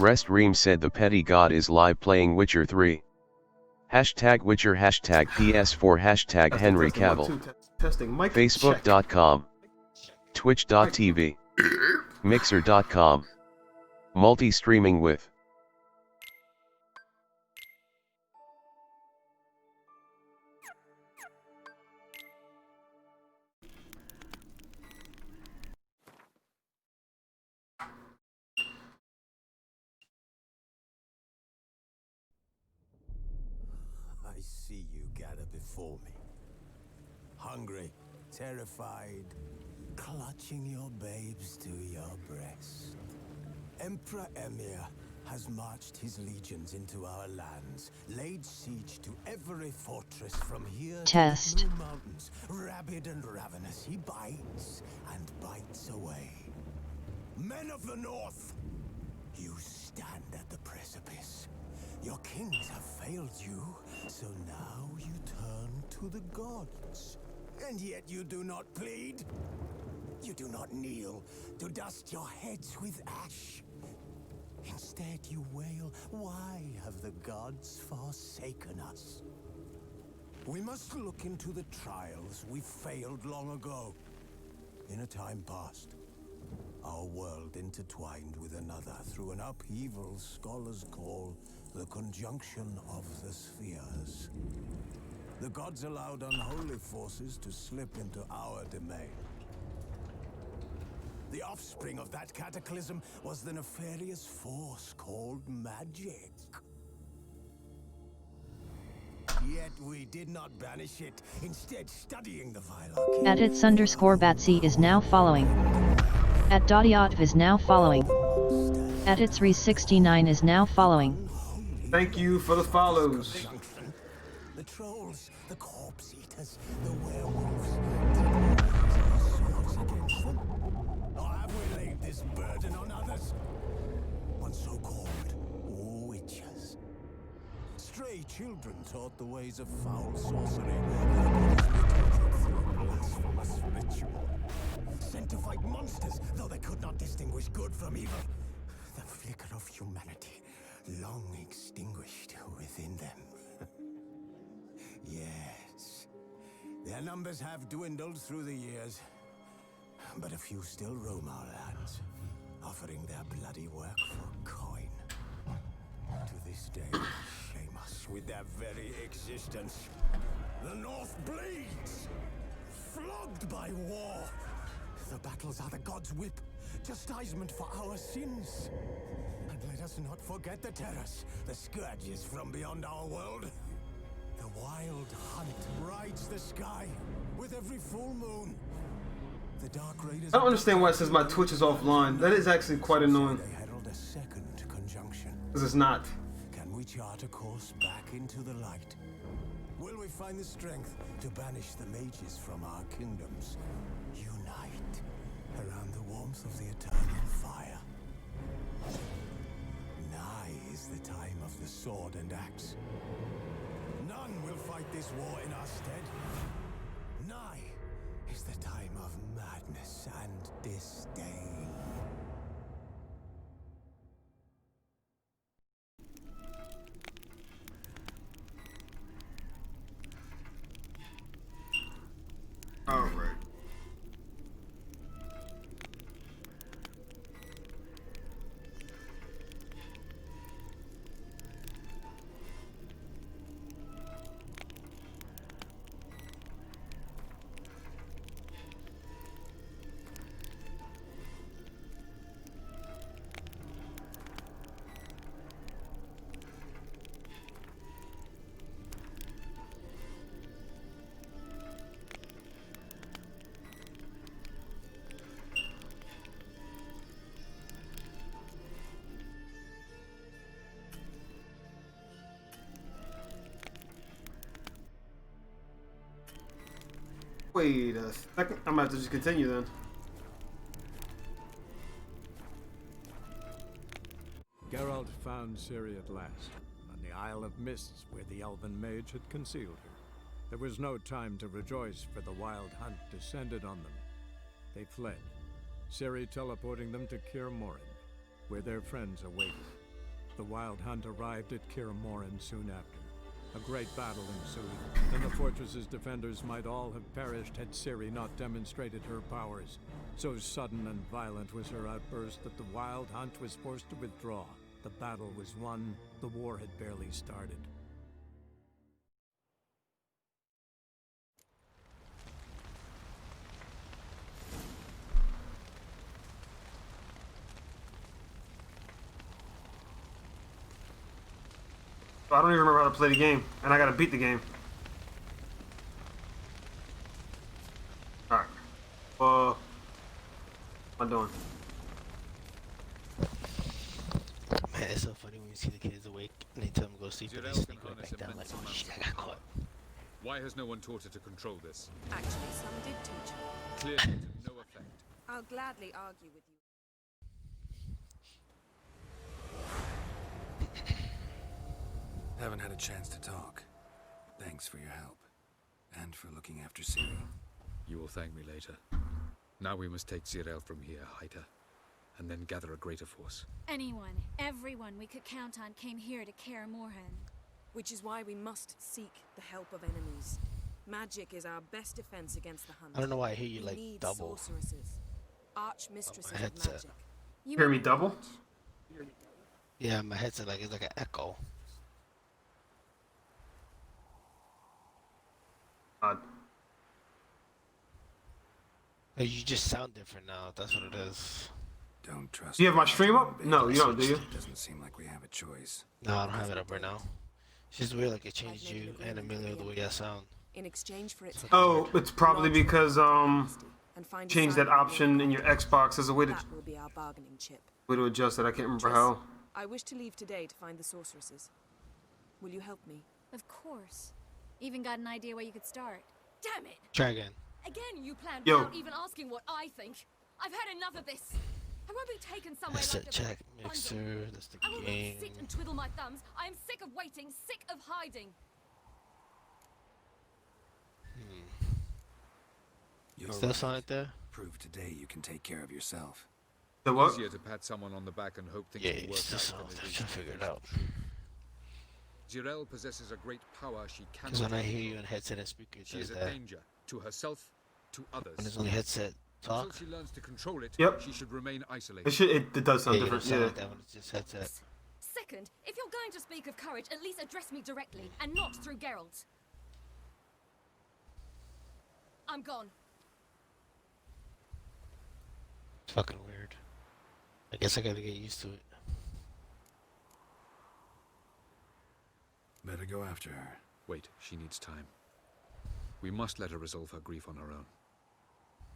Restream said the petty god is live playing Witcher 3. Hashtag Witcher, hashtag PS4, hashtag Henry Cavill. Facebook.com. Twitch.tv. Mixer.com. Multi-streaming with. I see you gather before me. Hungry, terrified, clutching your babes to your breast. Emperor Emir has marched his legions into our lands, laid siege to every fortress from here to the Blue Mountains. Rabid and ravenous, he bites and bites away. Men of the North, you stand at the precipice. Your kings have failed you, so now you turn to the gods. And yet you do not plead. You do not kneel to dust your heads with ash. Instead you wail, why have the gods forsaken us? We must look into the trials we failed long ago. In a time past, our world intertwined with another through an upheaval scholars call the conjunction of the spheres. The gods allowed unholy forces to slip into our domain. The offspring of that cataclysm was the nefarious force called magic. Yet we did not banish it, instead studying the vile At its_Batsy is now following. At Dottiot is now following. At its Re69 is now following. Thank you for the follows. The trolls, the corpse eaters, the werewolves. Did we raise our swords against them? Or have we laid this burden on others? On so-called witches. Stray children taught the ways of foul sorcery. Their bodies mutated through blasphemous ritual. Sent to fight monsters, though they could not distinguish good from evil. The flicker of humanity, long extinguished within them. Yes, their numbers have dwindled through the years, but a few still roam our lands, offering their bloody work for coin. To this day, they shame us with their very existence. The North bleeds, flogged by war. The battles are the gods' whip, chastisement for our sins. And let us not forget the terrors, the scourges from beyond our world. The wild hunt rides the sky with every full moon. The dark raiders. I don't understand why it says my Twitch is offline. That is actually quite annoying. They herald a second conjunction. Because it's not. Can we chart a course back into the light? Will we find the strength to banish the mages from our kingdoms? Unite around the warmth of the eternal fire. Nigh is the time of the sword and axe. None will fight this war in our stead. Nigh is the time of madness and disdain. All right. Wait a second. I'm about to just continue then. Geralt found Ciri at last, on the Isle of Mists where the Elven mage had concealed her. There was no time to rejoice, for the wild hunt descended on them. They fled, Ciri teleporting them to Kaer Morhen, where their friends awaited. The Wild Hunt arrived at Kaer Morhen soon after. A great battle ensued, and the fortress's defenders might all have perished had Ciri not demonstrated her powers. So sudden and violent was her outburst that the Wild Hunt was forced to withdraw. The battle was won, the war had barely started. I don't even remember how to play the game, and I gotta beat the game. Alright. What am I doing? Man, it's so funny when you see the kids awake and they tell them to go to sleep and they sneak right back down like, oh shit, I got caught. Why has no one taught her to control this? Actually, some did teach her. Clearly to no effect. I'll gladly argue with you. Haven't had a chance to talk. Thanks for your help. And for looking after Ciri. You will thank me later. Now we must take Zirael from here, hide her, and then gather a greater force. Anyone, everyone we could count on came here to Kaer Morhen. Which is why we must seek the help of enemies. Magic is our best defense against the hunt. I don't know why I hear you We like need double. sorceresses, archmistresses of headset. magic. You Hear me mean- double? Yeah, my headset like it's like an echo. God. Like, you just sound different now. That's what it is. Don't trust. Do you have my me. stream up? No, you don't, do you? Doesn't seem like we have a choice. No, I don't have it up right now. It's just weird, like it changed made an you and agreement Amelia with the the way that sound. In exchange for its Oh, it's probably because and find a change side that of option in your Xbox as a way to That will be our bargaining chip. adjust it. I can't remember Triss, how. I wish to leave today to find the sorceresses. Will you help me? Of course. Even got an idea where you could start. Damn it! Try again. Again, you planned Yo. without even asking what I think. I've had enough of this. I won't be taken somewhere like Headset the check, bundle. mixer, that's the I will not game. sit and twiddle my thumbs. I am sick of waiting, sick of hiding. You're Still right. sound like that? Prove today you can take care of yourself. The what? Easier to pat someone on the back and hope things Yeah, will you work still out sound than like it is trying to figure it out. Zirael possesses a great power she cannot. Because when I hear control. you in headset and speaker, it She does is a that. danger to herself, to others. When it's only headset Until talk, she learns to control it, Yep. she should remain isolated. It does sound yeah, you don't different. sound Yeah. like that when it's just headset. Second, if you're going to speak of courage, at least address me directly and not through Geralt. I'm gone. It's fucking weird. I guess I gotta get used to it. Better go after her. Wait, she needs time. We must let her resolve her grief on her own.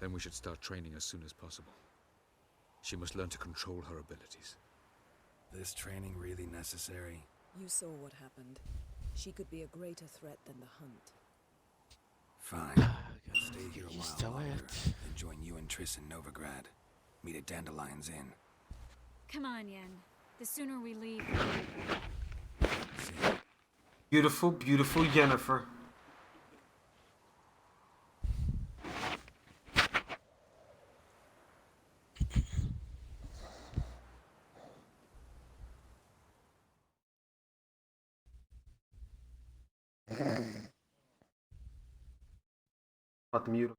Then we should start training as soon as possible. She must learn to control her abilities. This training really necessary? You saw what happened. She could be a greater threat than the hunt. Fine. I'll stay here a You while still longer. it. Then join you and Triss in Novigrad. Meet at Dandelion's Inn. Come on, Yen. The sooner we leave, See? Beautiful, beautiful Yennefer. About to mute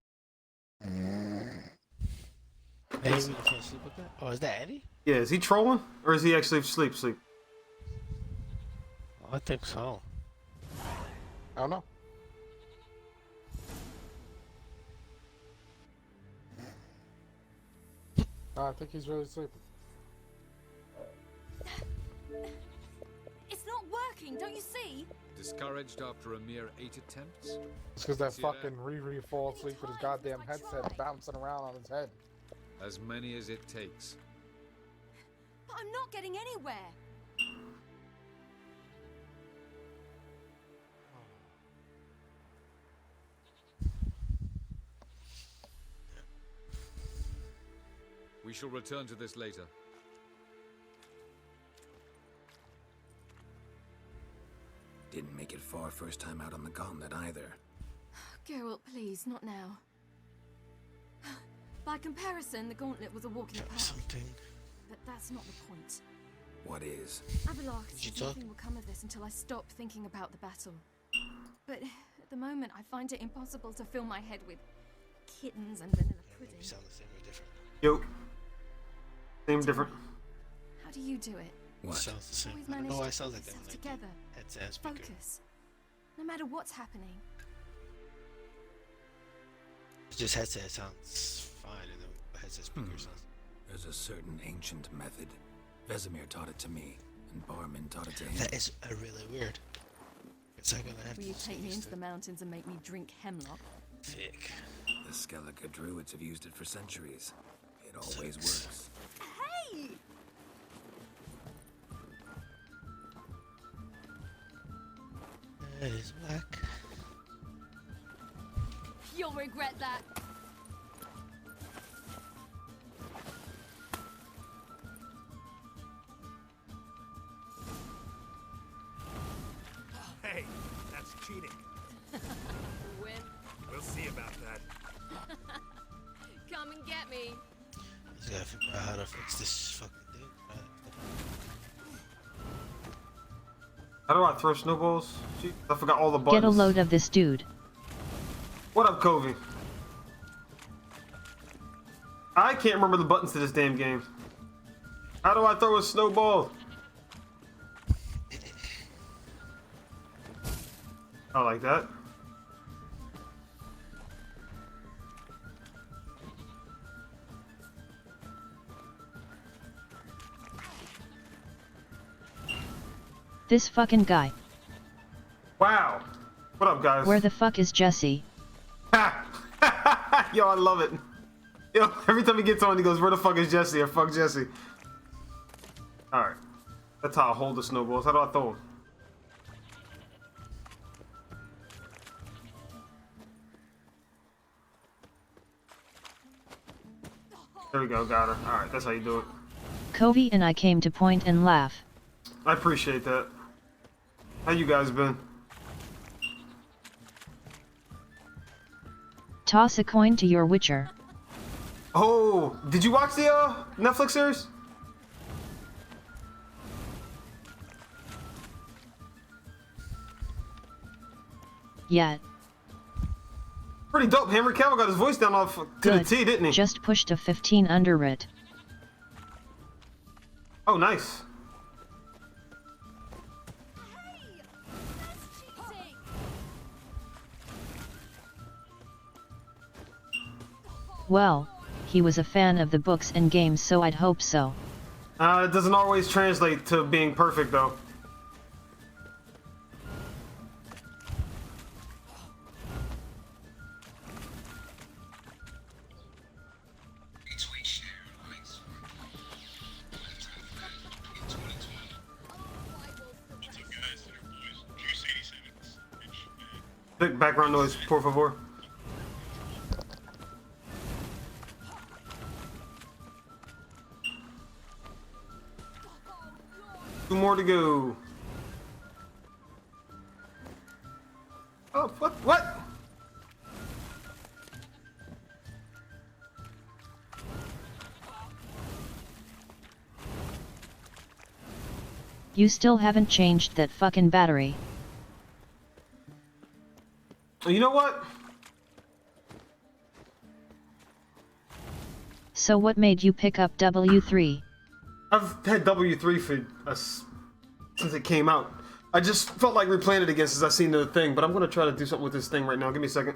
him. Hey, we can't sleep with that? Oh, is that Eddie? Yeah, is he trolling or is he actually sleep? Oh, I think so. I don't know. No, I think he's really sleeping. It's not working, don't you see? Discouraged after a mere 8 attempts? It's because that See that? fucking Riri falls asleep with his goddamn headset bouncing around on his head. As many as it takes. But I'm not getting anywhere. We shall return to this later. Didn't make it far first time out on the gauntlet either. Geralt, please, not now. By comparison, the gauntlet was a walk in the park. Something. But that's not the point. What is? Avalok Did you says talk? nothing will come of this until I stop thinking about the battle. But at the moment, I find it impossible to fill my head with kittens and vanilla pudding. You sound the same or different. Yo. Same different. How do you do it? It sounds the same. Always I don't manage know why to it sounds keep like that when yourself I together. headset and speaker. Focus. No matter what's happening. Just headset sounds fine, and then headset speaker sounds. There's a certain ancient method. Vesemir taught it to me, and Barman taught it to him. That is really weird. It's like gonna have Will to you get take me used into to the mountains and make me drink hemlock? Thick. The Skellige druids have used it for centuries. It always works. Hey! That is whack. You'll regret that. Hey, that's cheating. Win. We'll see about that. Come and get me. Just gotta figure out how to fix this fucking thing. How do I throw snowballs? Jeez, I forgot all the buttons. Get a load of this dude. What up, Covey? I can't remember the buttons to this damn game. How do I throw a snowball? Oh, like that? This fucking guy. Wow. What up, guys? Where the fuck is Jesse? Yo, I love it. Yo, every time he gets on, he goes, "Where the fuck is Jesse?" or "Fuck Jesse." Alright. That's how I hold the snowballs. How do I throw them? There we go, got her. Alright, that's how you do it. Covey and I came to point and laugh. I appreciate that. How you guys been? Toss a coin to your Witcher. Oh, did you watch the Netflix series? Yet. Pretty dope. Henry Cavill got his voice down off to Good. the T, didn't he? Just pushed a 15 under it. Oh, nice. Well, he was a fan of the books and games, so I'd hope so. It doesn't always translate to being perfect, though. Big background noise, por favor. Two more to go. Oh, what? You still haven't changed that fucking battery. You know what? So what made you pick up W3? I've had W3 for since it came out. I just felt like replaying it again since I seen the thing, but I'm gonna try to do something with this thing right now. Give me a second.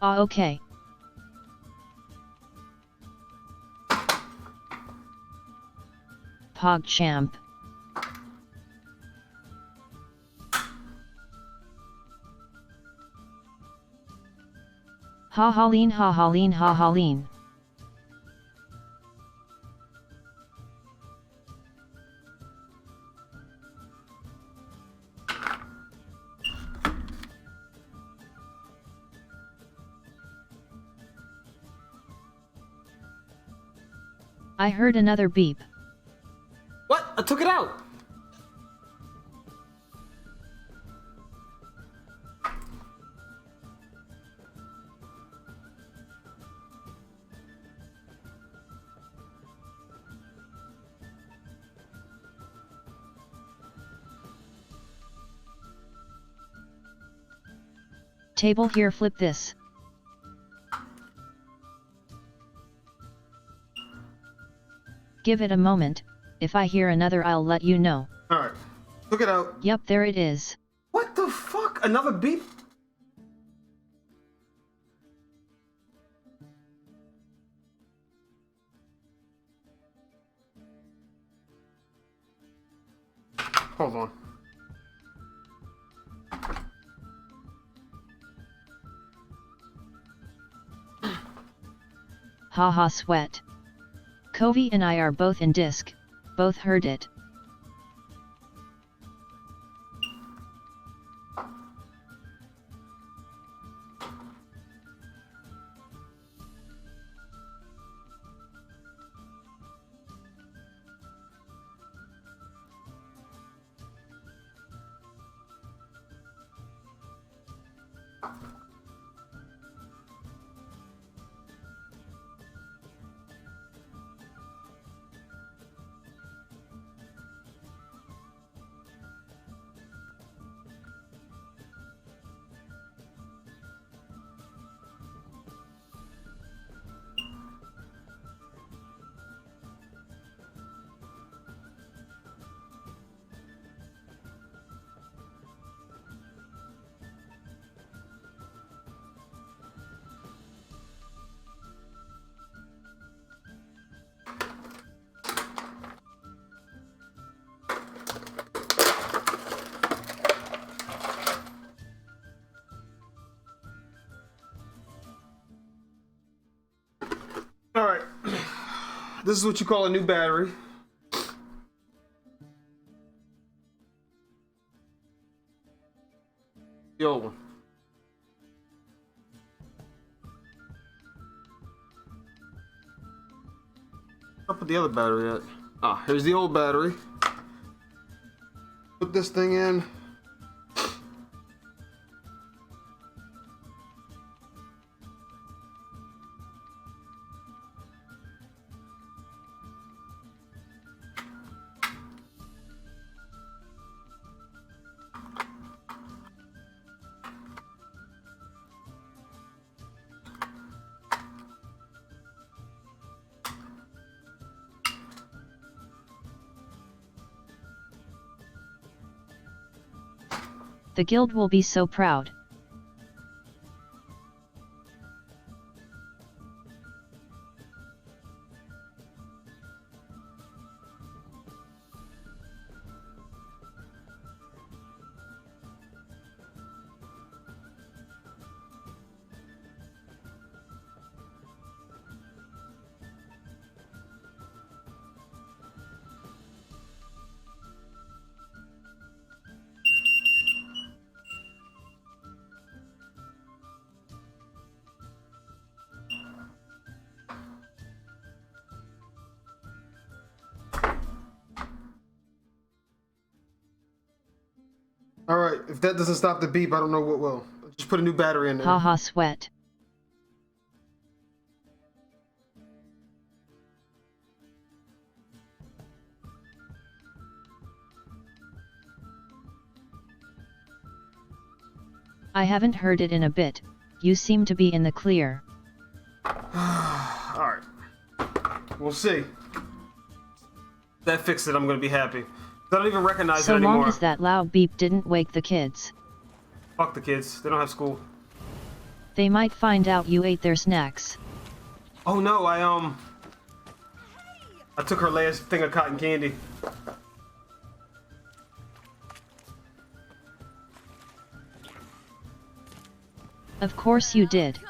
Okay. PogChamp. Ha-ha-leen, ha-ha-leen, ha-ha-leen. I heard another beep. What? I took it out! Table here, flip this. Give it a moment, if I hear another I'll let you know. Alright. Look it out. Yup, there it is. What the fuck? Another beep? Hold on. Haha, sweat. Covey and I are both in disc, both heard it. Alright. This is what you call a new battery. The old one. I'll put the other battery at. Ah, here's the old battery. Put this thing in. The guild will be so proud. Alright, if that doesn't stop the beep, I don't know what will. Just put a new battery in there. Haha, sweat. I haven't heard it in a bit. You seem to be in the clear. Alright. We'll see. If that fixed it, I'm gonna be happy. I don't even recognize it anymore. So long as that loud beep didn't wake the kids. Fuck the kids. They don't have school. They might find out you ate their snacks. Oh no, I took her last thing of cotton candy. Of course you did.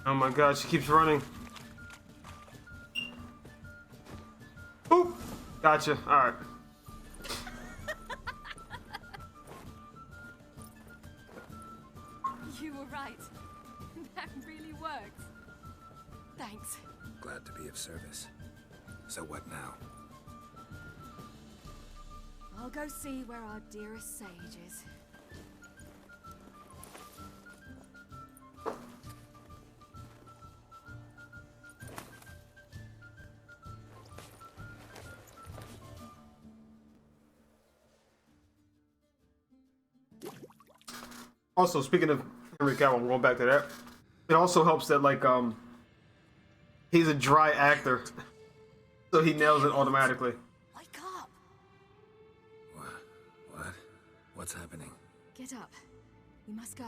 Oh my god, she keeps running. Boop! Gotcha, alright. You were right. That really worked. Thanks. Glad to be of service. So what now? I'll go see where our dearest sage is. Also, speaking of Henry Cavill, I'm going back to that. It also helps that like he's a dry actor, so he nails it automatically. Wake up! What? What's happening? Get up. We must go.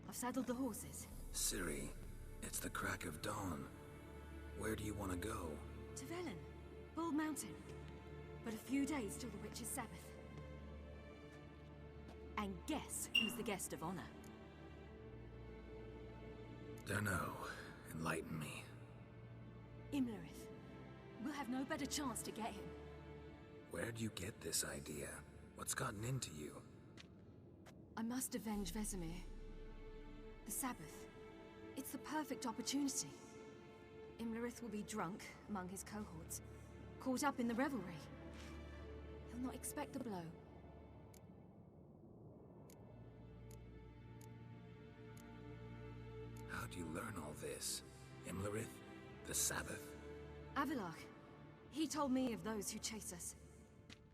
I've saddled the horses. Ciri, it's the crack of dawn. Where do you want to go? To Velen, Bald Mountain. But a few days till the Witch's Sabbath. And guess who's the guest of honor? Dunno. Enlighten me. Imlerith. We'll have no better chance to get him. Where'd you get this idea? What's gotten into you? I must avenge Vesemir. The Sabbath. It's the perfect opportunity. Imlerith will be drunk among his cohorts, caught up in the revelry. He'll not expect the blow. How'd you learn all this? Imlerith? The Sabbath? Avilach. He told me of those who chase us.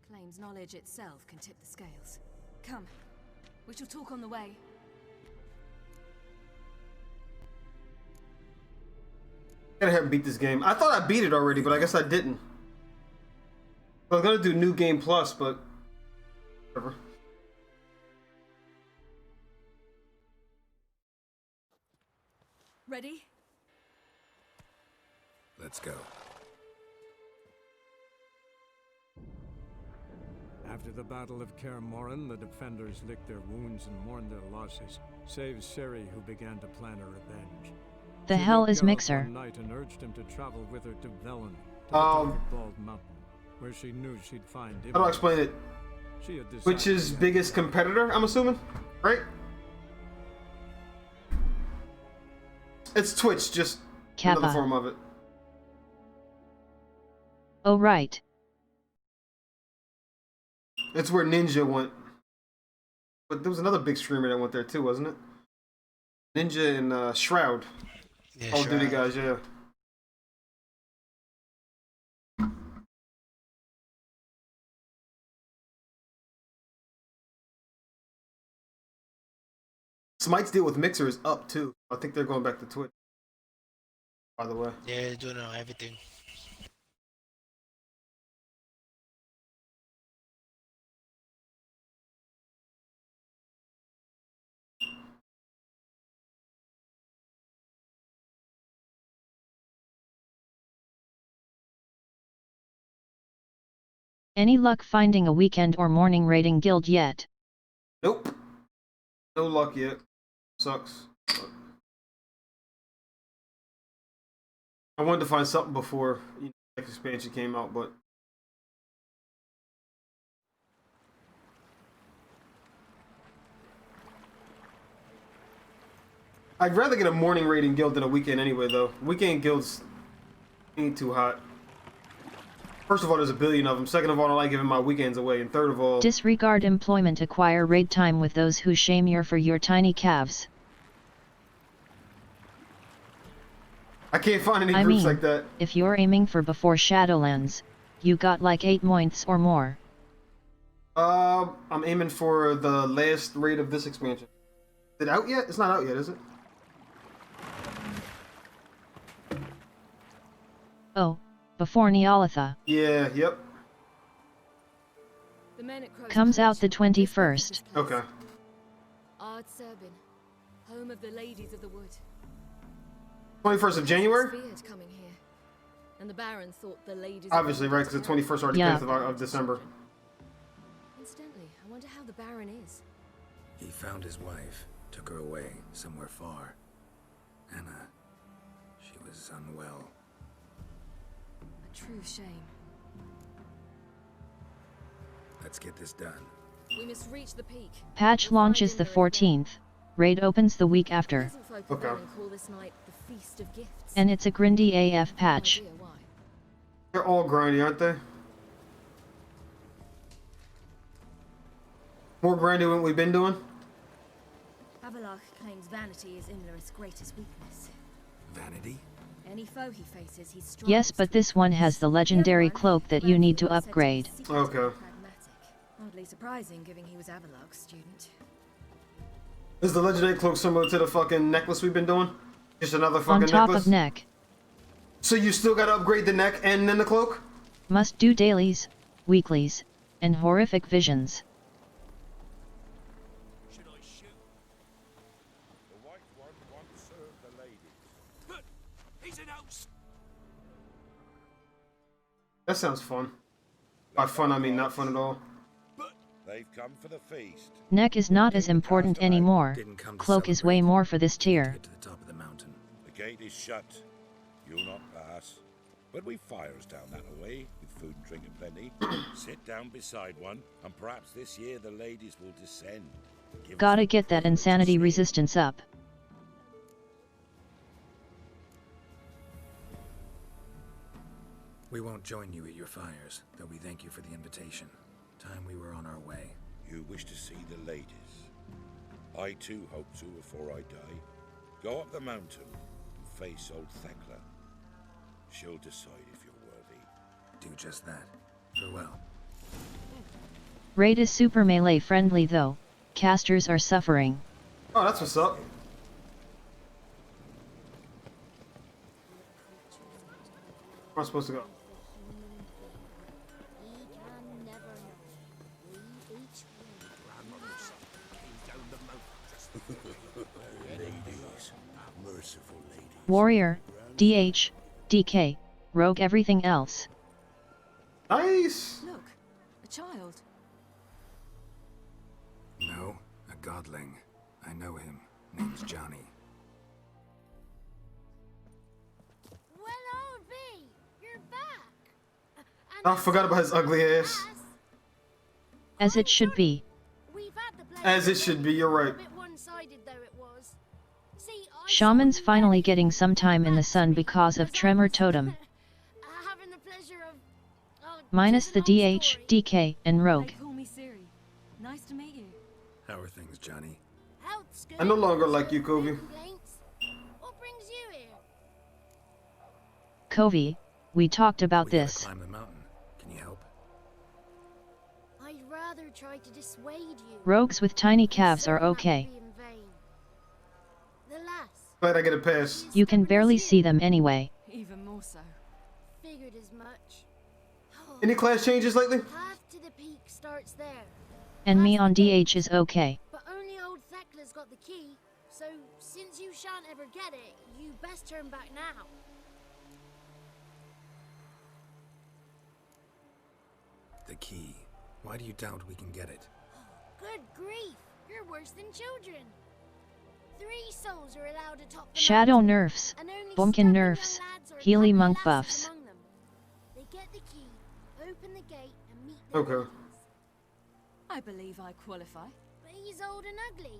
Claims knowledge itself can tip the scales. Come. We shall talk on the way. Gotta have him beat this game. I thought I beat it already, but I guess I didn't. I was gonna do New Game Plus, but whatever. Ready? Let's go. After the Battle of Kaer Morhen, the defenders licked their wounds and mourned their losses, save Ciri, who began to plan a revenge. The She hell woke is Geralt Mixer? one night and urged him to travel with her to Velen, to the top of Bald Mountain, where she knew she'd find him. How do I explain it? She had decided Which is to- biggest competitor, I'm assuming? Right? It's Twitch, just another Kappa. form of it. Oh right. It's where Ninja went. But there was another big streamer that went there too, wasn't it? Ninja and Shroud. Yeah, Call of Duty Shroud. guys, yeah. Smite's deal with Mixer is up too. I think they're going back to Twitch. By the way. Yeah, they're doing everything. Any luck finding a weekend or morning raiding guild yet? Nope. No luck yet. Sucks. I wanted to find something before next expansion came out, but I'd rather get a morning raiding guild than a weekend anyway, though. Weekend guilds ain't too hot. First of all, there's a billion of them. Second of all, I don't like giving my weekends away. And third of all, Disregard employment, acquire raid time with those who shame you for your tiny calves. I can't find any I groups mean, like that. if you're aiming for before Shadowlands, you got like 8 months or more. I'm aiming for the last raid of this expansion. Is it out yet? It's not out yet, is it? Oh, before Neolitha. Yeah, yep. The men at Crow's Comes out the Cottage. 21st. Okay. Ard Serbin, home of the ladies of the wood. 21st of January? Feared coming here, and the Baron thought the ladies. Obviously, right, because the 21st already Yeah. passed of December. Incidentally, I wonder how the Baron is. He found his wife, took her away, somewhere far. Anna, she was unwell. A true shame. Let's get this done. We must reach the peak. Patch launches the 14th. Raid opens the week after. Peasant folk of Okay. Velen call this night the Feast of Gifts. And it's a grindy AF patch. No idea why. They're all grindy, aren't they? More grindy than we've been doing? Avalach claims vanity is Imlerith's greatest weakness. Vanity? Any foe he faces, he's strong. Yes, but this one has the legendary cloak that you need to upgrade. Okay. Oddly surprising, given he was Avalach's student. Is the legendary cloak similar to the fucking necklace we've been doing? Just another fucking On top necklace? of neck. So you still gotta upgrade the neck and then the cloak? Must do dailies, weeklies, and horrific visions. Should I shoot? The white one won't serve the ladies. But he's an house. That sounds fun. By fun, I mean not fun at all. They've come for the feast. Neck is not as important anymore. Cloak is way more for this tier. To the top of the mountain. The gate is shut. You'll not pass. But we've fires down that way, with food and drink aplenty. Sit down beside one, and perhaps this year the ladies will descend. Gotta get that insanity resistance up. We won't join you at your fires, though we thank you for the invitation. Time we were on our way. You wish to see the ladies. I too hope to before I die. Go up the mountain and face old Thekla. She'll decide if you're worthy. Do just that. Farewell. Raid is super melee friendly though. Casters are suffering. Oh, that's what's up. Where am I supposed to go? Ladies, merciful ladies. Warrior, DH, DK, rogue everything else. Nice! Look, a child. No, a godling. I know him. Name's Johnny. Well, old B, you're back. I forgot about his ugly ass. As it should be. As it should be, you're right. Shaman's finally getting some time in the sun because of Tremor Totem. Minus the DH, DK, and Rogue. They call me Siri. Nice to meet you. How are things, Johnny? I no longer like you, Kobe. What brings you here? Covey, we talked about We gotta this. climb the mountain. Can you help? I'd rather try to dissuade you. Rogues with tiny calves are okay. The lass Glad I get a pass. You can barely see them anyway. Even more so. figured as much. Any class changes lately? Path to the peak starts there. And me on DH is okay. But only old Thekla's got the key, so since you shan't ever get it, you best turn back now. The key. Why do you doubt we can get it? Good grief, you're worse than children. 3 souls are allowed atop the Shadow mountain, nerfs, and only Bumpkin stubborn nerfs, young lads or Healy couple monk lasses buffs. among them. They get the key, open the gate, and meet the Okay. ladies. I believe I qualify. But he's old and ugly.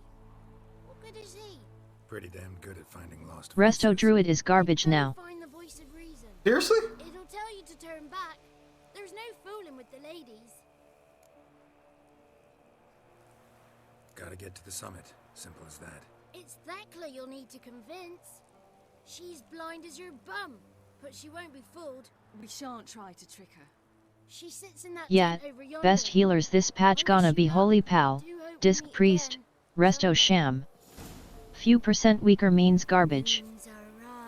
What good is he? Pretty damn good at finding lost Resto voices. Druid is garbage Go now. Find the voice of reason. Seriously? It'll tell you to turn back. There's no fooling with the ladies. Gotta get to the summit. Simple as that. It's Thekla you'll need to convince. She's blind as your bum, but she won't be fooled. We shan't try to trick her. She sits in that Yeah, tent over yonder. best healers this patch gonna be Holy Pal, Disc Priest, Resto Sham. Few % weaker means garbage.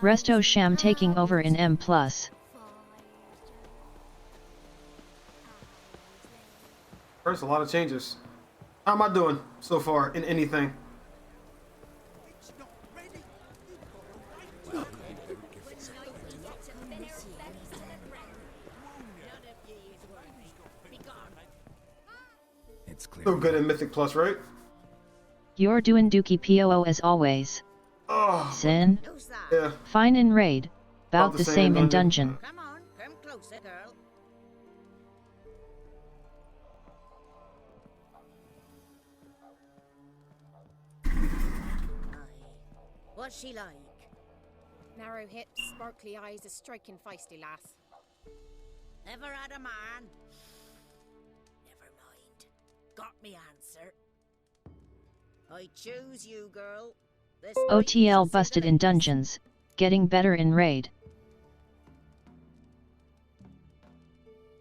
Resto Sham taking over in M+. First, a lot of changes. How am I doing so far in anything? It's clear. Still good in Mythic Plus, right? You're doing dookie POO as always. Oh, Sin? yeah. Fine in raid. About the same in dungeon. Come on, come closer, girl. What's she like? Narrow hips, sparkly eyes, a striking feisty lass. Never had a man. Never mind. Got me answer. I choose you, girl. This OTL busted in dungeons. Getting better in raid.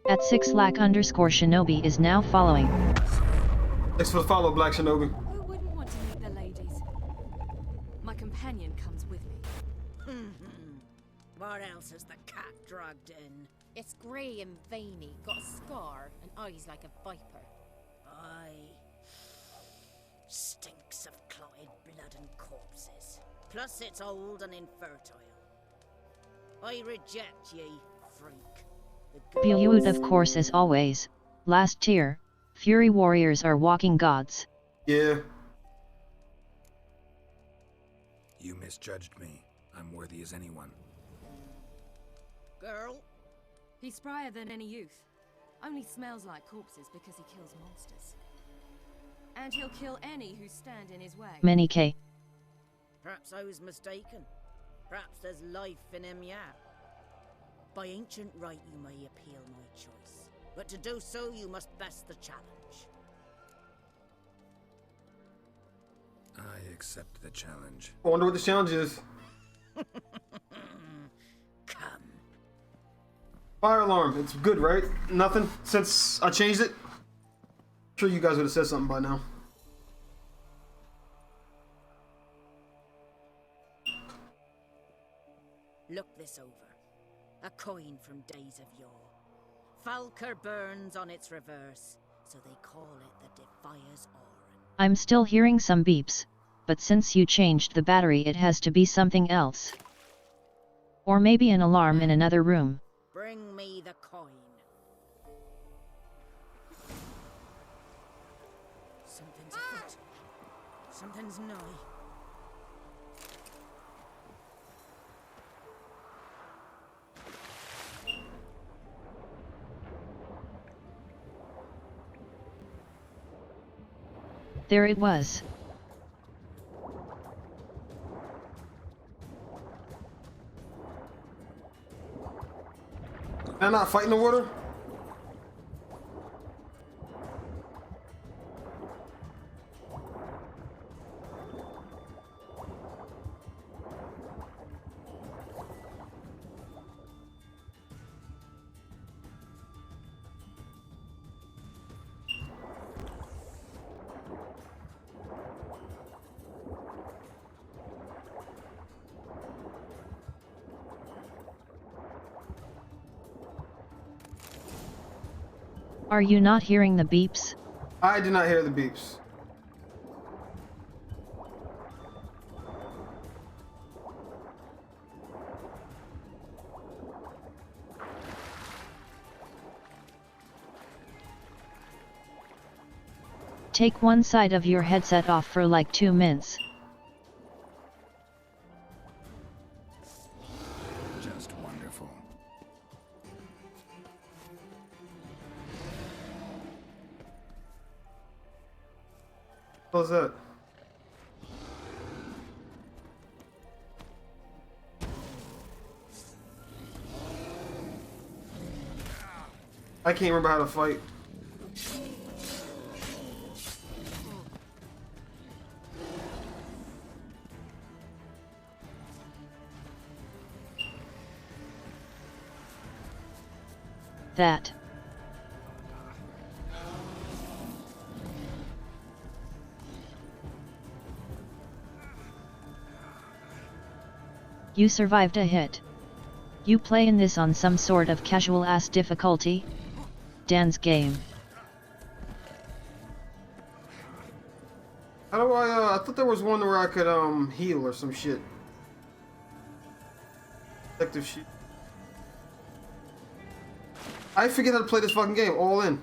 At 6lakh_shinobi is now following. Thanks for the follow, Black Shinobi. Who wouldn't want to meet the ladies? companion comes with me. What else has the cat dragged in? It's grey and veiny, got a scar, and eyes like a viper. Aye. Stinks of clotted blood and corpses. Plus it's old and infertile. I reject ye, freak. Beowulf, of course, as always. Last tier, Fury Warriors are walking gods. Yeah. You misjudged me. I'm worthy as anyone. Girl? He's sprier than any youth. Only smells like corpses because he kills monsters. And he'll kill any who stand in his way. Many K. Perhaps I was mistaken. Perhaps there's life in him yet. By ancient right you may appeal my choice. But to do so you must best the challenge. I accept the challenge. I wonder what the challenge is. Come. Fire alarm. It's good, right? Nothing since I changed it? I'm sure you guys would have said something by now. Look this over. A coin from days of yore. Falker burns on its reverse, so they call it the Defier's Aura. I'm still hearing some beeps, but since you changed the battery it has to be something else. Or maybe an alarm in another room. Bring me the coin. Something's afoot. Something's nigh. There it was. Can I not fight in the water? Are you not hearing the beeps? I did not hear the beeps. Take one side of your headset off for like 2 minutes. Just wonderful. What was that? I can't remember how to fight. That. You survived a hit. You play in this on some sort of casual-ass difficulty? Dan's game. How do I thought there was one where I could heal or some shit. Protective sheet. I forget how to play this fucking game, all in. To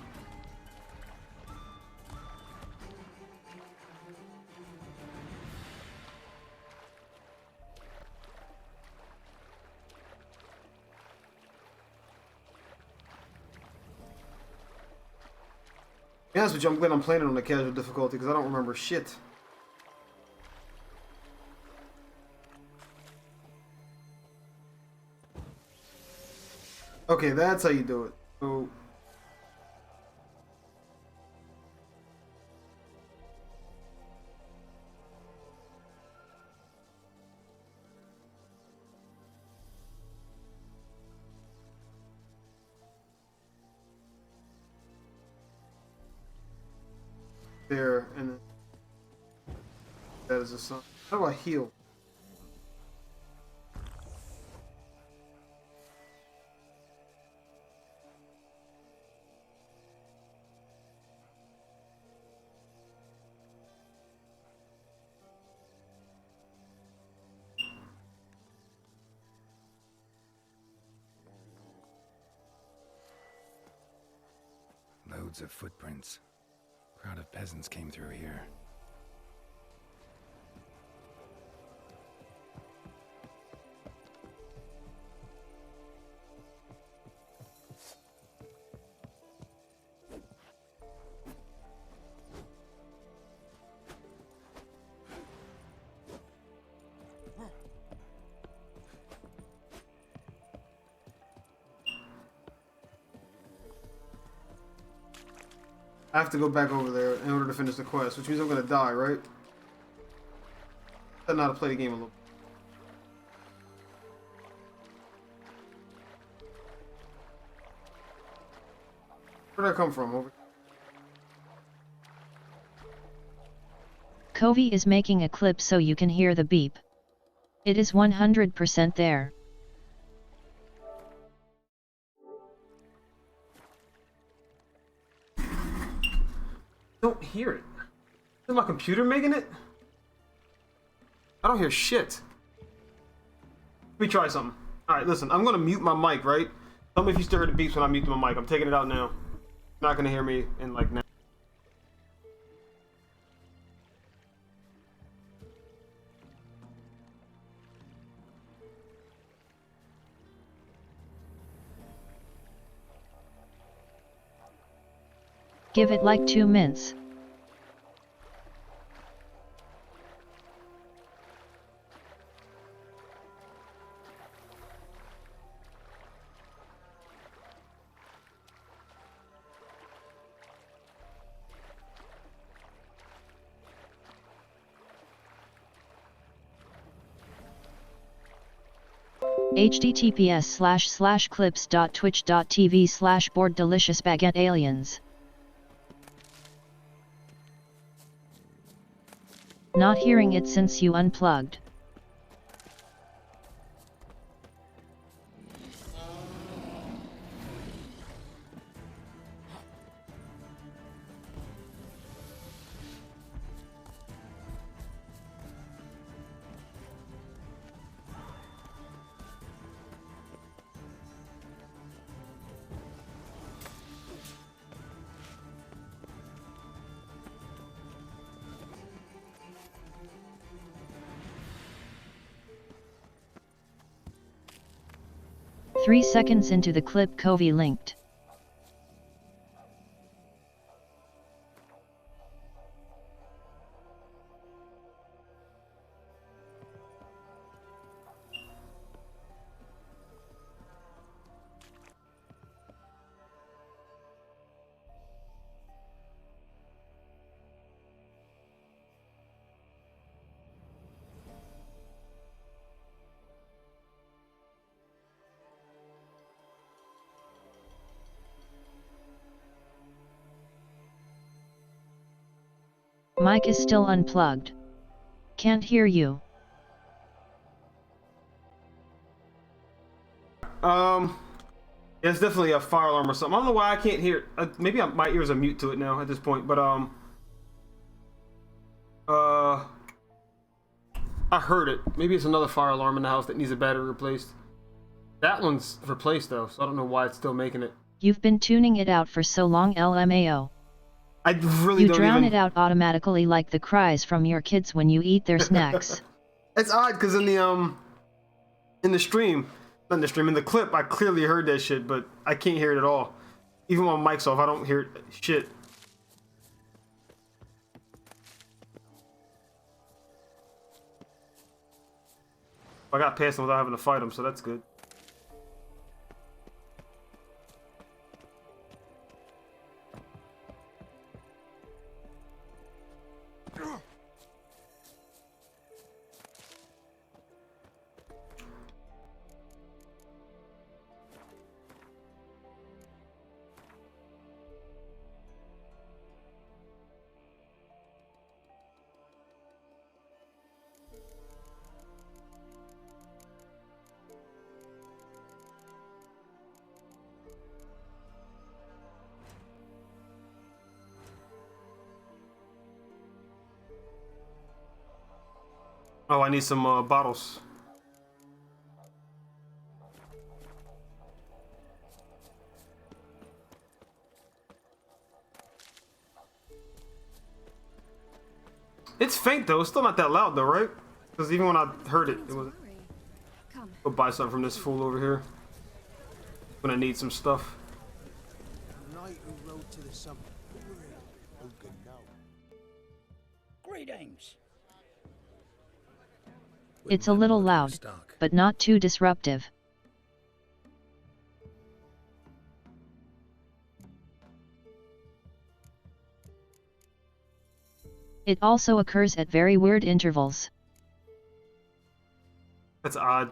be honest with you, I'm glad I'm playing it on the casual difficulty because I don't remember shit. Okay, that's how you do it. So there, and then that is a song. How do I heal? Loads of footprints. Crowd of peasants came through here. I have to go back over there in order to finish the quest, which means I'm gonna die, right? I don't know how to play the game a little. Where did I come from? Over. Covey is making a clip so you can hear the beep. It is 100% there. Don't hear it. Is my computer making it? I don't hear shit. Let me try something. Alright, listen, I'm gonna mute my mic, right? Tell me if you still hear the beeps when I mute my mic. I'm taking it out now. You're not gonna hear me in like now. Give it like 2 minutes. https://clips.twitch.tv/boreddeliciousbaguettealiens. Not hearing it since you unplugged. Three seconds into the clip Covey linked. Mic is still unplugged. Can't hear you. It's definitely a fire alarm or something. I don't know why I can't hear it. Maybe my ears are mute to it now at this point, but I heard it. Maybe it's another fire alarm in the house that needs a battery replaced. That one's replaced though, so I don't know why it's still making it. You've been tuning it out for so long, LMAO. I really you don't drown even... it out automatically like the cries from your kids when you eat their snacks. It's odd because in the stream, not in the stream, in the clip, I clearly heard that shit, but I can't hear it at all. Even when my mic's off, I don't hear shit. I got past him without having to fight him, so that's good. Oh, I need some bottles. It's faint though. It's still not that loud though, right? Because even when I heard it, it wasn't. Go buy something from this fool over here. When I need some stuff. Knight who rode to the summit. Who can know? Greetings. It's a little loud, but not too disruptive. It also occurs at very weird intervals. That's odd.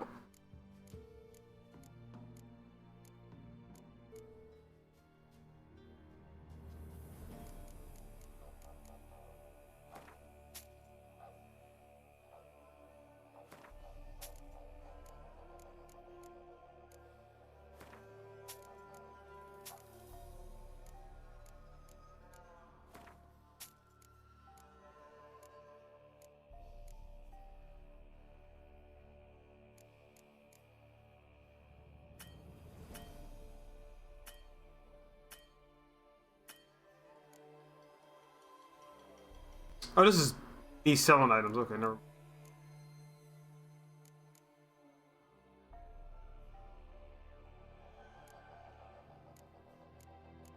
Oh, this is me selling items. Okay, never.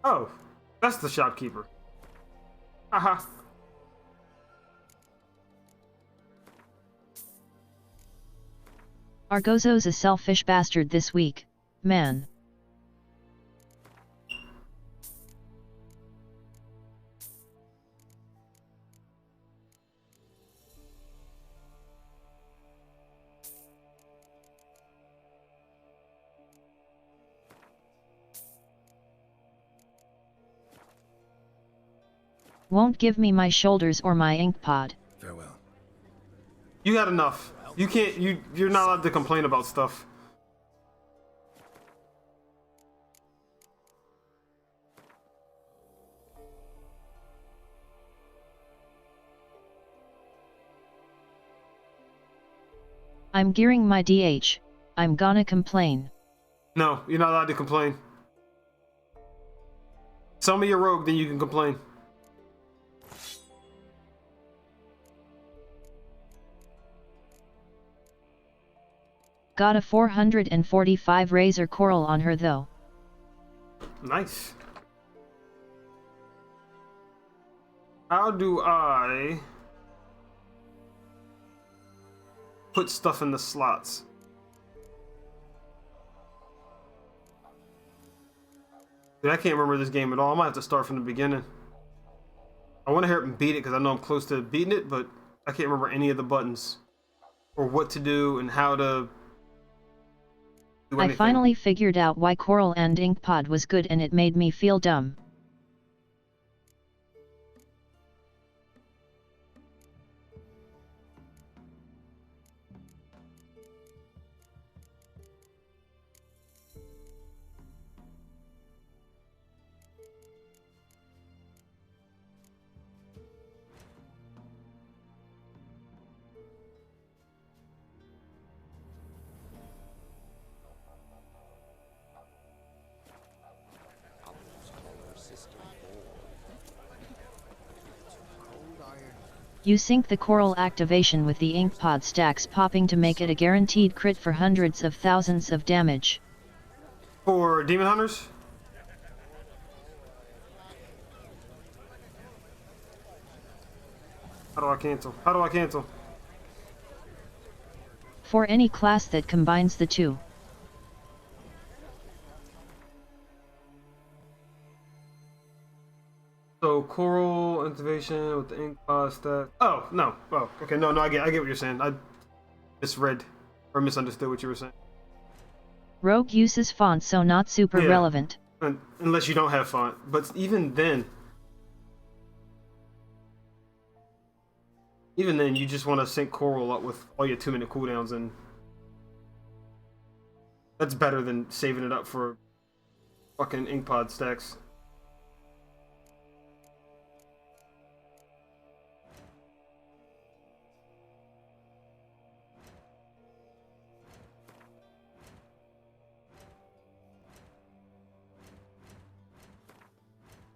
Oh, that's the shopkeeper. Haha. Argozo's a selfish bastard this week, man. Won't give me my shoulders or my ink pod. Farewell. You had enough. You can't. You're not allowed to complain about stuff. I'm gearing my DH. I'm gonna complain. No, you're not allowed to complain. Sell me your rogue, then you can complain. Got a 445 razor coral on her though. Nice. How do I put stuff in the slots? Dude, I can't remember this game at all. I might have to start from the beginning. I want to hear it and beat it because I know I'm close to beating it, but I can't remember any of the buttons or what to do and how to do anything. I finally figured out why Coral and Ink Pod was good and it made me feel dumb. You sync the coral activation with the ink pod stacks popping to make it a guaranteed crit for hundreds of thousands of damage. For demon hunters? How do I cancel? How do I cancel? For any class that combines the two. So coral activation with the ink pod stack. Oh no! Oh, okay. No, I get what you're saying. I misread or misunderstood what you were saying. Rogue uses font, so not super relevant. Unless you don't have font, but even then, you just want to sync coral up with all your 2-minute cooldowns, and that's better than saving it up for fucking ink pod stacks.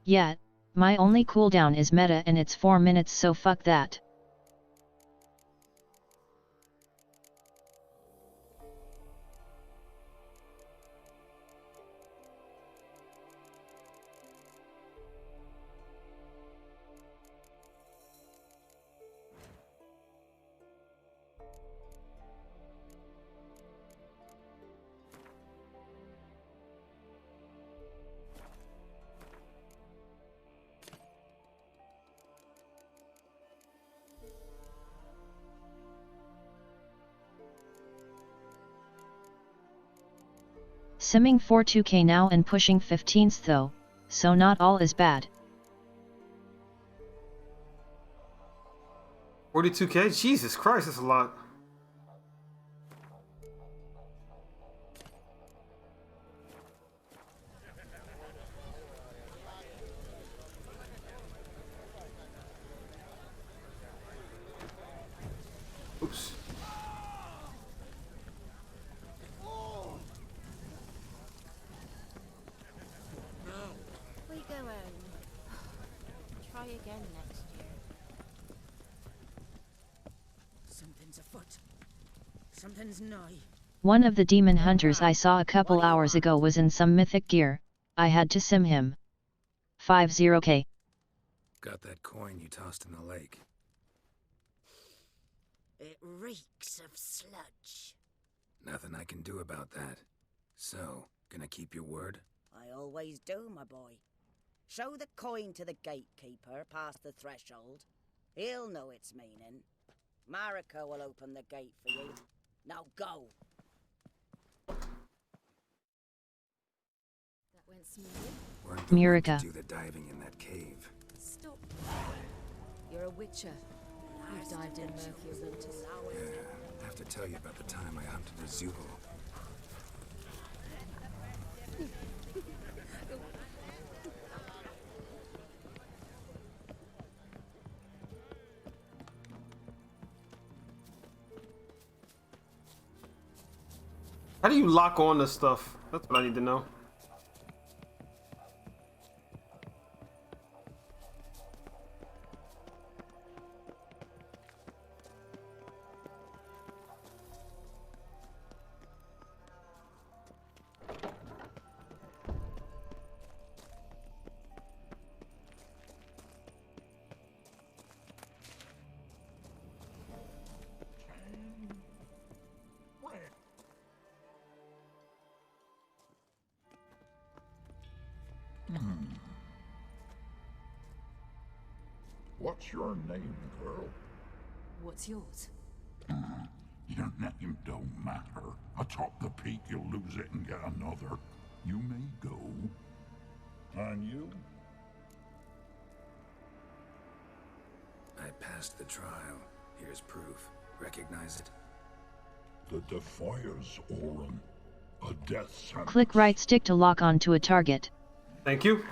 Yet, my only cooldown is meta and it's 4 minutes, so fuck that. Simming 42k now and pushing 15th though, so not all is bad. 42k? Jesus Christ, that's a lot. Oops. We go home. Try again next year. Something's afoot. Something's nigh. One of the demon hunters I saw a couple hours ago was in some mythic gear, I had to sim him. 50k. Got that coin you tossed in the lake. It reeks of sludge. Nothing I can do about that. So, gonna keep your word? I always do, my boy. Show the coin to the gatekeeper past the threshold. He'll know its meaning. Marika will open the gate for you. Now go. That went smoothly. Weren't the one Marika. to do the diving in that cave. Stop. You're a witcher. You've dived in murkier waters. Yeah, I have to tell you about the time I hunted a Zubul. How do you lock on this stuff? That's what I need to know. What's your name, girl? What's yours? Your name don't matter. Atop the peak, you'll lose it and get another. You may go. And you? I passed the trial. Here's proof. Recognize it? The Defiers, Orin. A death sentence. Click right stick to lock on to a target. Thank you.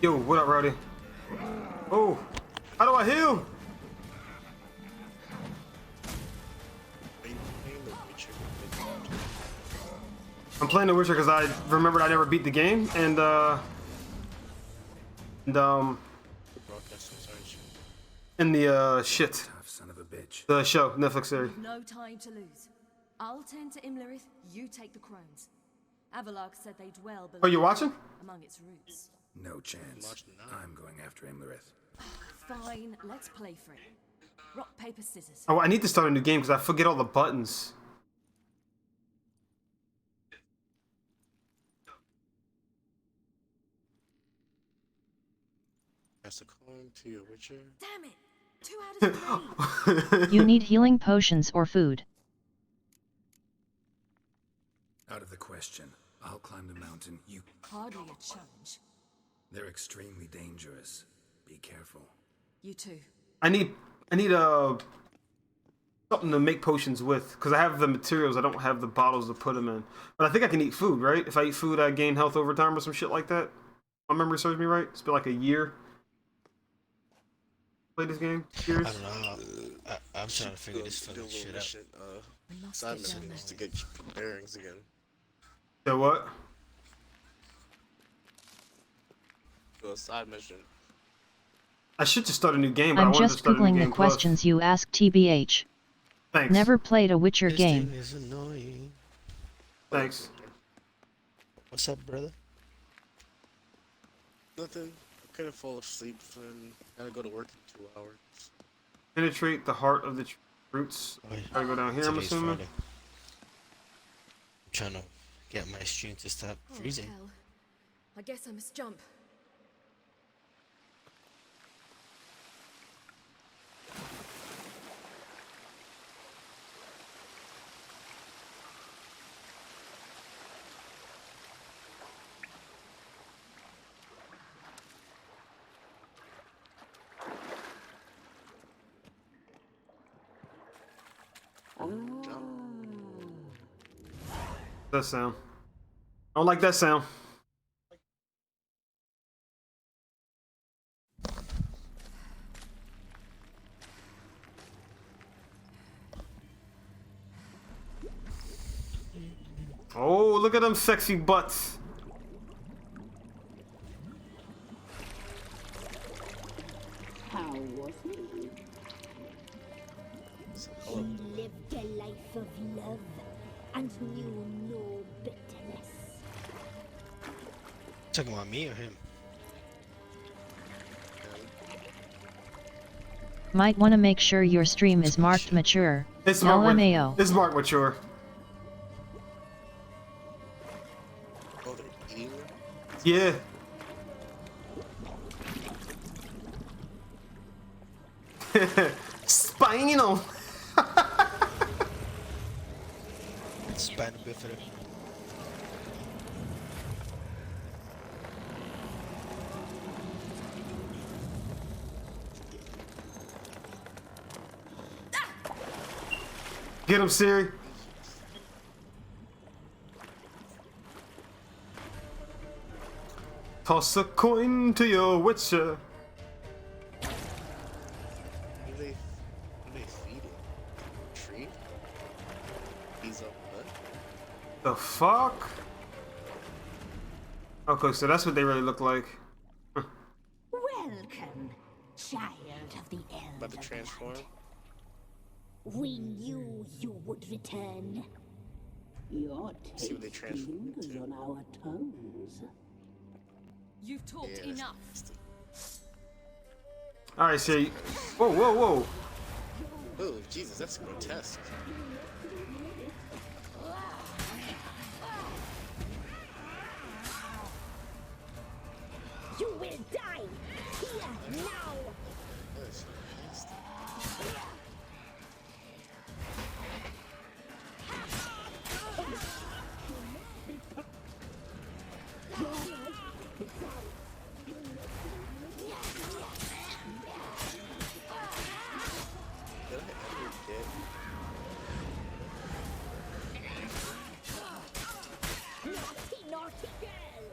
Yo, what up, Rowdy? Oh, how do I heal? I'm playing The Witcher because I remembered I never beat the game, and in the shit. Tough son of a bitch. The show, Netflix series. No time to lose. I'll tend to Imlerith, you take the crones. Avalok said they dwell below. Oh, you watching? Among its roots. No chance. I'm going after Imlerith. Fine, let's play for it. Rock, paper, scissors. Oh, I need to start a new game because I forget all the buttons. Pass a coin to your Witcher. Damn it! 2 out of 3. You need healing potions or food. Out of the question. I'll climb the mountain. You... Hardly a challenge. They're extremely dangerous. Be careful. You too. I need something to make potions with because I have the materials. I don't have the bottles to put them in. But I think I can eat food, right? If I eat food, I gain health over time or some shit like that. My memory serves me right. It's been like a year. Play this game. Years. I don't know. I'm trying to figure this fucking shit out. Side missions to get bearings again. So what? Do a side mission. I should just start a new game, but I'm I wanted to just start a new googling the game plus. questions you asked TBH. Thanks. Never played a Witcher This game. thing is annoying. Thanks. What's up, brother? Nothing. I couldn't fall asleep, and gotta go to work in 2 hours. Penetrate the heart of the roots. Gotta go down here, I'm Today's assuming. Friday. I'm trying to get my stream to stop freezing. Hell. I guess I must jump. That sound. I don't like that sound. Oh, look at them sexy butts. How was he? He lived a life of love and knew no bitterness. Talking about me or him? Might want to make sure your stream is marked mature. It's LMAO. It's marked mature. Oh, they're eating them? Yeah. Spinal. Spinal bifida. Get him, Siri. Toss a coin to your witcher. Who they feeding? Tree? He's up what? The fuck? Okay, so that's what they really look like. Welcome, child of the elves. About to transform? We knew you would return. Your See what they transform tasting is into. on our tongues. You've talked Yeah, enough. Alright, Siri. Whoa, whoa, whoa. Oh, Jesus, that's grotesque. You will die here now. That's nasty. Did I ever get? Naughty, naughty girl.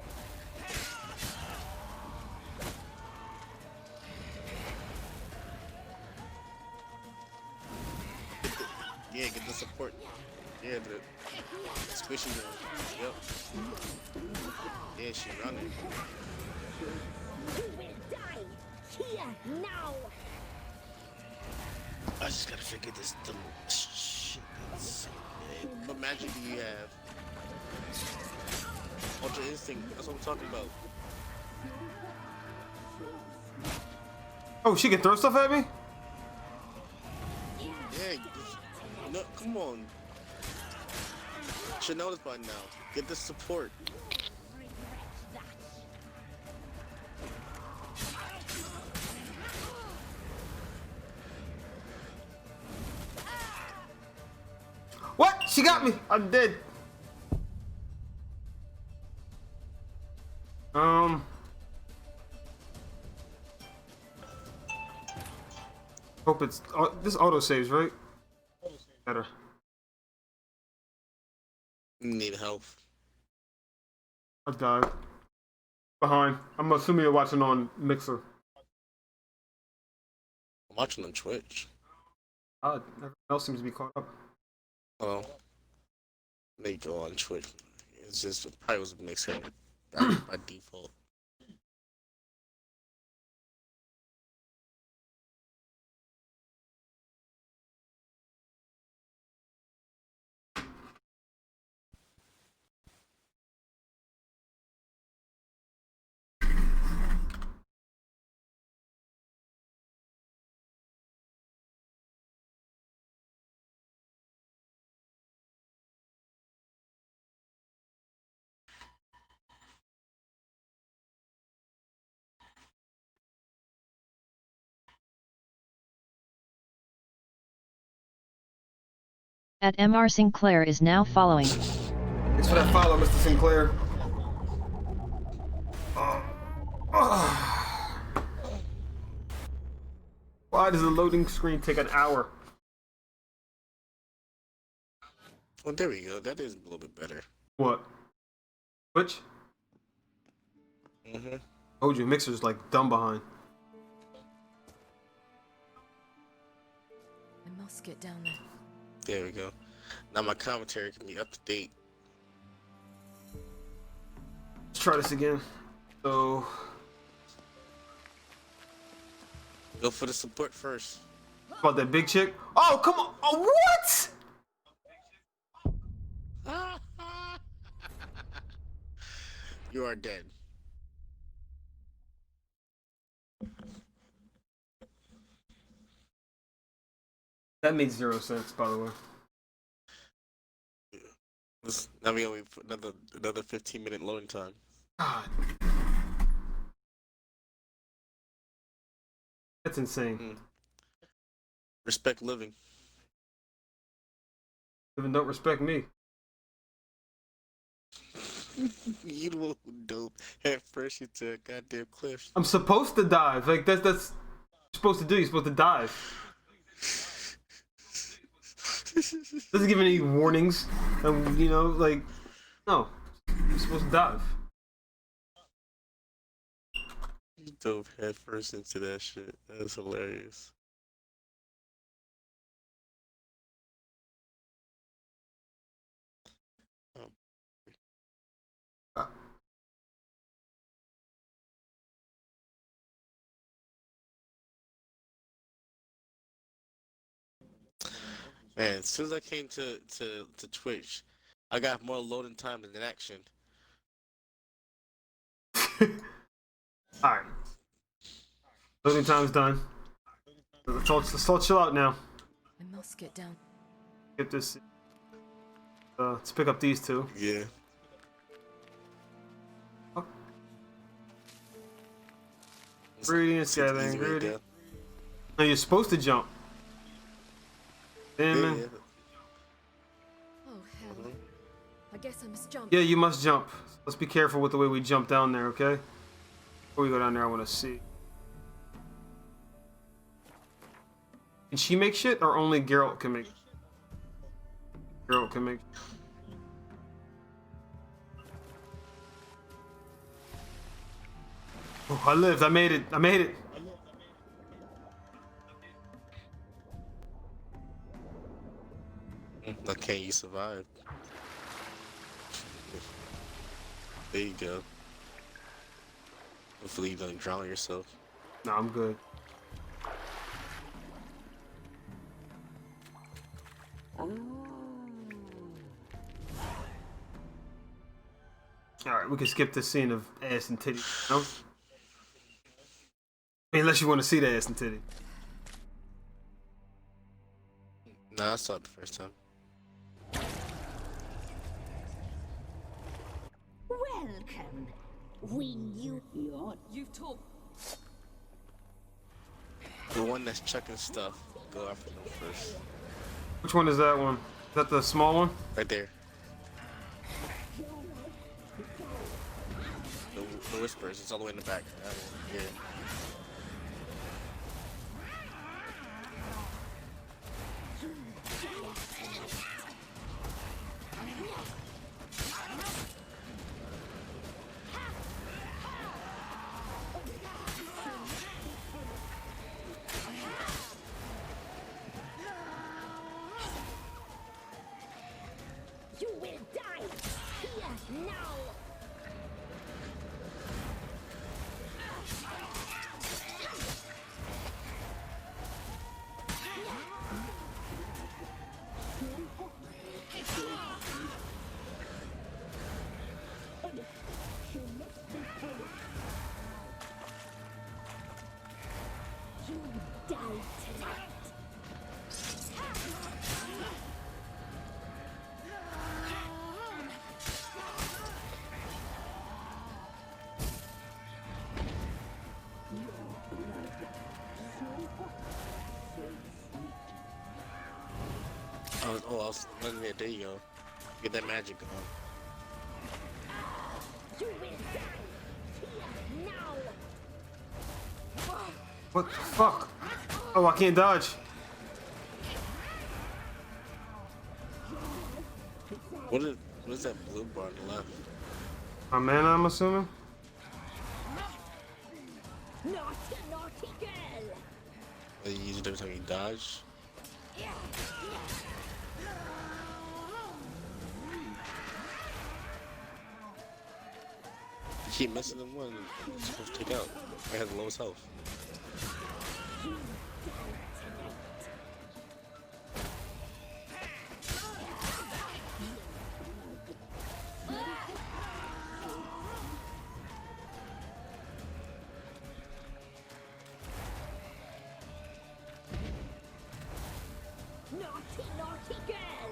Yeah, get the support. Yeah, the squishy one. Yep. Yeah, she running. You will die here now. I just gotta figure this little shit. What magic do you have? Ultra instinct. That's what I'm talking about. Oh, she can throw stuff at me? Yeah. No, come on. Should know this by now. Get the support. What? She got me. I'm dead. Hope it's this auto saves, right? Better. Need help. I died. Behind. I'm assuming you're watching on Mixer. I'm watching on Twitch. Everyone else seems to be caught up. Oh. They go on Twitch. It's just it probably was a mixer by default. At Mr. Sinclair is now following. Thanks for that follow, Mr. Sinclair. Why does the loading screen take an hour? Well, there we go. That is a little bit better. What? Which? Mm-hmm. Told you, Mixer's like dumb behind. I must get down there. There we go. Now my commentary can be up to date. Let's try this again. So... Go for the support first. About that big chick? Oh, come on! Oh, what?! You are dead. That made 0 sense, by the way. Now we only put another 15-minute loading time. God. That's insane. Respect living. Even don't respect me. You the one who dove head first into a goddamn cliff. I'm supposed to dive. Like that's you're supposed to do. You're supposed to dive. Doesn't give any warnings. You know, like no. You're supposed to dive. You dove head first into that shit. That's hilarious. Man, as soon as I came to Twitch, I got more loading time than action. Alright. Loading time's done. Let's all chill out now. I must get down. Get this. Let's pick up these two. Yeah. Ingredients, gather ingredient. No, you're supposed to jump. Damn it. Oh hell. I guess I must jump. Yeah, you must jump. Let's be careful with the way we jump down there, okay? Before we go down there, I want to see. Can she make shit, or only Geralt can make? Geralt can make. Oh, I lived. I made it. I made it. Okay, you survived. There you go. Hopefully you don't drown yourself. No, I'm good. Alright, we can skip this scene of ass and titty. No? I mean, unless you want to see the ass and titty. Nah, I saw it the first time. Welcome. We knew you've talked. The one that's chucking stuff, go after them first. Which one is that one? Is that the small one? Right there. The whispers, it's all the way in the back. Yeah. you will die here now. Oh, I was, yeah, there you go. Get that magic going. What the fuck? Oh, I can't dodge. What is that blue bar on the left? My mana, I'm assuming. Naughty, naughty girl. You use it every time you dodge. You keep missing the one you're supposed to take out. I have the lowest health. Naughty, naughty girl.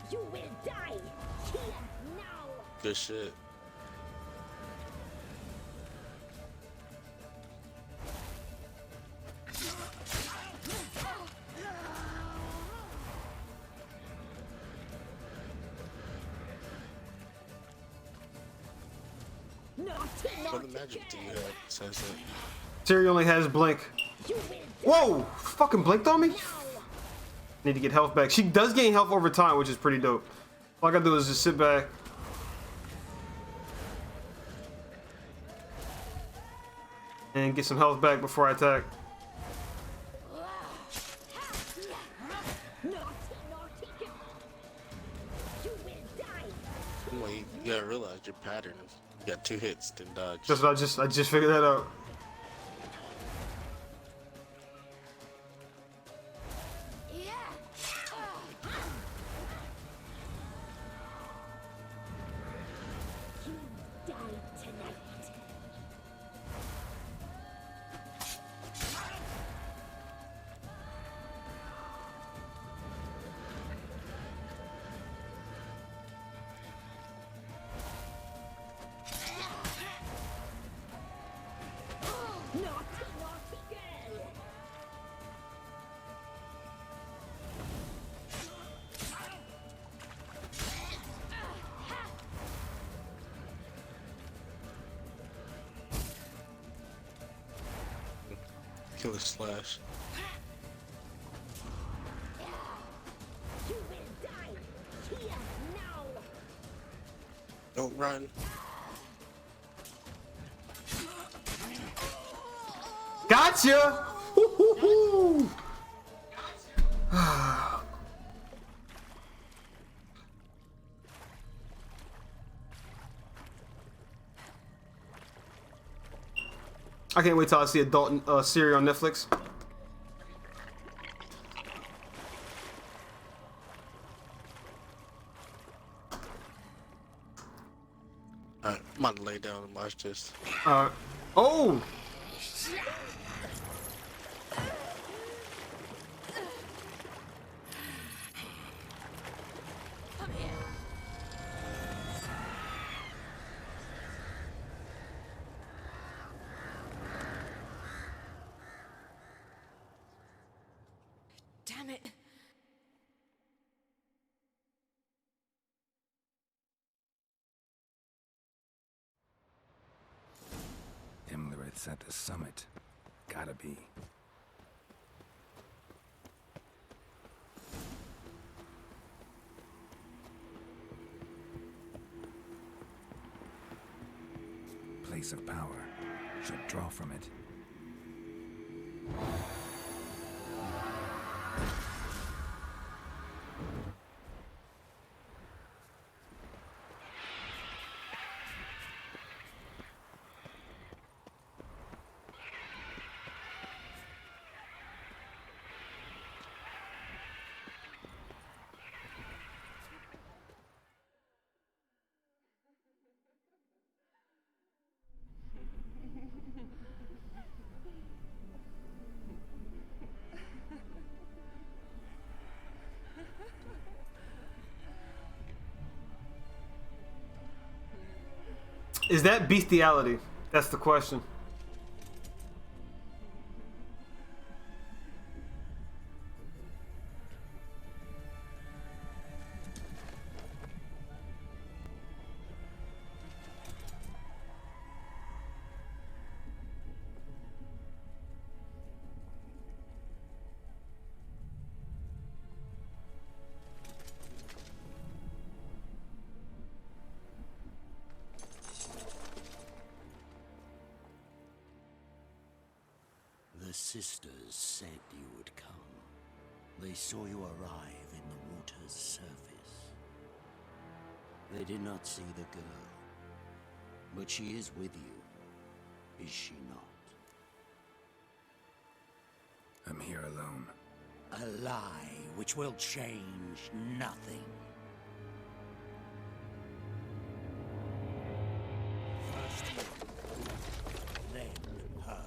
You will die here now. Good shit. What the magic do you have? Says it. Siri only has blink. Whoa! Fucking blinked on me? Need to get health back. She does gain health over time, which is pretty dope. All I gotta do is just sit back. And get some health back before I attack. Well, you gotta realize your pattern. You got 2 hits, then dodge. That's what I just figured that out. Killer slash. Don't run. Gotcha! Woo-hoo-hoo! I can't wait till I see adult Siri on Netflix. Alright, I'm about to lay down and watch this. Oh! Damn it. Imlerith's at the summit. Gotta be. Place of power. Should draw from it. Is that bestiality? That's the question. The sisters said you would come. They saw you arrive in the water's surface. They did not see the girl. But she is with you, is she not? I'm here alone. A lie which will change nothing. First you, then her.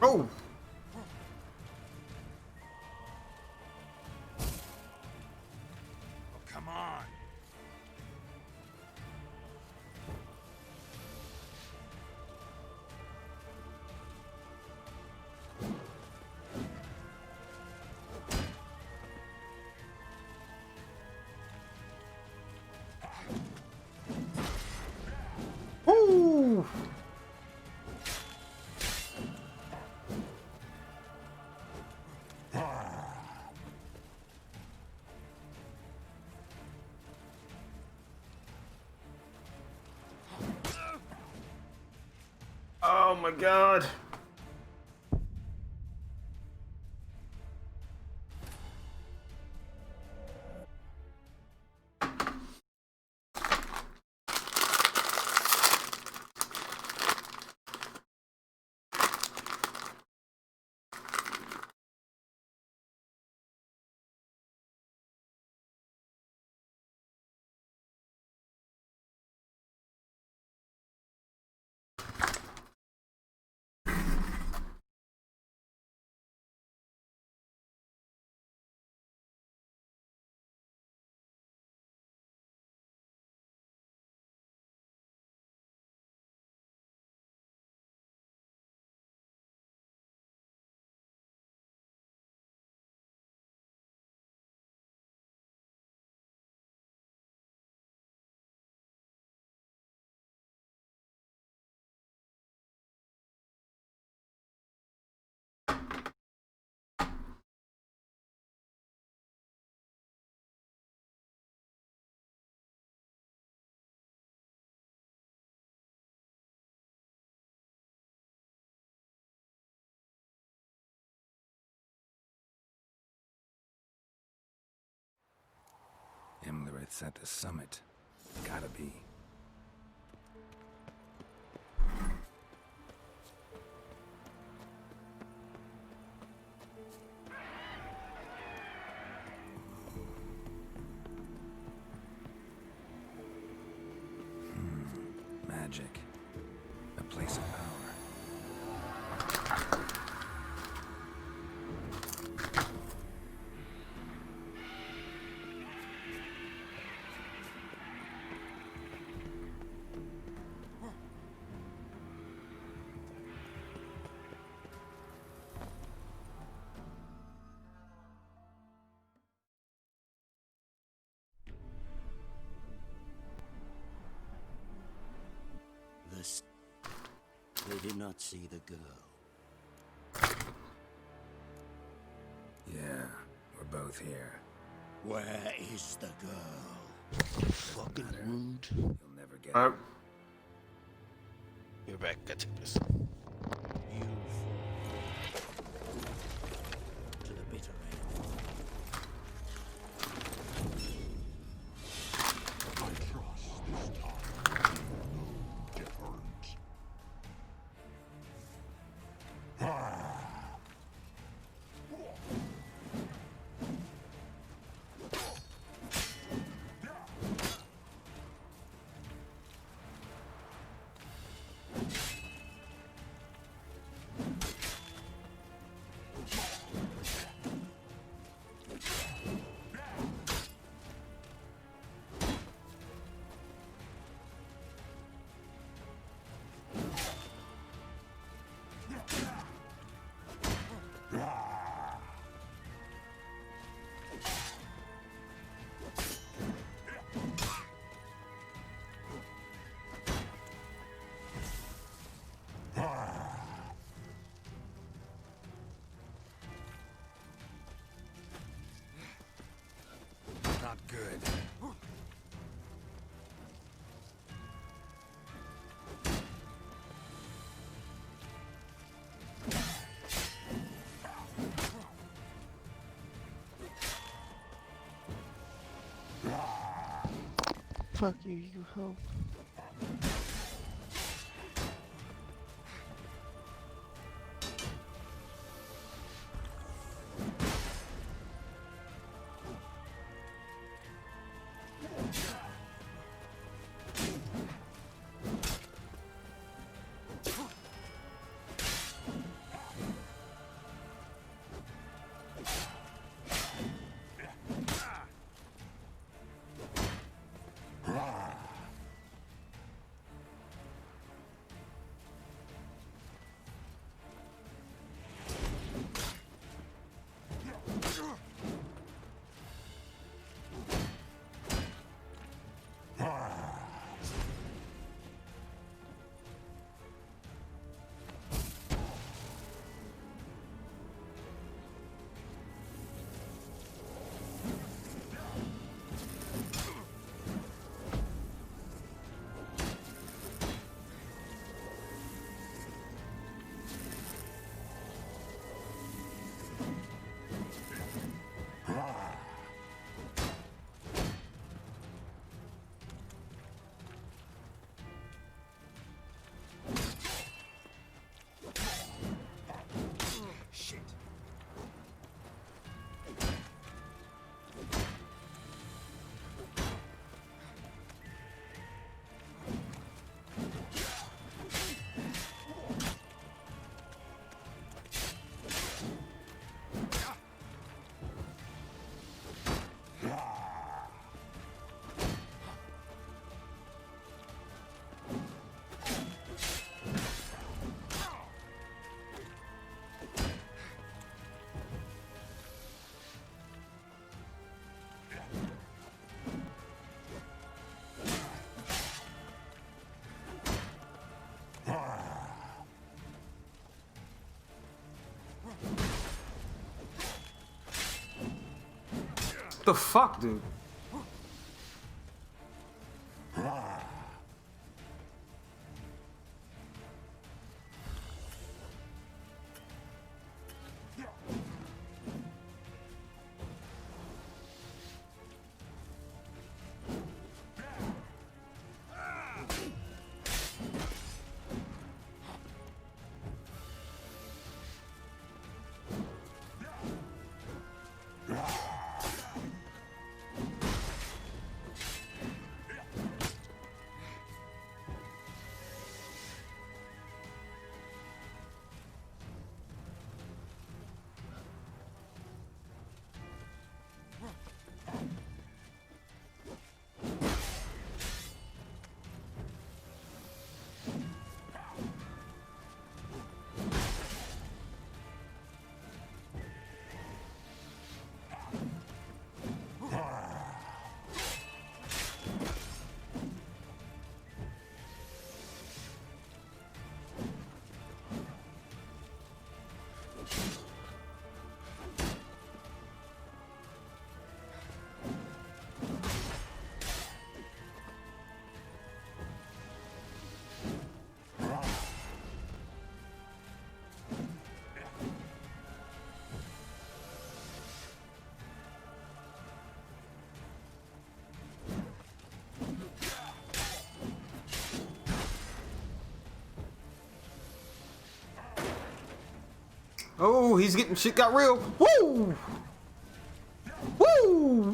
Oh! Come on. Woo! Oh my god. Imlerith's at the summit. Gotta be. Magic. A place of power. They did not see the girl. Yeah, we're both here. Where is the girl? Fucking rude. You'll never get her. You're back. I took this. You fall to the bitter end. I trust this time no different. Not good. Fuck you, you hoe. The fuck, dude? Oh, he's getting shit got real. Woo! Woo!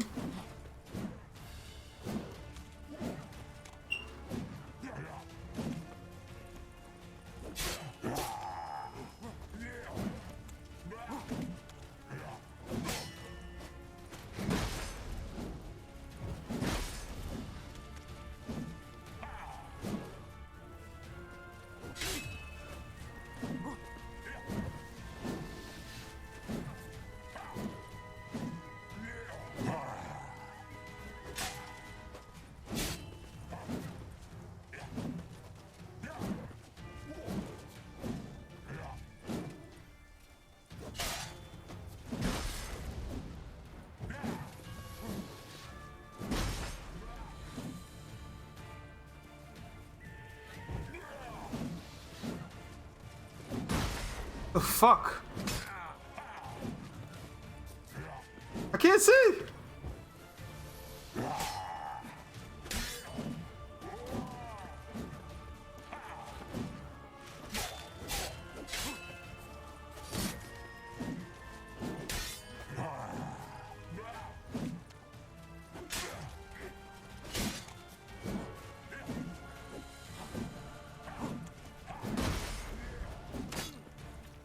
The fuck? I can't see.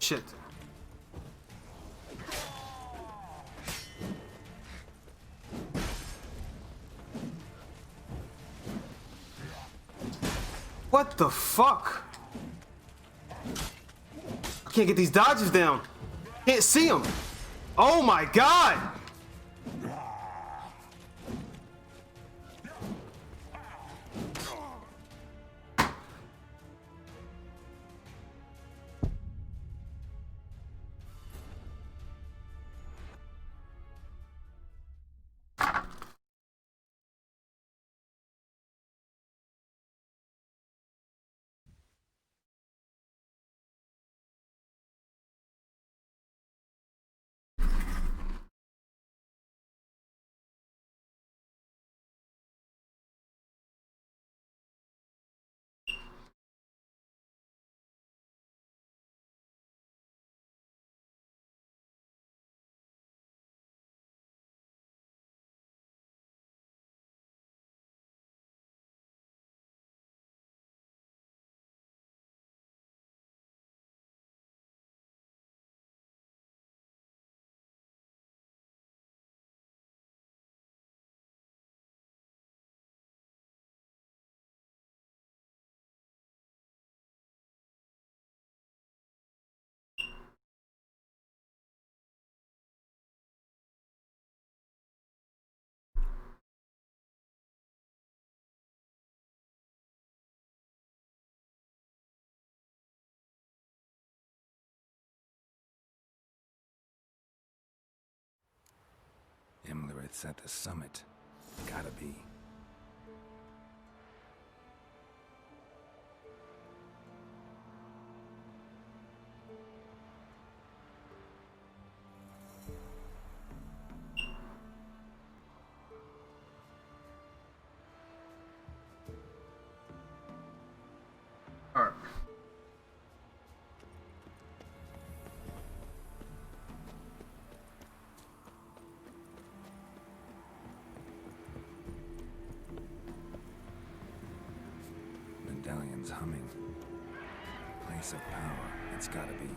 Shit. What the fuck? I can't get these dodges down. Can't see them. Oh my god. It's at the summit. Gotta be. Alright. Medallion's humming. Place of power. It's gotta be.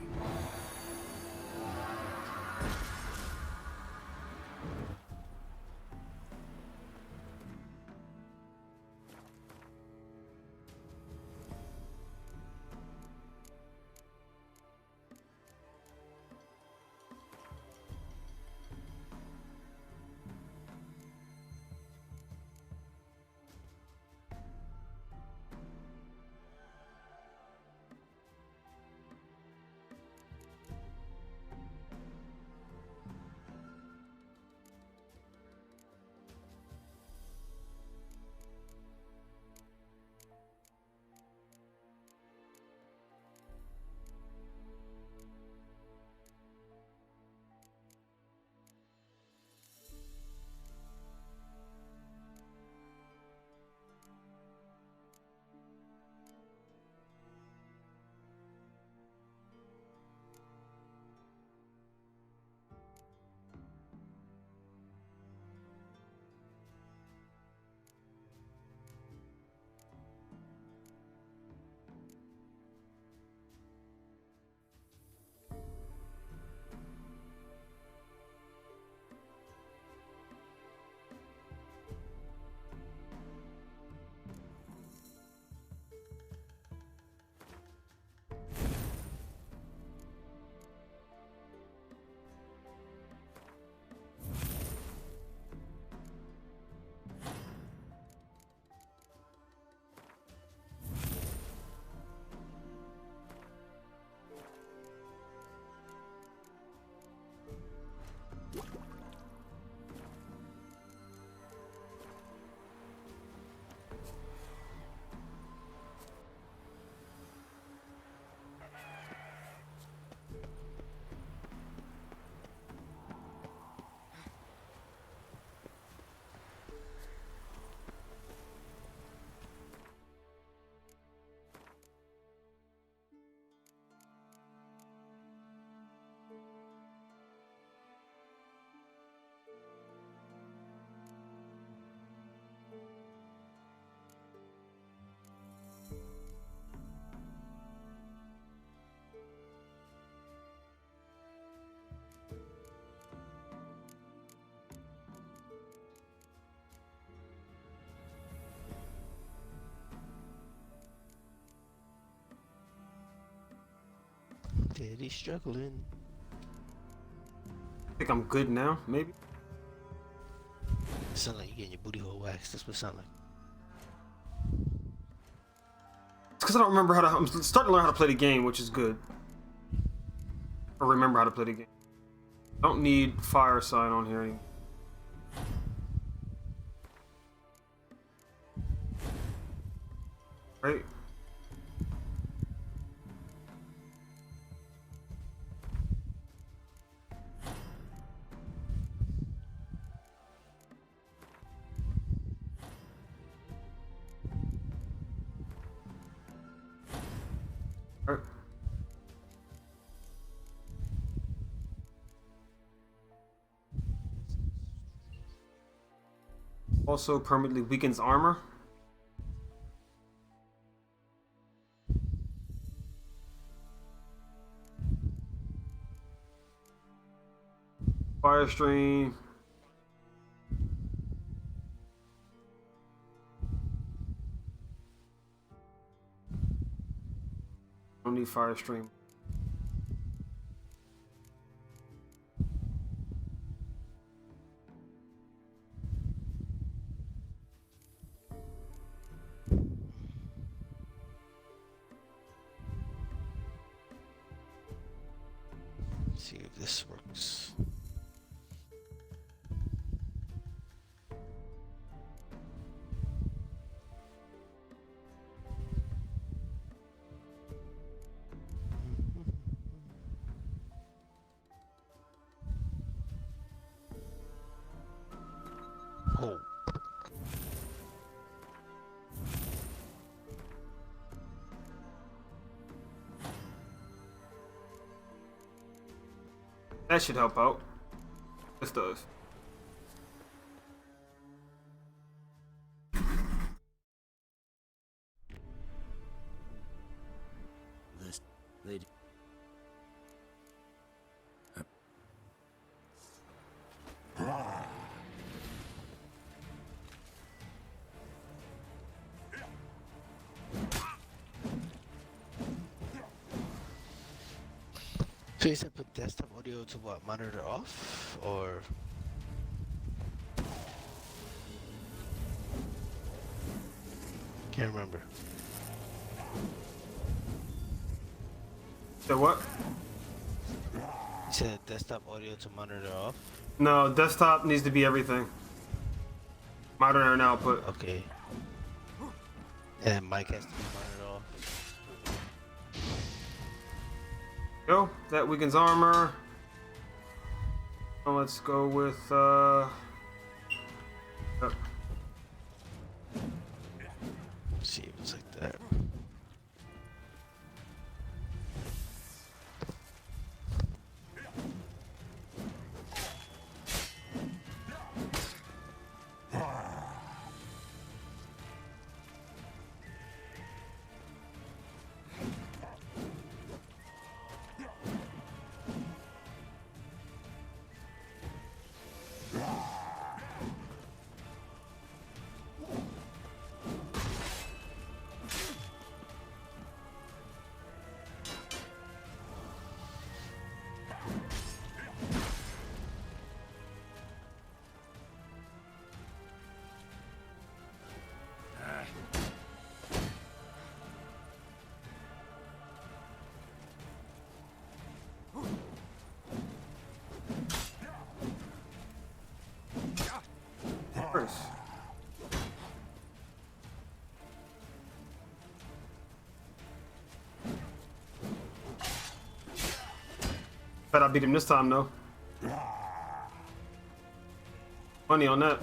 Daddy's struggling. I think I'm good now, maybe? It sound like you're getting your booty hole waxed. That's what it sound like. It's because I don't remember how to. I'm starting to learn how to play the game, which is good. Or remember how to play the game. I don't need fire sign on here anymore. Right? Right. Also permanently weakens armor. Fire stream. Don't need fire stream. See if this works. That should help out. This does. This, they. So you said put desktop audio to what? Monitor off? Or... Can't remember. So what? You said desktop audio to monitor off? No, desktop needs to be everything. Monitor and output. Okay. And mic has to be monitored off. Go. That weakens armor. Now let's go with oh. See if it's like that. First. Bet I beat him this time though. Money on that.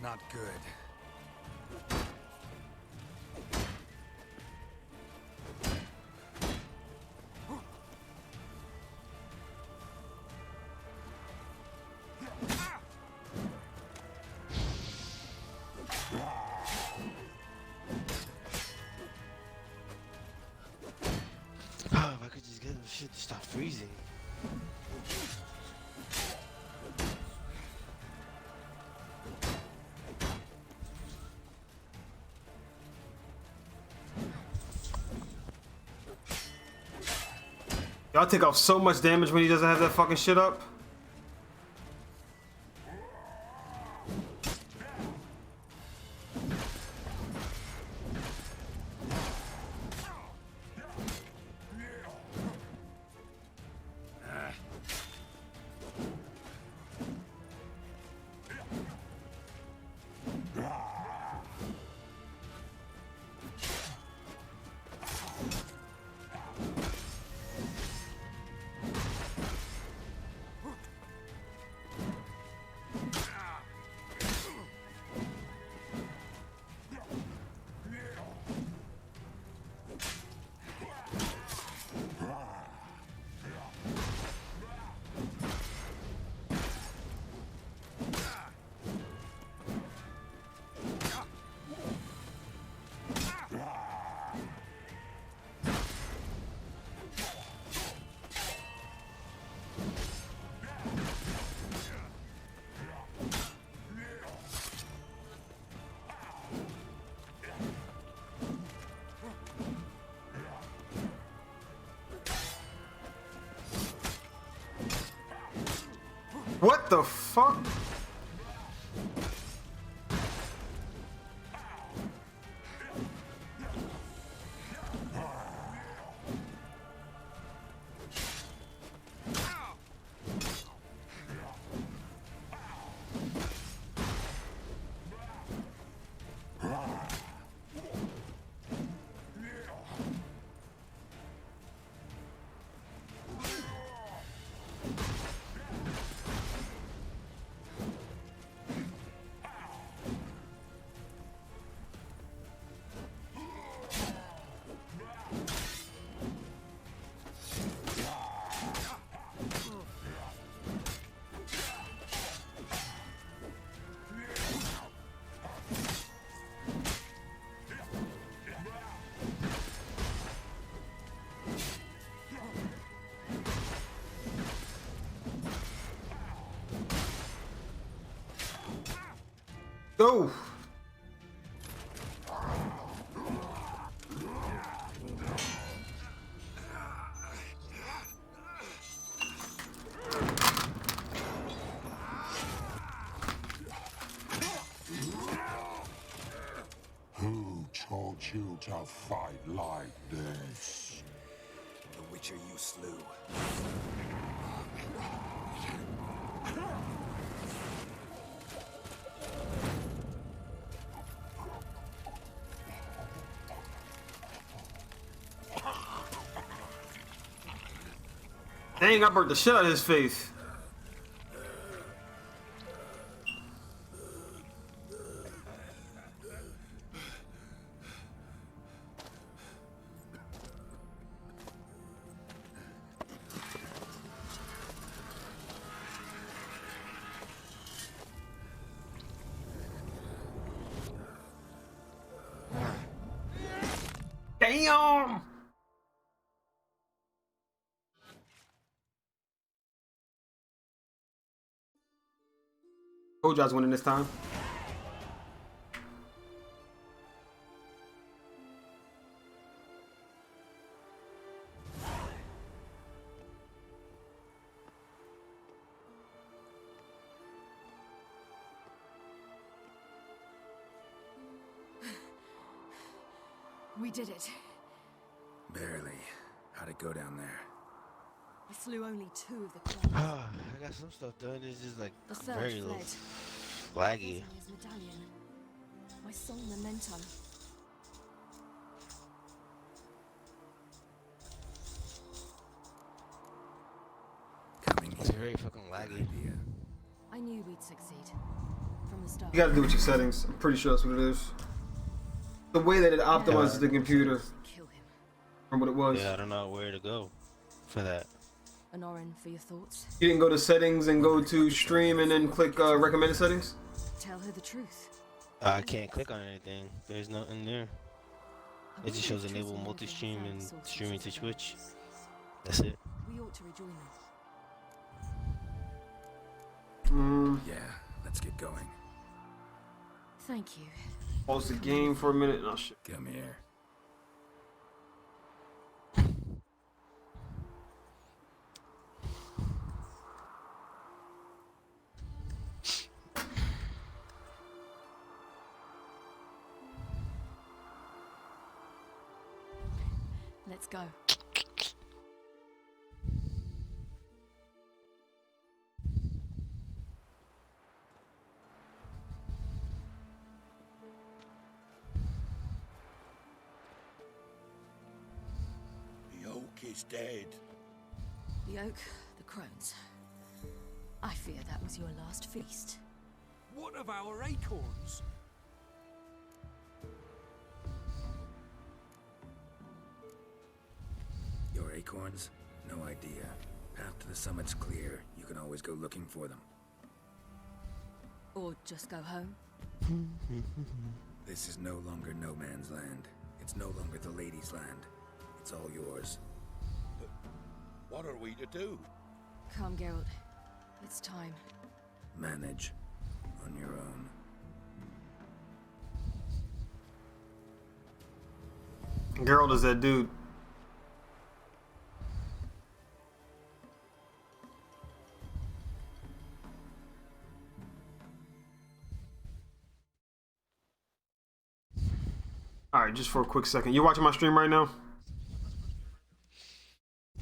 Not good. shit to stop freezing. Y'all take off so much damage when he doesn't have that fucking shit up. What the fuck? Go! Who told you to fight like this? The Witcher you slew. Dang, I burnt the shit out of his face. Damn! Koja's winning this time. We did it. Barely. How'd it go down there? We slew only 2 of the clones. I got some stuff done. It's just like The third very low, fled. laggy. His medallion. My soul memento. It's very fucking laggy. I knew we'd succeed. From the start. You gotta do with your settings. I'm pretty sure that's what it is. The way that it optimizes the computer from what it was. Yeah, I don't know where to go for that. Anorin, for your thoughts. You didn't go to settings and go to stream and then click recommended settings? Tell her the truth. I can't click on anything. There's nothing there. It just shows enable multi-stream and streaming to Twitch. That's it. We ought to rejoin them. Yeah, let's get going. Thank you. Pause the game for a minute and I'll shit. Come here. Let's go. The oak is dead. The oak, the crones. I fear that was your last feast. What of our acorns? Your acorns? No idea. Path to the summit's clear. You can always go looking for them. Or just go home. This is no longer no man's land. It's no longer the lady's land. It's all yours. But what are we to do? Come, Geralt. It's time. Manage. On your own. Geralt is that dude. Alright, just for a quick second. You watching my stream right now?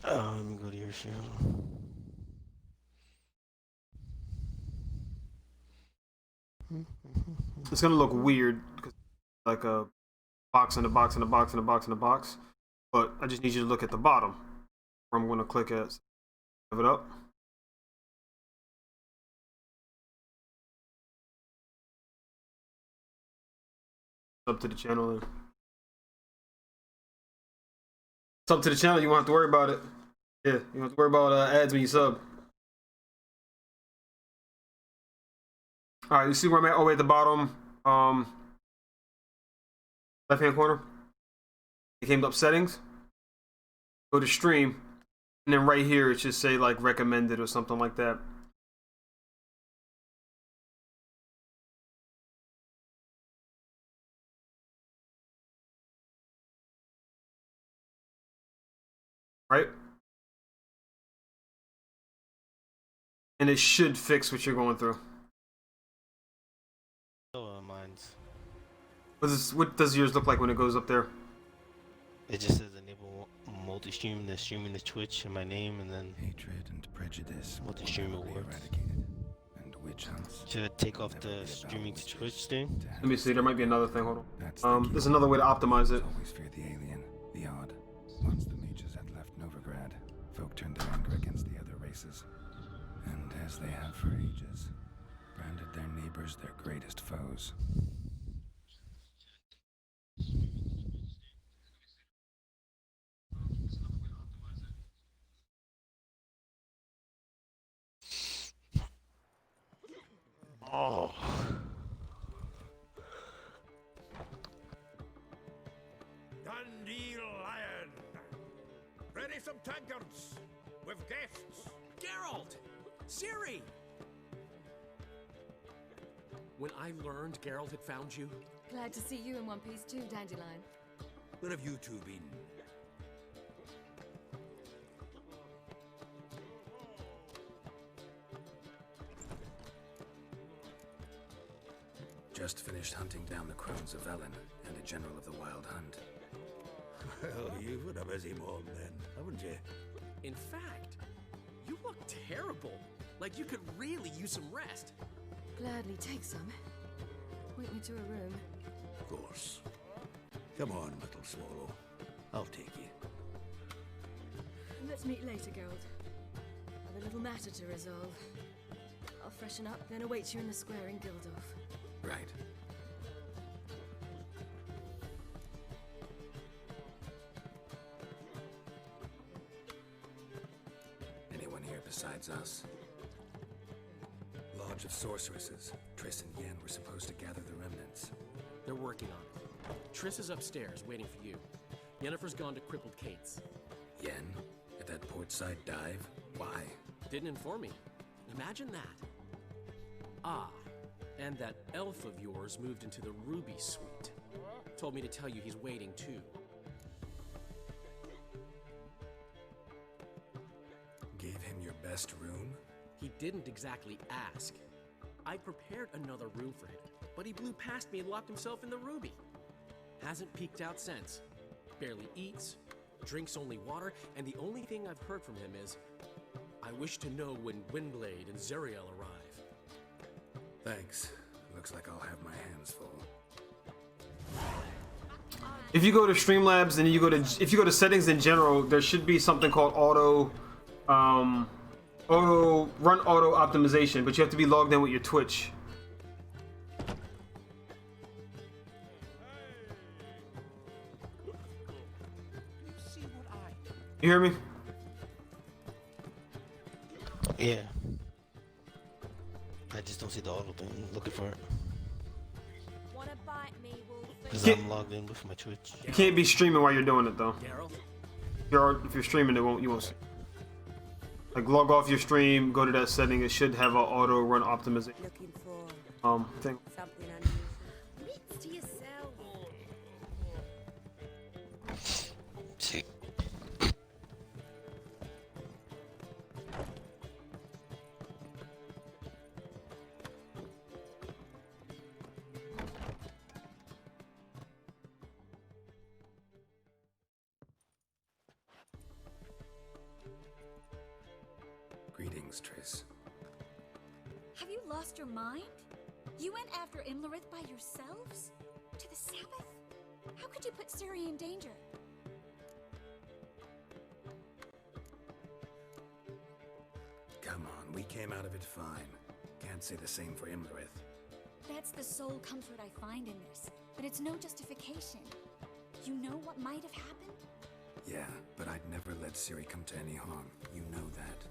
Let me go to your channel. It's gonna look weird, like a box in a box in a box in a box in a box. But I just need you to look at the bottom, where I'm gonna click at. Have it up. Up to the channel. Then. It's up to the channel. You won't have to worry about it. Yeah, you don't have to worry about ads when you sub. All right, you see where I'm at? Oh, wait, at the bottom, left-hand corner. It came up settings. Go to stream, and then right here it should say like recommended or something like that. Right? And it should fix what you're going through. Mine's. What does yours look like when it goes up there? It just says enable multi-stream, then streaming to Twitch and my name, and then hatred and prejudice. Multi-stream awards. Eradicated. And witch hunts. Should I take off the streaming to Twitch thing? Let me see. There might be another thing. Hold on. There's another way to optimize it. Always fear the alien, the odd. Once the mages had left Novigrad, folk turned their anger against the other races, and as they have for ages, branded their neighbors their greatest foes. Oh. Dundee Lion! Ready some tankards! With guests! Geralt! Ciri! When I learned Geralt had found you... Glad to see you in one piece too, Dandelion. Where have you two been? Just finished hunting down the crones of Velen and a general of the Wild Hunt. Well, you've been a busy mom then, haven't you? In fact, you look terrible. Like you could really use some rest. Gladly take some. Point me to a room. Of course. Come on, little swallow. I'll take you. Let's meet later, Geralt. I've a little matter to resolve. I'll freshen up, then await you in the square in Gildorf. Right. Anyone here besides us? Lodge of Sorceresses. Triss and Yen were supposed to gather the remnants. They're working on it. Triss is upstairs, waiting for you. Yennefer's gone to crippled Kate's. Yen? At that port outside dive? Why? Didn't inform me. Imagine that. Ah, and that elf of yours moved into the Ruby Suite. Told me to tell you he's waiting too. Gave him your best room? He didn't exactly ask. I prepared another room for him, but he blew past me and locked himself in the Ruby. Hasn't peeked out since. Barely eats, drinks only water, and the only thing I've heard from him is, I wish to know when Windblade and Zeriel arrive. Thanks. Looks like I'll have my hands full. If you go to Streamlabs and if you go to settings in general, there should be something called run auto optimization, but you have to be logged in with your Twitch. You hear me? Yeah. I just don't see the auto thing. I'm looking for it. Wanna bite me, Because I'm logged in with my Twitch. You can't be streaming while you're doing it though. If you're streaming, you won't see. Like log off your stream, go to that setting. It should have an auto run optimization. Looking for thing. something unusual. It's to yourself. See. Greetings, Triss. Have you lost your mind? You went after Imlerith by yourselves? To the Sabbath? How could you put Ciri in danger? Come on, we came out of it fine. Can't say the same for Imlerith. That's the sole comfort I find in this, but it's no justification. You know what might have happened? Yeah, but I'd never let Ciri come to any harm. You know that.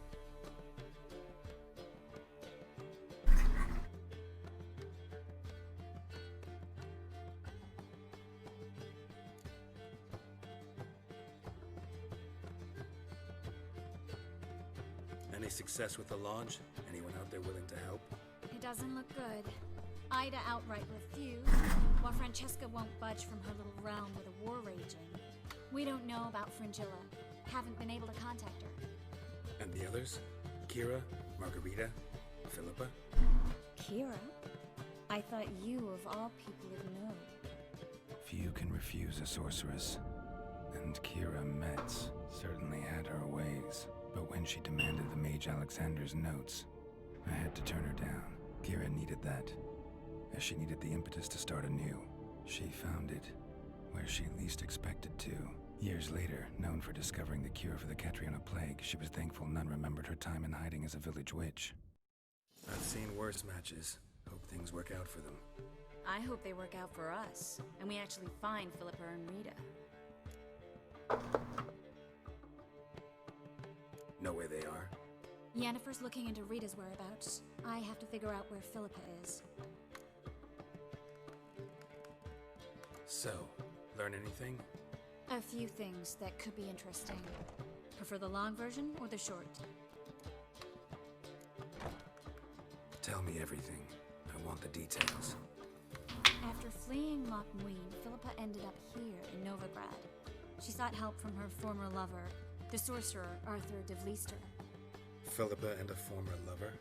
Any success with the launch? Anyone out there willing to help? It doesn't look good. Ida outright refused, while Francesca won't budge from her little realm with a war raging. We don't know about Fringilla. Haven't been able to contact her. And the others? Kira? Margarita? Philippa? Kira? I thought you, of all people, would know. Few can refuse a sorceress. And Kira Metz certainly had her ways. But when she demanded the Mage Alexander's notes, I had to turn her down. Kira needed that, as she needed the impetus to start anew. She found it where she least expected to. Years later, known for discovering the cure for the Catriona plague, she was thankful none remembered her time in hiding as a village witch. I've seen worse matches. Hope things work out for them. I hope they work out for us, and we actually find Philippa and Rita. Know where they are? Yennefer's looking into Rita's whereabouts. I have to figure out where Philippa is. So, learn anything? A few things that could be interesting. Prefer the long version or the short? Tell me everything. I want the details. After fleeing Loch Muin, Philippa ended up here in Novigrad. She sought help from her former lover, the sorcerer Arthur de Vlister. Philippa and a former lover?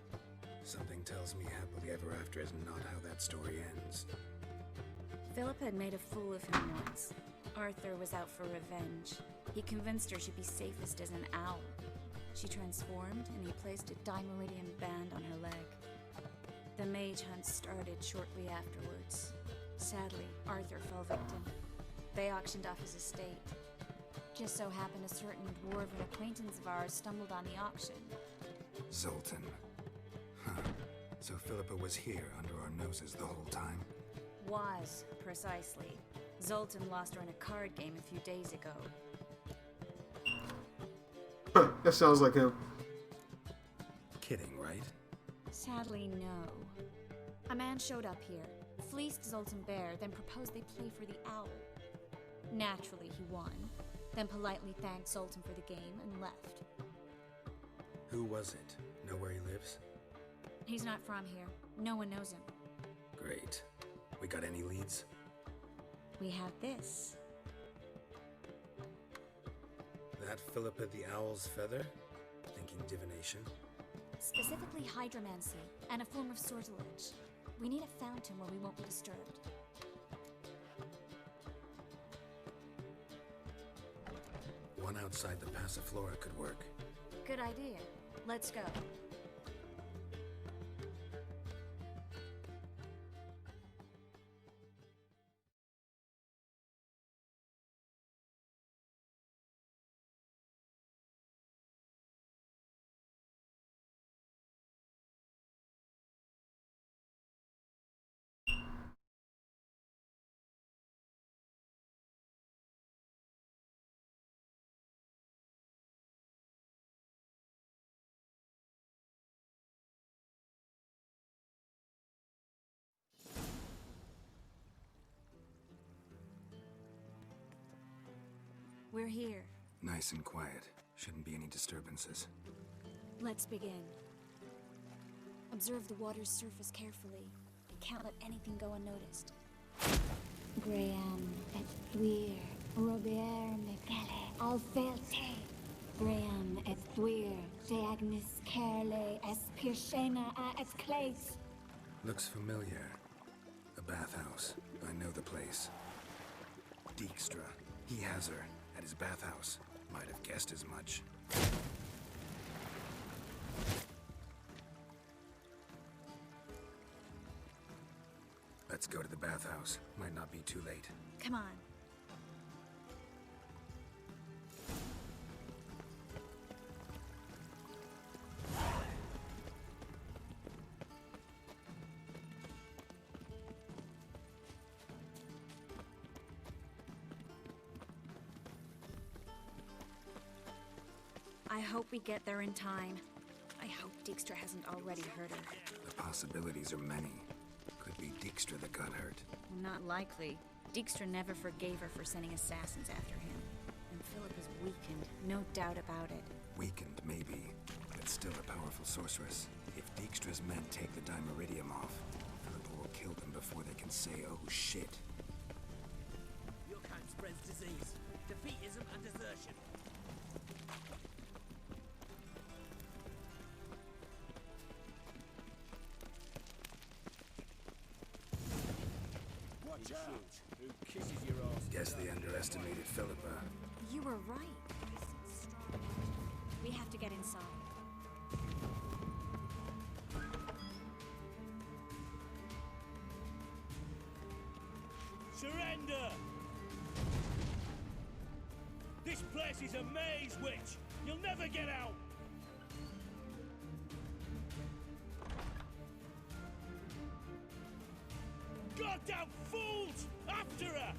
Something tells me happily ever after is not how that story ends. Philippa had made a fool of him once. Arthur was out for revenge. He convinced her she'd be safest as an owl. She transformed, and he placed a Dimeridian band on her leg. The mage hunt started shortly afterwards. Sadly, Arthur fell victim. They auctioned off his estate. Just so happened a certain dwarven acquaintance of ours stumbled on the auction. Zoltan. Huh. So Philippa was here under our noses the whole time? Was, precisely. Zoltan lost her in a card game a few days ago. That sounds like him. Kidding, right? Sadly, no. A man showed up here, fleeced Zoltan bare, then proposed they play for the owl. Naturally, he won, then politely thanked Zoltan for the game and left. Who was it? Know where he lives? He's not from here. No one knows him. Great. We got any leads? We have this. That Philippa the Owl's feather? Thinking divination? Specifically hydromancy, and a form of sortilege. We need a fountain where we won't be disturbed. One outside the Passiflora could work. Good idea. Let's go. We're here. Nice and quiet. Shouldn't be any disturbances. Let's begin. Observe the water's surface carefully. Can't let anything go unnoticed. Graham et thuir, Robert Mekele, Alfelte. Graham et thuir, de agnes kerle, es pirshena a es clays. Looks familiar. A bathhouse. I know the place. Dijkstra. He has her. At his bathhouse. Might have guessed as much. Let's go to the bathhouse. Might not be too late. Come on. I hope we get there in time. I hope Dijkstra hasn't already hurt her. The possibilities are many. Could be Dijkstra that got hurt. Not likely. Dijkstra never forgave her for sending assassins after him. And Philip is weakened, no doubt about it. Weakened, maybe, but still a powerful sorceress. If Dijkstra's men take the Dimeridium off, Philippa will kill them before they can say, oh shit. Your kind spreads disease, defeatism and desertion. Watch out! Who kisses your ass? Guess they underestimated Philippa. You were right. We have to get inside. Surrender! This place is a maze, witch! You'll never get out! Goddamn fools! After her!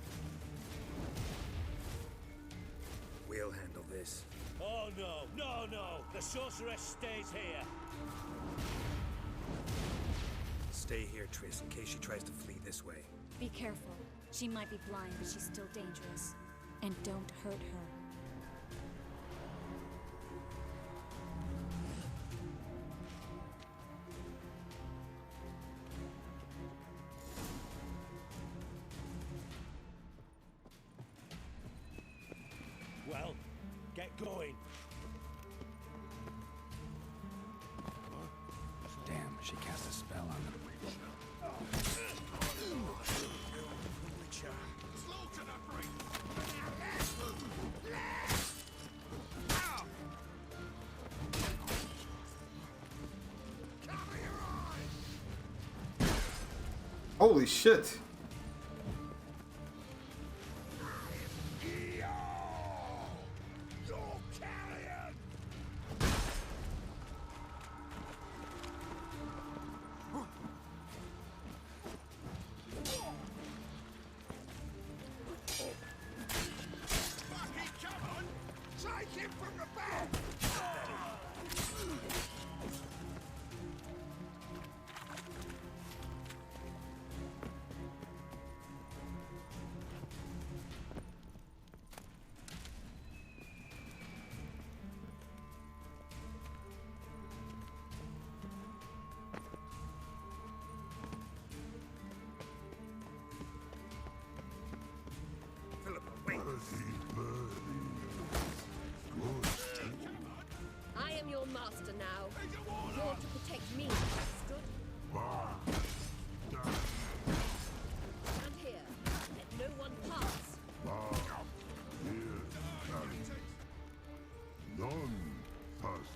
We'll handle this. Oh no, no, no! The sorceress stays here! Stay here, Triss, in case she tries to flee this way. Be careful. She might be blind, but she's still dangerous. And don't hurt her. Well, get going. Damn, she cast a spell on them. Holy shit. I am your master now. You're to protect me, understood? Stand here. Let no one pass. None passed.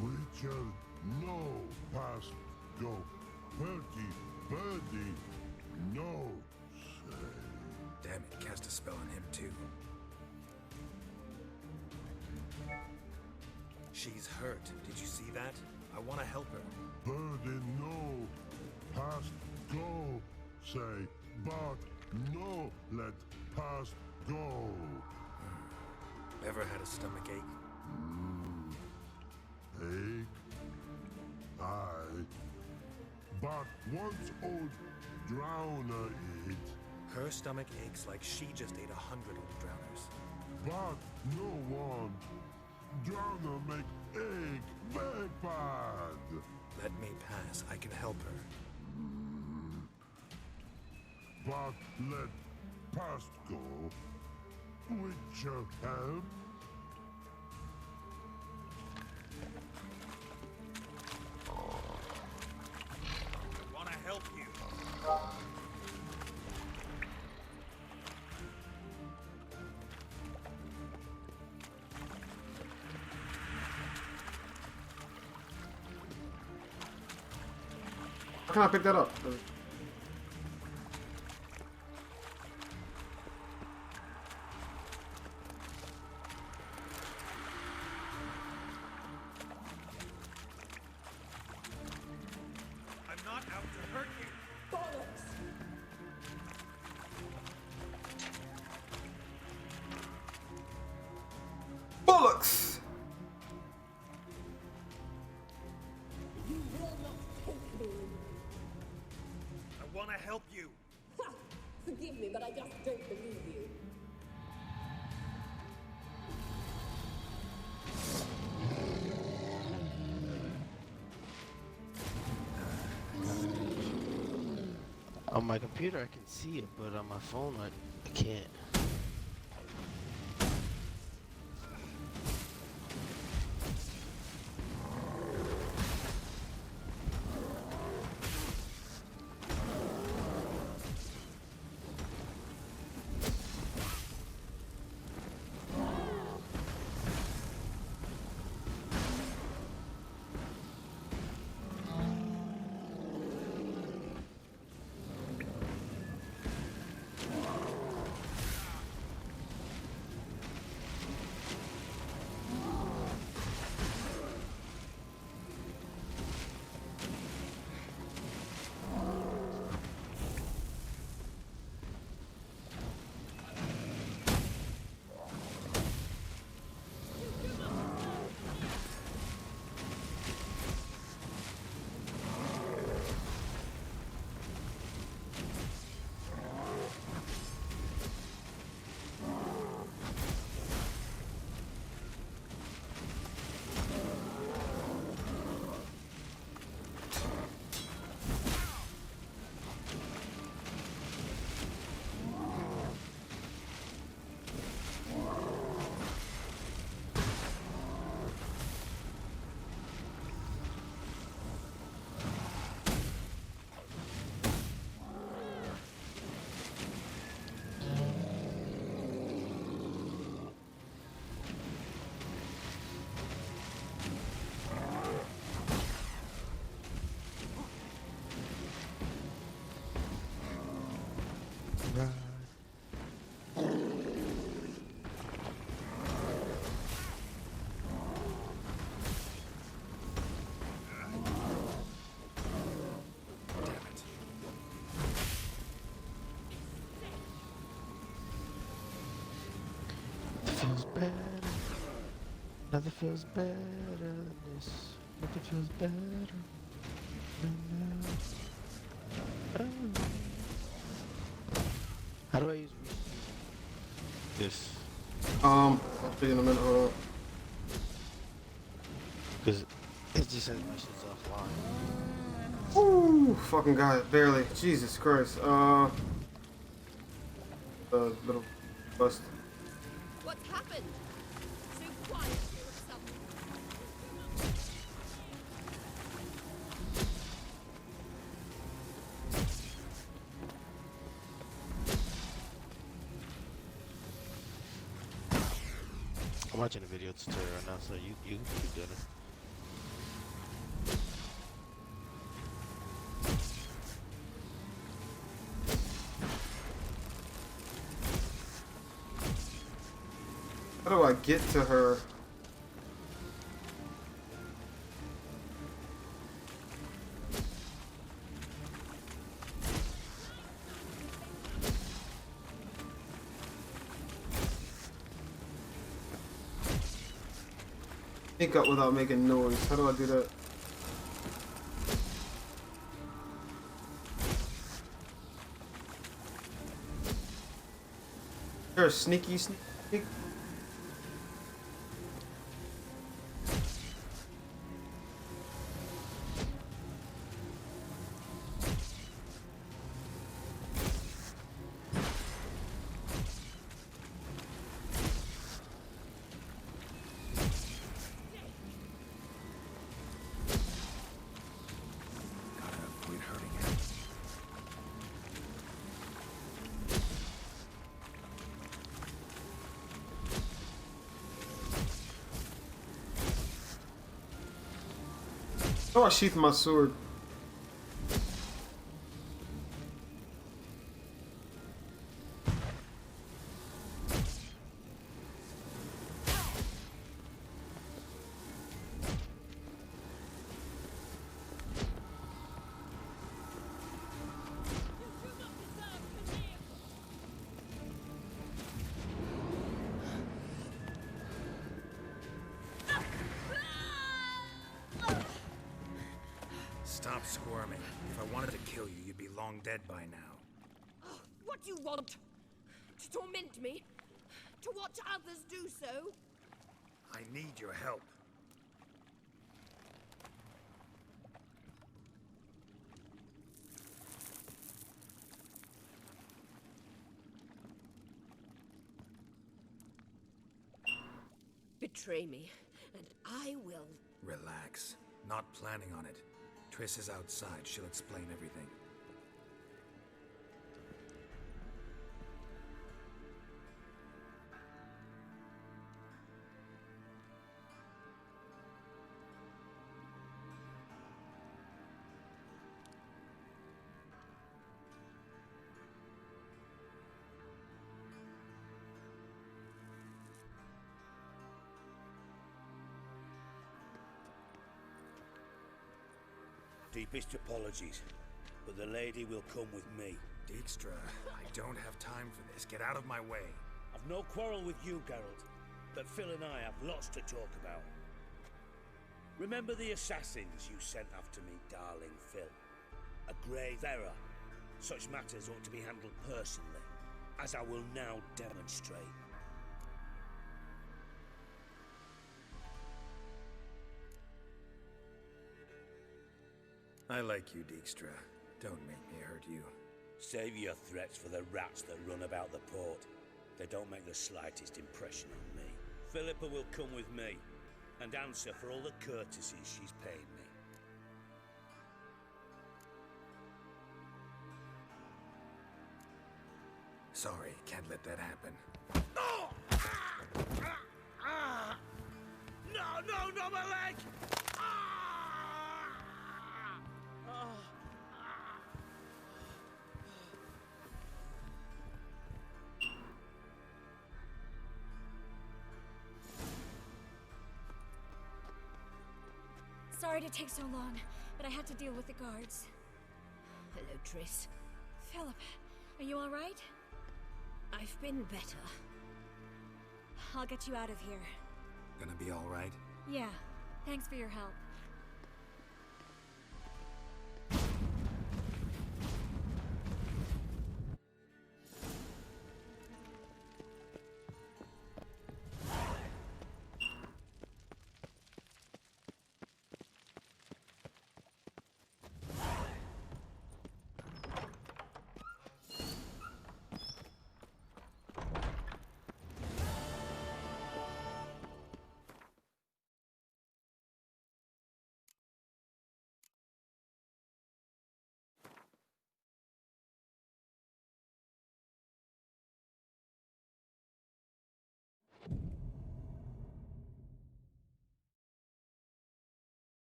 Witcher, no past go. Birdie, no say. Damn it, cast a spell on him too. She's hurt. Did you see that? I want to help her. Birdie, no past go. Say, but no let past go. Ever had a stomach ache? Ache? Aye. But once old drowner eat. Her stomach aches like she just ate 100 old drowners. But no one. Drowner make ache very bad. Let me pass. I can help her. But let past go. Witcher help. Want to help you. How can I pick that up? I'm not out to hurt you. Bollocks! You will not take me. I want to help you. Ha! Forgive me, but I just don't believe you. On my computer I can see it, but on my phone I can't. better. Nothing feels better than this. Nothing feels better than now. How do I use this? I'll see you in a minute. Hold on. Because it just says my shit's offline. Ooh, fucking got it, barely. Jesus Christ. The little bust. What's happened? So quiet here or something. I'm watching a video tutorial right now, so you keep doing it. How do I get to her? Sneak up without making noise. How do I do that? There's a sneaky sneak. Oh, I sheathed my sword. Stop squirming. If I wanted to kill you, you'd be long dead by now. Oh, what do you want? To torment me? To watch others do so? I need your help. Betray me, and I will. Relax. Not planning on it. Triss is outside. She'll explain everything. Deepest apologies, but the lady will come with me. Dijkstra, I don't have time for this. Get out of my way. I've no quarrel with you, Geralt, but Phil and I have lots to talk about. Remember the assassins you sent after me, darling Phil? A grave error. Such matters ought to be handled personally, as I will now demonstrate. I like you, Dijkstra. Don't make me hurt you. Save your threats for the rats that run about the port. They don't make the slightest impression on me. Philippa will come with me, and answer for all the courtesies she's paid me. Sorry, can't let that happen. No, my leg! Sorry to take so long, but I had to deal with the guards. Hello, Triss. Philip, are you all right? I've been better. I'll get you out of here. Gonna be all right? Yeah, thanks for your help.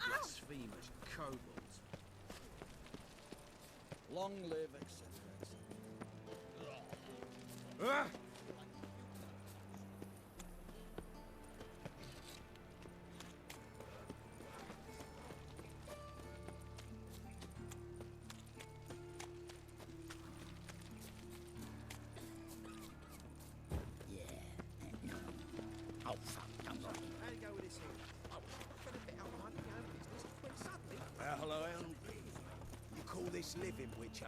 Blasphemous kobolds. Long live, etc. Ah! Oh, fuck, I'm not. How do you go with this here? Oh, I've got a bit out of money, business quite suddenly. Hello, Elm. You call this living, Witcher?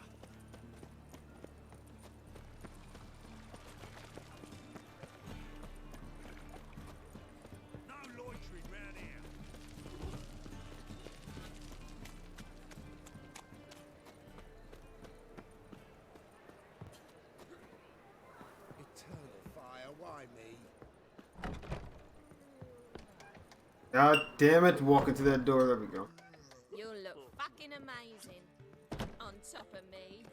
No loitering round here. Eternal fire, why me? God damn it, walk into that door, there we go. You'll look fucking amazing on top of me.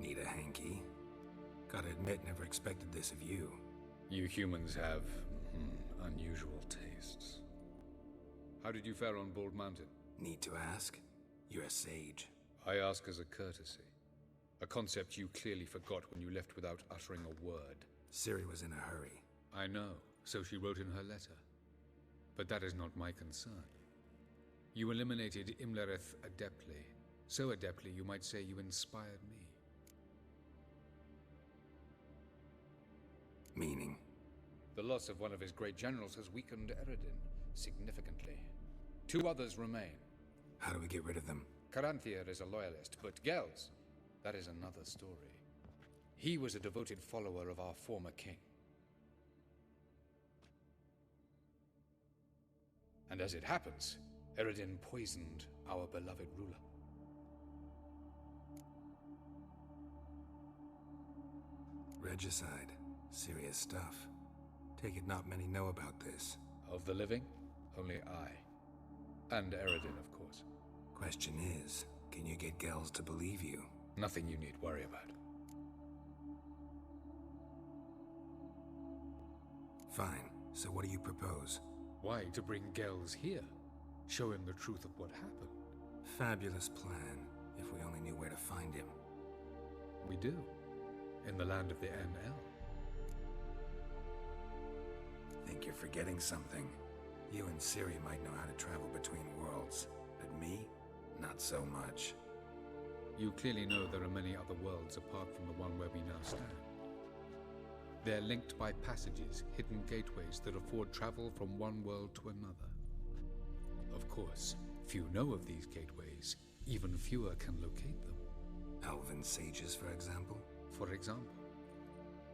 Need a hanky? Gotta admit, never expected this of you. You humans have unusual tastes. How did you fare on Bald Mountain? Need to ask? You're a sage. I ask as a courtesy. A concept you clearly forgot when you left without uttering a word. Ciri was in a hurry. I know, so she wrote in her letter. But that is not my concern. You eliminated Imlerith adeptly. So adeptly, you might say you inspired me. Meaning? The loss of one of his great generals has weakened Eredin significantly. 2 others remain. How do we get rid of them? Caranthir is a loyalist, but Gels, that is another story. He was a devoted follower of our former king. And as it happens, Eredin poisoned our beloved ruler. Regicide. Serious stuff. Take it not many know about this. Of the living, only I. And Eredin, of course. Question is, can you get Gels to believe you? Nothing you need worry about. Fine. So what do you propose? Why, to bring Gels here. Show him the truth of what happened. Fabulous plan, if we only knew where to find him. We do. In the land of the NL. Think you're forgetting something. You and Ciri might know how to travel between worlds, but me? Not so much. You clearly know there are many other worlds apart from the one where we now stand. They're linked by passages, hidden gateways that afford travel from one world to another. Of course, few know of these gateways. Even fewer can locate them. Elven sages, for example? For example.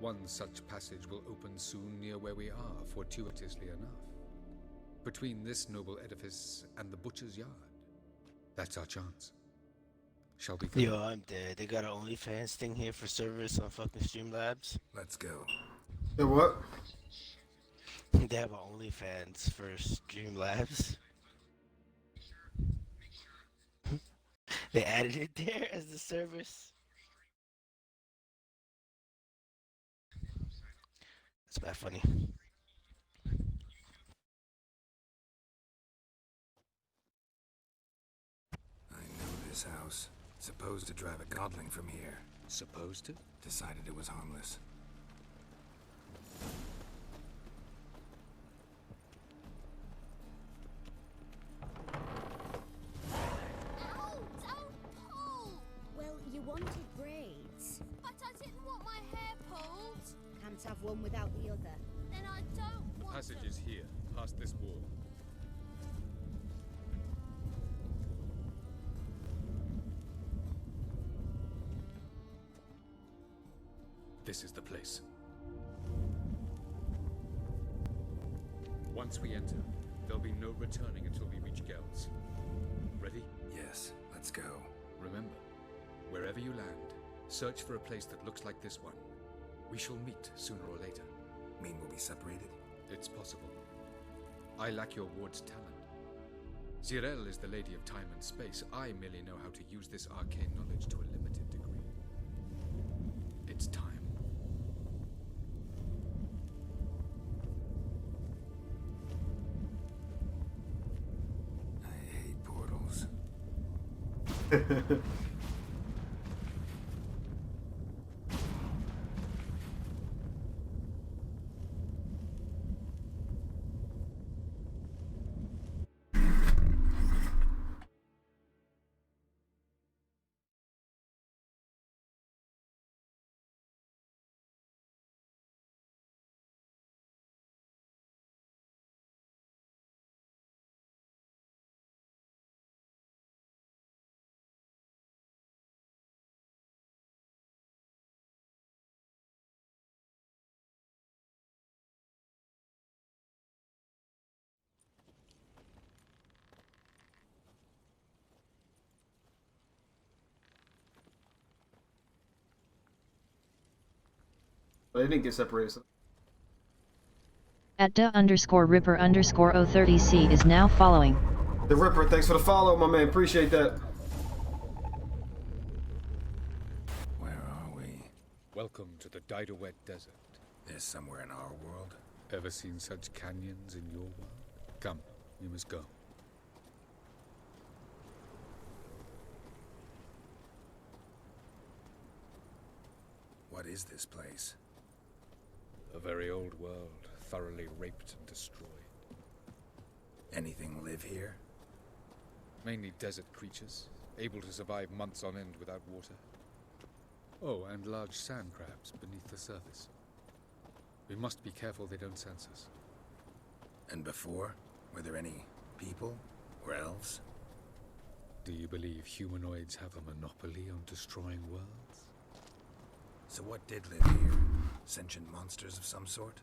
One such passage will open soon near where we are, fortuitously enough. Between this noble edifice and the butcher's yard. That's our chance. Shall we go? Yo, I'm dead. They got an OnlyFans thing here for service on fucking Streamlabs. Let's go. The what? They have an OnlyFans for Streamlabs. They added it there as the service. That's bad funny. I know this house. Supposed to drive a godling from here. Supposed to? Decided it was harmless. Well, you wanted braids. But I didn't want my hair pulled. Can't have one without the other. Then I don't The want passage is here, past this wall. This is the place. Once we enter, there'll be no returning until we reach Gel's. Ready? Yes, let's go. Remember, wherever you land, search for a place that looks like this one. We shall meet sooner or later. Mean we'll be separated? It's possible. I lack your ward's talent. Zirel is the lady of time and space. I merely know how to use this arcane knowledge to a limited degree. It's time. I hate portals. They didn't get separated. At @_Ripper_030C is now following. The Ripper, thanks for the follow, my man. Appreciate that. Where are we? Welcome to the Didowet Desert. This somewhere in our world? Ever seen such canyons in your world? Come, we must go. What is this place? A very old world, thoroughly raped and destroyed. Anything live here? Mainly desert creatures, able to survive months on end without water. Oh, and large sand crabs beneath the surface. We must be careful they don't sense us. And before? Were there any people? Or elves? Do you believe humanoids have a monopoly on destroying worlds? So what did live here? Sentient monsters of some sort?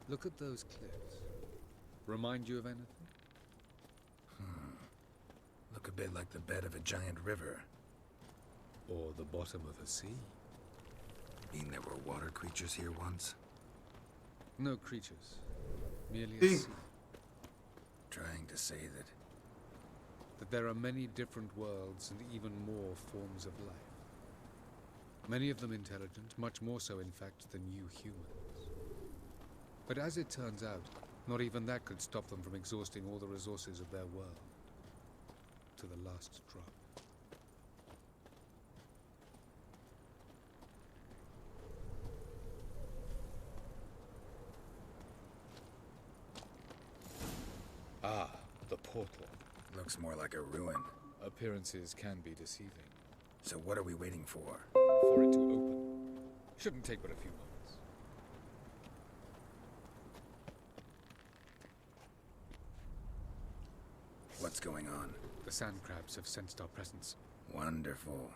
Look at those cliffs. Remind you of anything? Look a bit like the bed of a giant river. Or the bottom of a sea. Mean there were water creatures here once? No creatures. Merely a sea. Trying to say that there are many different worlds and even more forms of life. Many of them intelligent, much more so in fact than you humans. But as it turns out, not even that could stop them from exhausting all the resources of their world. To the last drop. Ah, the portal. Looks more like a ruin. Appearances can be deceiving. So what are we waiting for? For it to open. Shouldn't take but a few moments. What's going on? The sand crabs have sensed our presence. Wonderful.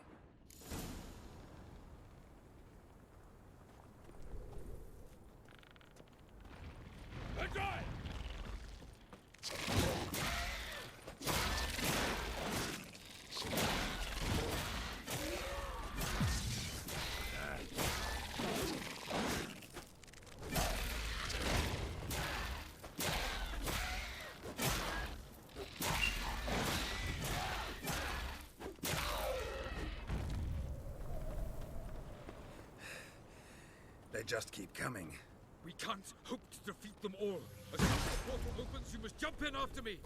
They just keep coming. We can't hope to defeat them all. As soon as the portal opens, you must jump in after me.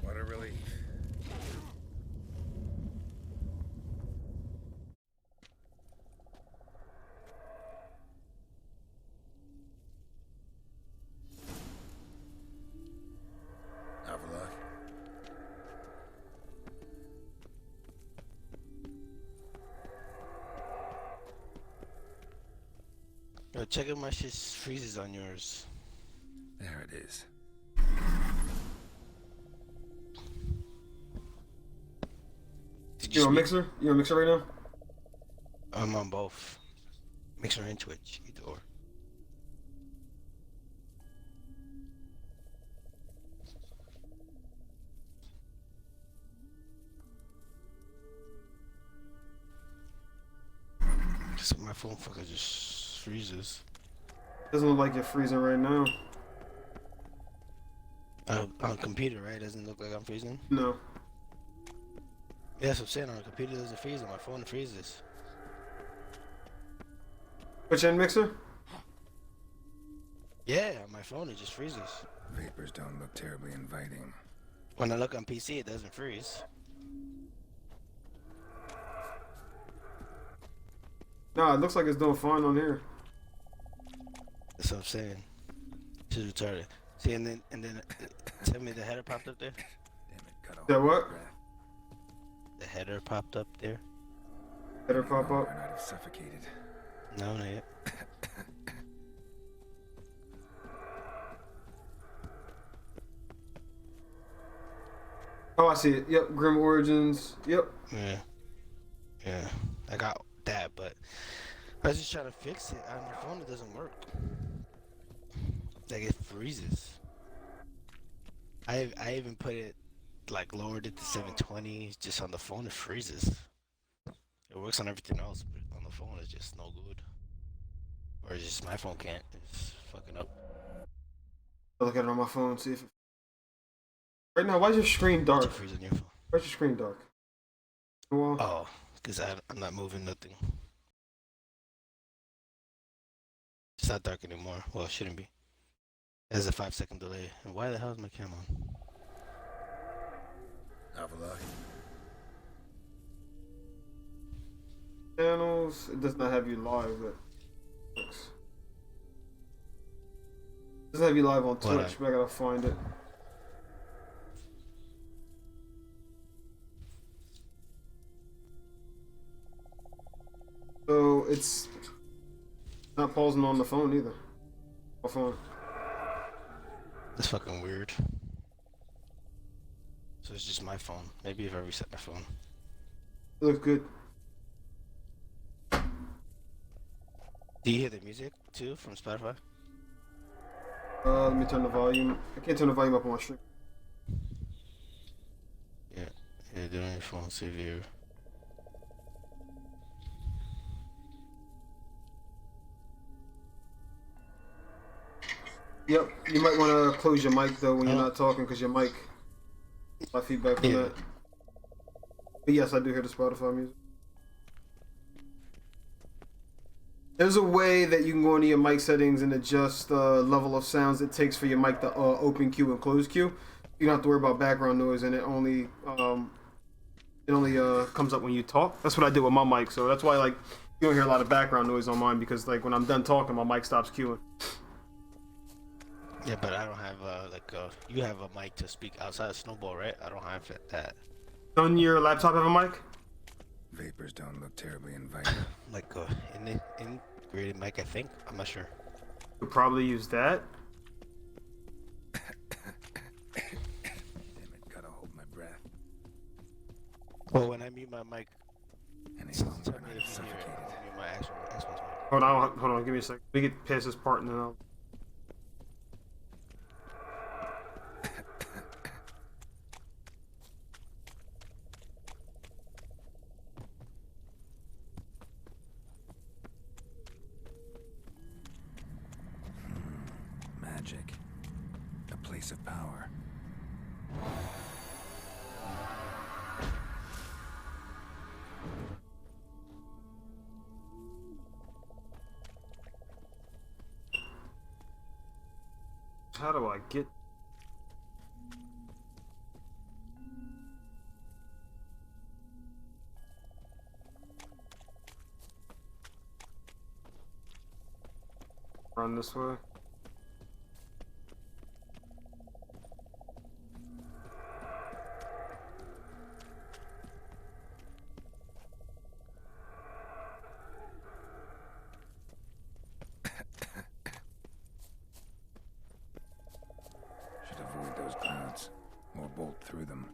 What a relief. Avila. Yo, check out my shit freezes on yours. There it is. You on mixer? You on mixer right now? I'm on both. Mixer and Twitch, either or. Just my phone fucker just freezes. Doesn't look like you're freezing right now. On computer, right? Doesn't look like I'm freezing? No. Yeah, that's what I'm saying. On a computer, it doesn't freeze. On my phone, it freezes. Which end mixer? Yeah, on my phone, it just freezes. Vapors don't look terribly inviting. When I look on PC, it doesn't freeze. Nah, it looks like it's doing fine on here. That's what I'm saying. She's retarded. See, and then tell me the header popped up there. Damn it, cut off. That what? The header popped up there. Header pop up. I'd have suffocated. No, not yet. Oh, I see it. Yep, Grim Origins. Yep. Yeah. Yeah. I got that, but I was just trying to fix it. On my phone, it doesn't work. Like, it freezes. I even put it, like, lowered it to 720. Just on the phone, it freezes. It works on everything else, but on the phone, it's just no good. Or it's just my phone can't. It's fucking up. I'll look at it on my phone, see if it... Right now, why is your screen dark? Freeze on your phone. Why's your screen dark? Well, Oh, because I'm not moving nothing. It's not dark anymore. Well, it shouldn't be. There's a 5-second delay. And why the hell is my camera on? Avila. channels, it does not have you live, but it doesn't have you live on Twitch, but I gotta find it. So it's not pausing on the phone either. My phone. That's fucking weird. So it's just my phone. Maybe if I reset my phone. It looks good. Do you hear the music too from Spotify? Let me turn the volume. I can't turn the volume up on my stream. Yeah, do it on your phone. See if you. Yep, you might want to close your mic though when you're not talking, because your mic, my feedback from that. But yes, I do hear the Spotify music. There's a way that you can go into your mic settings and adjust the level of sounds it takes for your mic to open queue and close queue. You don't have to worry about background noise, and it only comes up when you talk. That's what I did with my mic, so that's why like you don't hear a lot of background noise on mine, because like when I'm done talking, my mic stops queuing. Yeah, but I don't have you have a mic to speak outside of Snowball, right? I don't have that. Doesn't your laptop have a mic? Vapors don't look terribly inviting. Like integrated mic, I think. I'm not sure. Could probably use that. Damn it, gotta hold my breath. Well, when I mute my mic, Any longer and I'd have suffocated. mute my actual Xbox mic. Hold on, give me a sec. We get past this part and then I'll. Magic. A place of power. How do I get? Run this way. Should avoid those clouds, or bolt through them.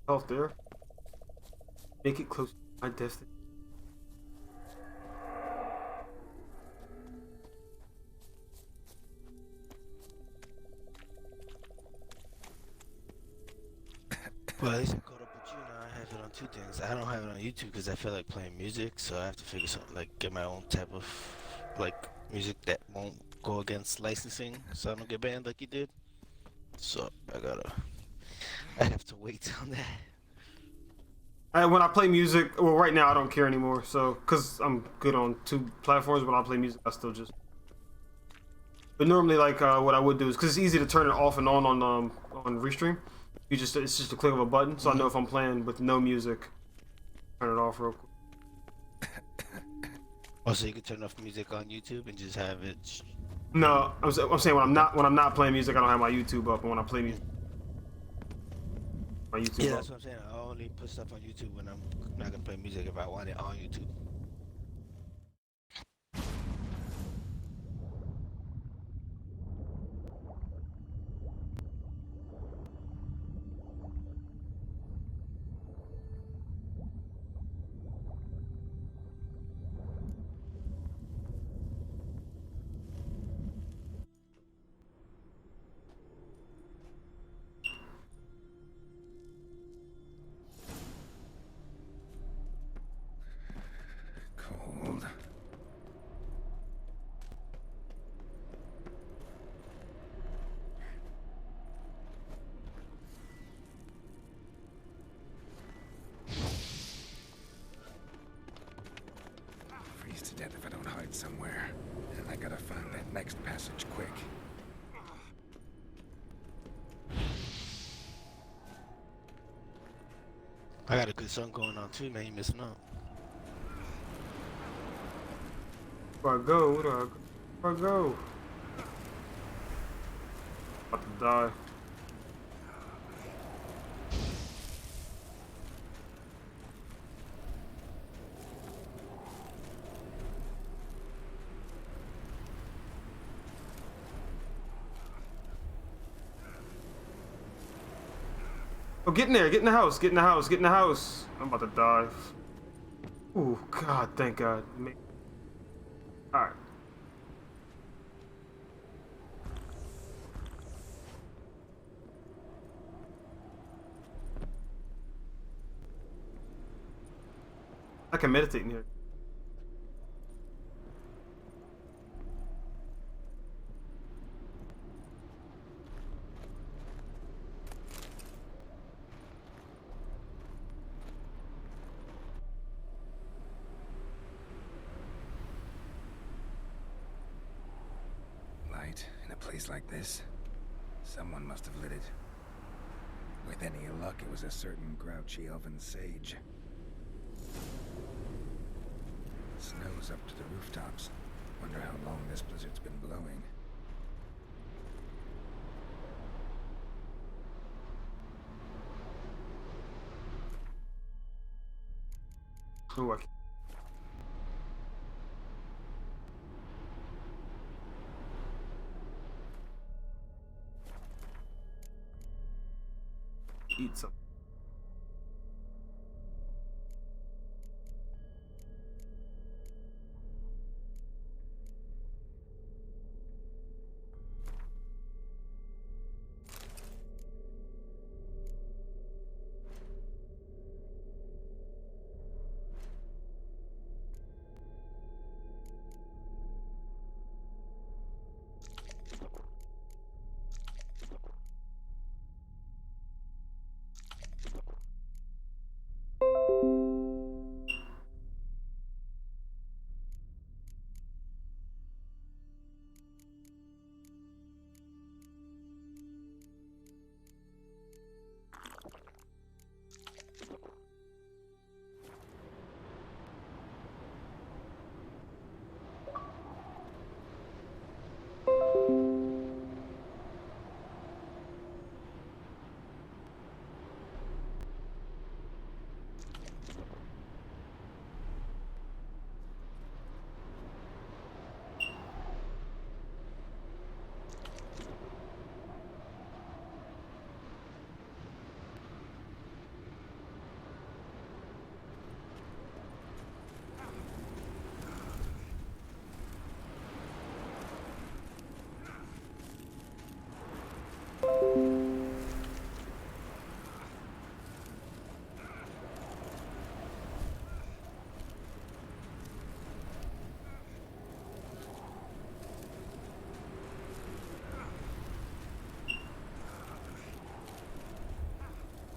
Health there. Make it close to my destiny. Well, at least I caught up with you now. I have it on two things. I don't have it on YouTube because I feel like playing music, so I have to figure something like get my own type of like music that won't go against licensing, so I don't get banned like you did. So I have to wait on that. When I play music, well, right now I don't care anymore. So, cause I'm good on two platforms, but when I play music, I still just. But normally, like what I would do is, cause it's easy to turn it off and on Restream. It's just a click of a button, so I know if I'm playing with no music, turn it off real quick. Oh, so you can turn off music on YouTube and just have it. No, I'm saying when I'm not playing music, I don't have my YouTube up, and when I play music, my YouTube. Yeah, up. that's what I'm saying. I only put stuff on YouTube when I'm not gonna play music if I want it on YouTube. Cold. Freeze to death if I don't hide somewhere. And I gotta find that next passage quick. I got a good song going on too, man. You missing out. Where I go? Where I go? About to die. Oh, get in there, get in the house, get in the house, get in the house. I'm about to die. Ooh, God, thank God. Alright. I can meditate in here. In a place like this, someone must have lit it. With any luck, it was a certain grouchy elven sage. Snow's up to the rooftops. Wonder how long this blizzard's been blowing. Ooh, eat some.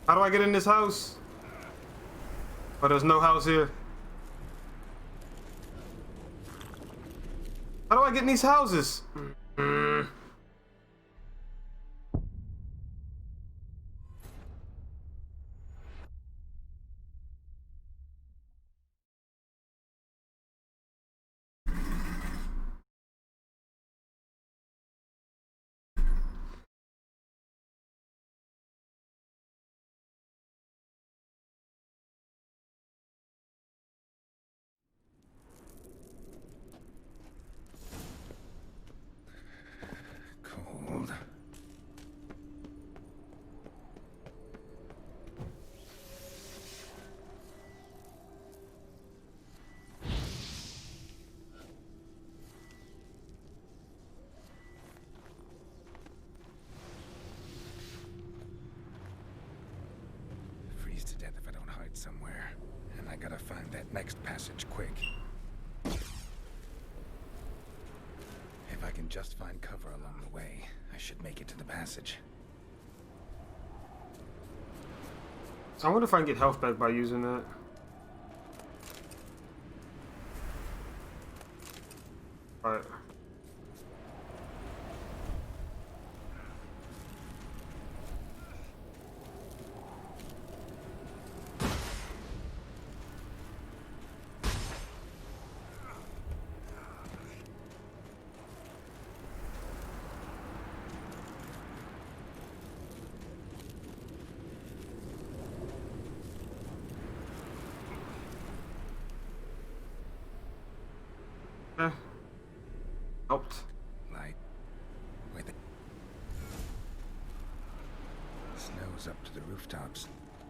How do I get in this house? Oh, there's no house here. How do I get in these houses? Cold. Freeze to death if I don't hide somewhere. And I gotta find that next passage quick. If I can just find cover along the way, I should make it to the passage. I wonder if I can get health back by using that. Alright. Helped. Light. With it. Snow's up to the rooftops.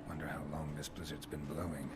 Wonder how long this blizzard's been blowing.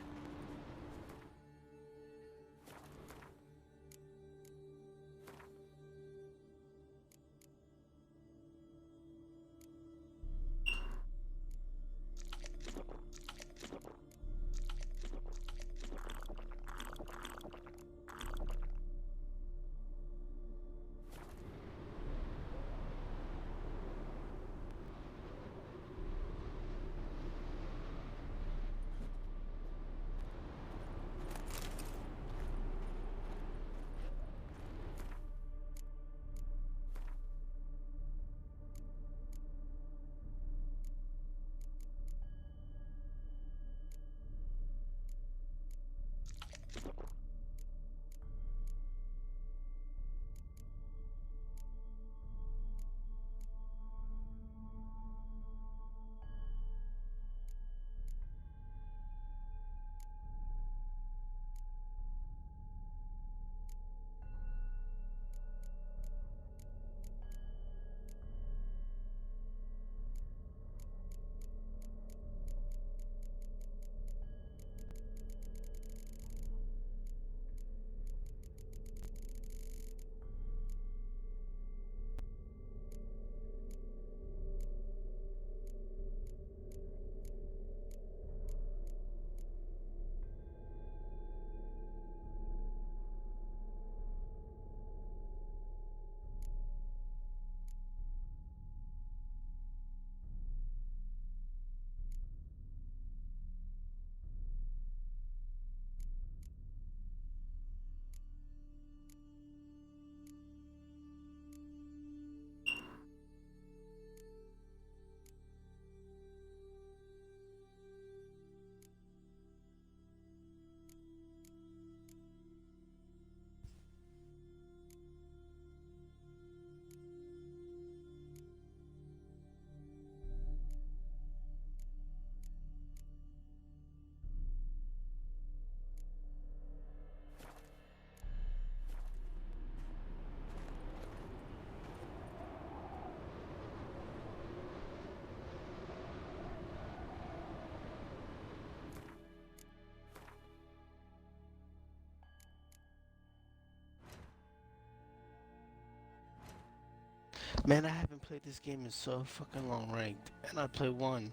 Man, I haven't played this game in so fucking long ranked. And I play one,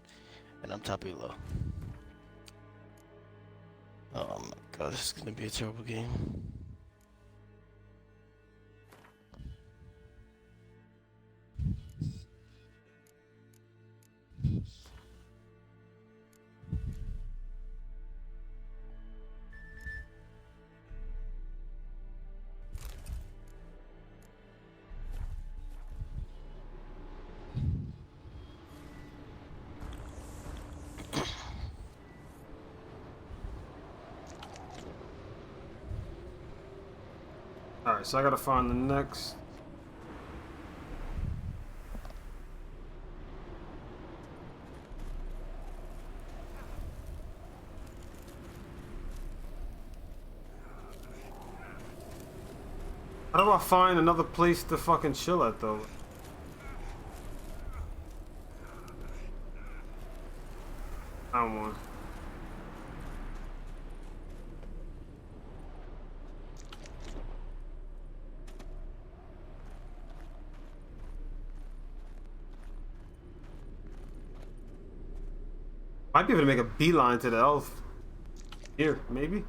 and I'm top elo. Oh my god, this is gonna be a terrible game. Alright, so I gotta find the next. How do I find another place to fucking chill at though? Found one. Might be able to make a beeline to the elf. Here, maybe?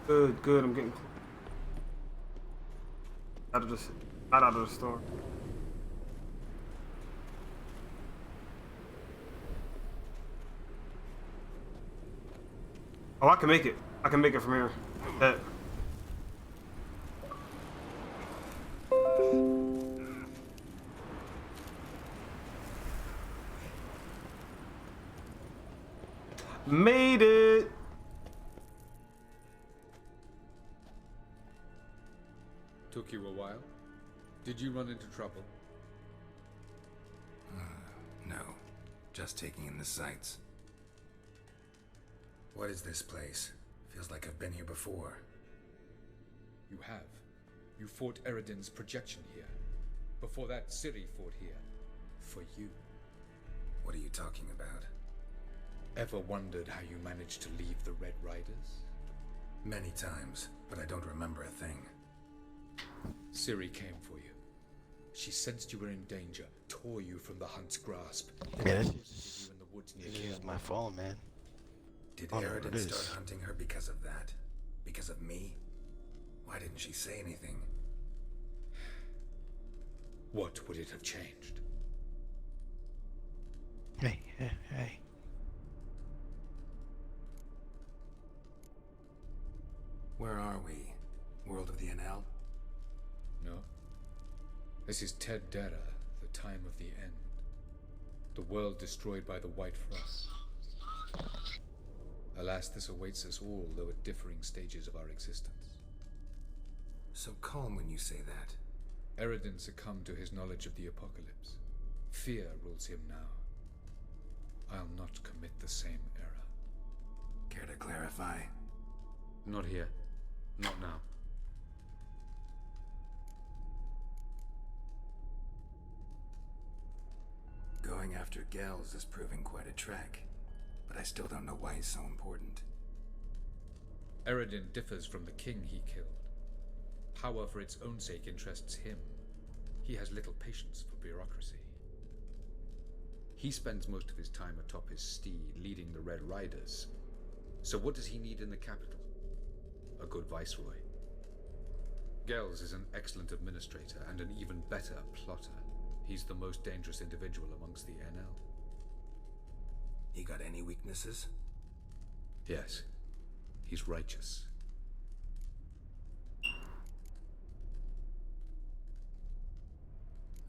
Good, good. I'm getting out of this, not out of the store. Oh, I can make it. I can make it from here. That. Made it. Took you a while? Did you run into trouble? No, just taking in the sights. What is this place? Feels like I've been here before. You have. You fought Eredin's projection here. Before that, Ciri fought here. For you. What are you talking about? Ever wondered how you managed to leave the Red Riders? Many times, but I don't remember a thing. Ciri came for you. She sensed you were in danger, tore you from the hunt's grasp. Yeah, you in the woods near this is my fault, man. Did Eredin start hunting her because of that? Because of me? Why didn't she say anything? What would it have changed? Hey, hey, hey. Where are we? World of the NL? No. This is Ted Dara, the time of the end. The world destroyed by the White Frost. Alas, this awaits us all, though at differing stages of our existence. So calm when you say that. Eredin succumbed to his knowledge of the apocalypse. Fear rules him now. I'll not commit the same error. Care to clarify? Not here. Not now. Going after Gels is proving quite a trek, but I still don't know why he's so important. Eredin differs from the king he killed. Power for its own sake interests him. He has little patience for bureaucracy. He spends most of his time atop his steed, leading the Red Riders. So what does he need in the capital? A good viceroy. Gels is an excellent administrator and an even better plotter. He's the most dangerous individual amongst the NL. He got any weaknesses? Yes. He's righteous.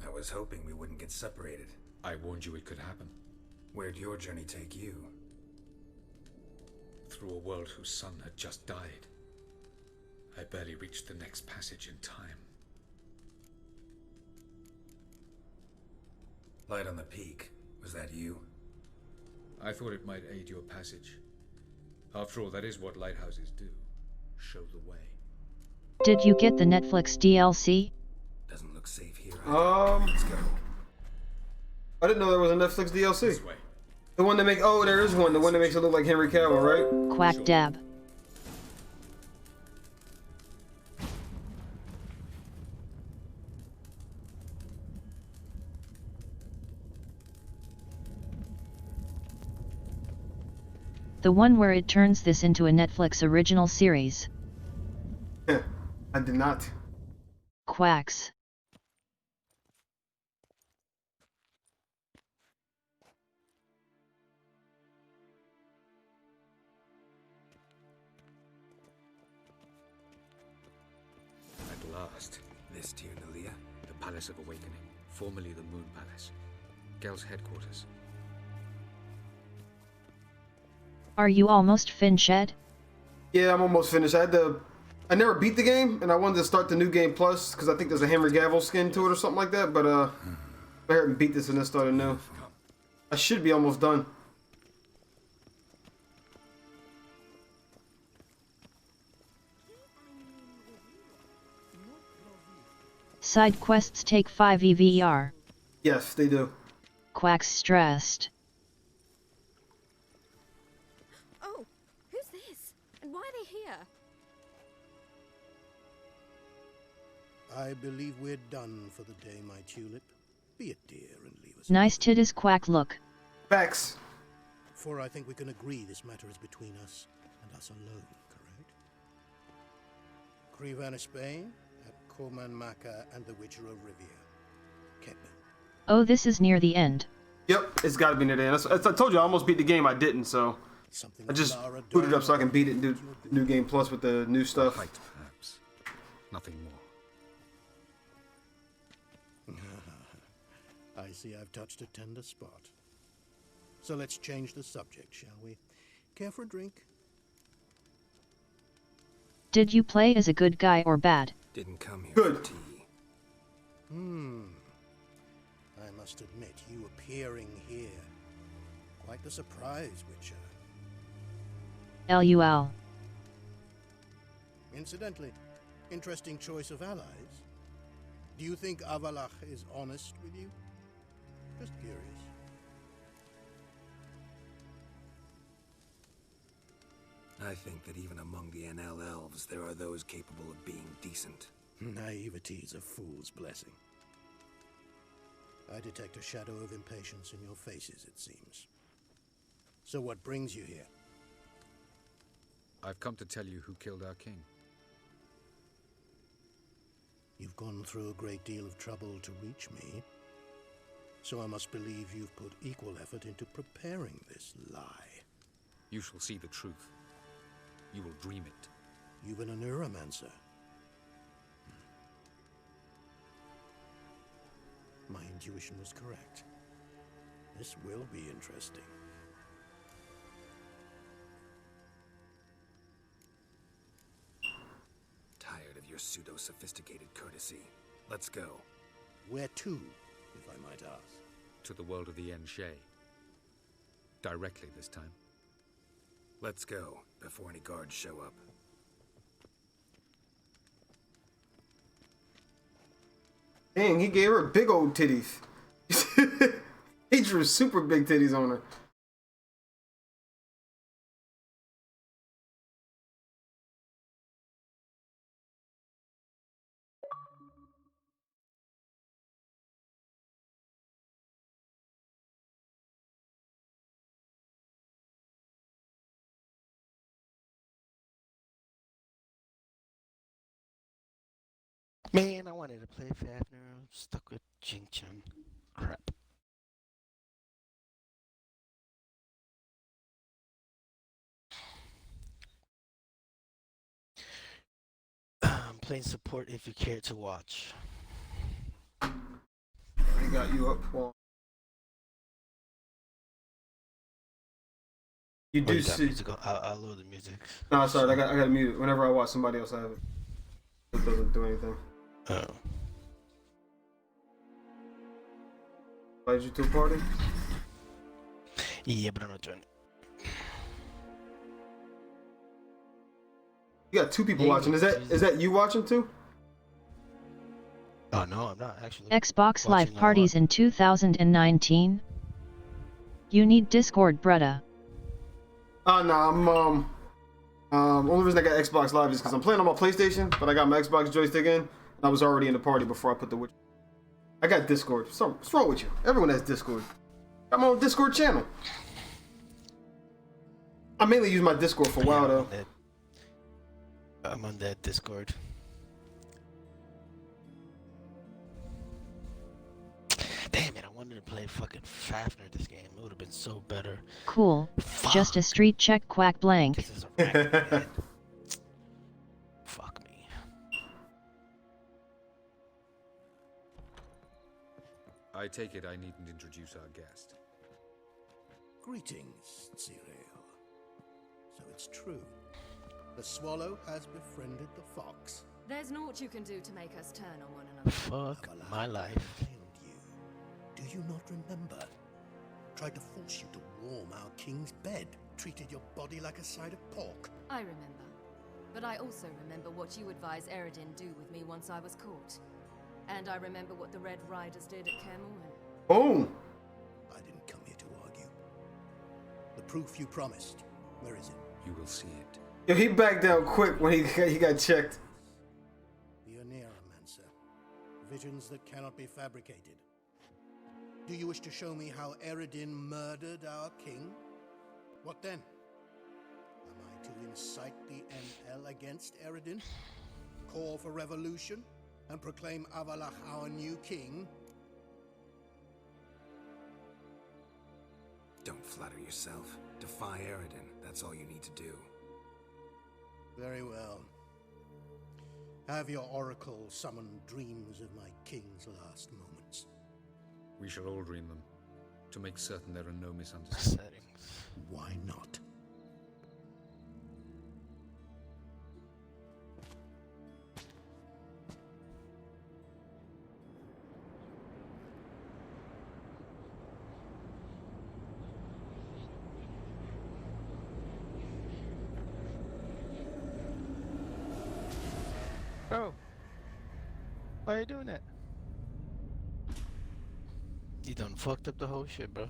I was hoping we wouldn't get separated. I warned you it could happen. Where'd your journey take you? Through a world whose son had just died. I barely reached the next passage in time. Light on the peak. Was that you? I thought it might aid your passage. After all, that is what lighthouses do. Show the way. Did you get the Netflix DLC? Doesn't look safe here. Let's go. I didn't know there was a Netflix DLC. The one that make there is one. The one that makes it look like Henry Cavill, right? Quack dab. The one where it turns this into a Netflix original series. I did not. Quacks. At last. This Tyr Nalia? The Palace of Awakening, formerly the Moon Palace. Gel's headquarters. Are you almost finished? Yeah, I'm almost finished. I never beat the game, and I wanted to start the new game plus because I think there's a Henry Cavill skin to it or something like that. But I haven't beat this and then started new. I should be almost done. Side quests take 5 EVR. Yes, they do. Quacks stressed. Oh, who's this? And why are they here? I believe we're done for the day, my tulip. Be a dear and leave us. Nice titties quack look. Facts. For I think we can agree this matter is between us and us alone, correct? Krivan Spain, at Corman Maka and the Witcher of Rivia. Ketman. Oh, this is near the end. Yep, it's got to be near the end. I told you I almost beat the game. I didn't, so I just booted up so I can beat it and do the new game plus with the new stuff. Fight, perhaps. Nothing more. I see I've touched a tender spot. So let's change the subject, shall we? Care for a drink? Did you play as a good guy or bad? Didn't come here Good. for tea. I must admit, you appearing here. Quite the surprise, Witcher. LUL. Incidentally, interesting choice of allies. Do you think Avalach is honest with you? Just curious. I think that even among the NL elves, there are those capable of being decent. Naivety is a fool's blessing. I detect a shadow of impatience in your faces, it seems. So what brings you here? I've come to tell you who killed our king. You've gone through a great deal of trouble to reach me. So I must believe you've put equal effort into preparing this lie. You shall see the truth. You will dream it. You've been a neuromancer. My intuition was correct. This will be interesting. Tired of your pseudo-sophisticated courtesy. Let's go. Where to, if I might ask? To the world of the Enshe. Directly this time. Let's go, before any guards show up. Dang, he gave her big old titties. He drew super big titties on her. Man, I wanted to play Fafnir. I'm stuck with Jing-Chun. Crap. I'm playing support if you care to watch. I got you up, Paul. You do see. I'll load the music. No, sorry, I got to mute it. Whenever I watch somebody else have it, it doesn't do anything. Oh. Invite you to a party? Yeah, but I'm not joining. You got two people watching. Is that you watching too? Oh no, I'm not actually. Xbox Live parties in 2019? You need Discord, Bretta. Oh no, I'm only reason I got Xbox Live is because I'm playing on my PlayStation, but I got my Xbox joystick in, and I was already in the party before I put the Witcher. I got Discord. What's wrong with you? Everyone has Discord. Got my own Discord channel. I mainly use my Discord for WoW though. I'm on that Discord. Damn it, I wanted to play fucking Fafnir this game. It would have been so better. Cool. Fuck. Just a street check quack blank. This is a record, Fuck me. I take it I needn't introduce our guest. Greetings, Cyril. So it's true. The swallow has befriended the fox. There's naught you can do to make us turn on one another. Fuck my life. Failed you. Do you not remember? Tried to force you to warm our king's bed. Treated your body like a side of pork. I remember. But I also remember what you advised Eredin do with me once I was caught. And I remember what the Red Riders did at Kermorhen. Boom! I didn't come here to argue. The proof you promised. Where is it? You will see it. Yo, he backed down quick when he got checked. The Oneiromancer. Visions that cannot be fabricated. Do you wish to show me how Eredin murdered our king? What then? Am I to incite the NL against Eredin? Call for revolution? And proclaim Avalach our new king? Don't flatter yourself. Defy Eredin. That's all you need to do. Very well. Have your oracle summon dreams of my king's last moments. We shall all dream them, to make certain there are no misunderstandings. Why not? Bro, why are you doing that? You done fucked up the whole shit, bro.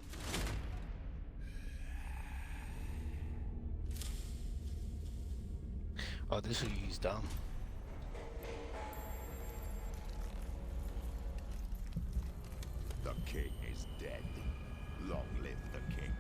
Oh, this who you use dumb. The king is dead. Long live the king.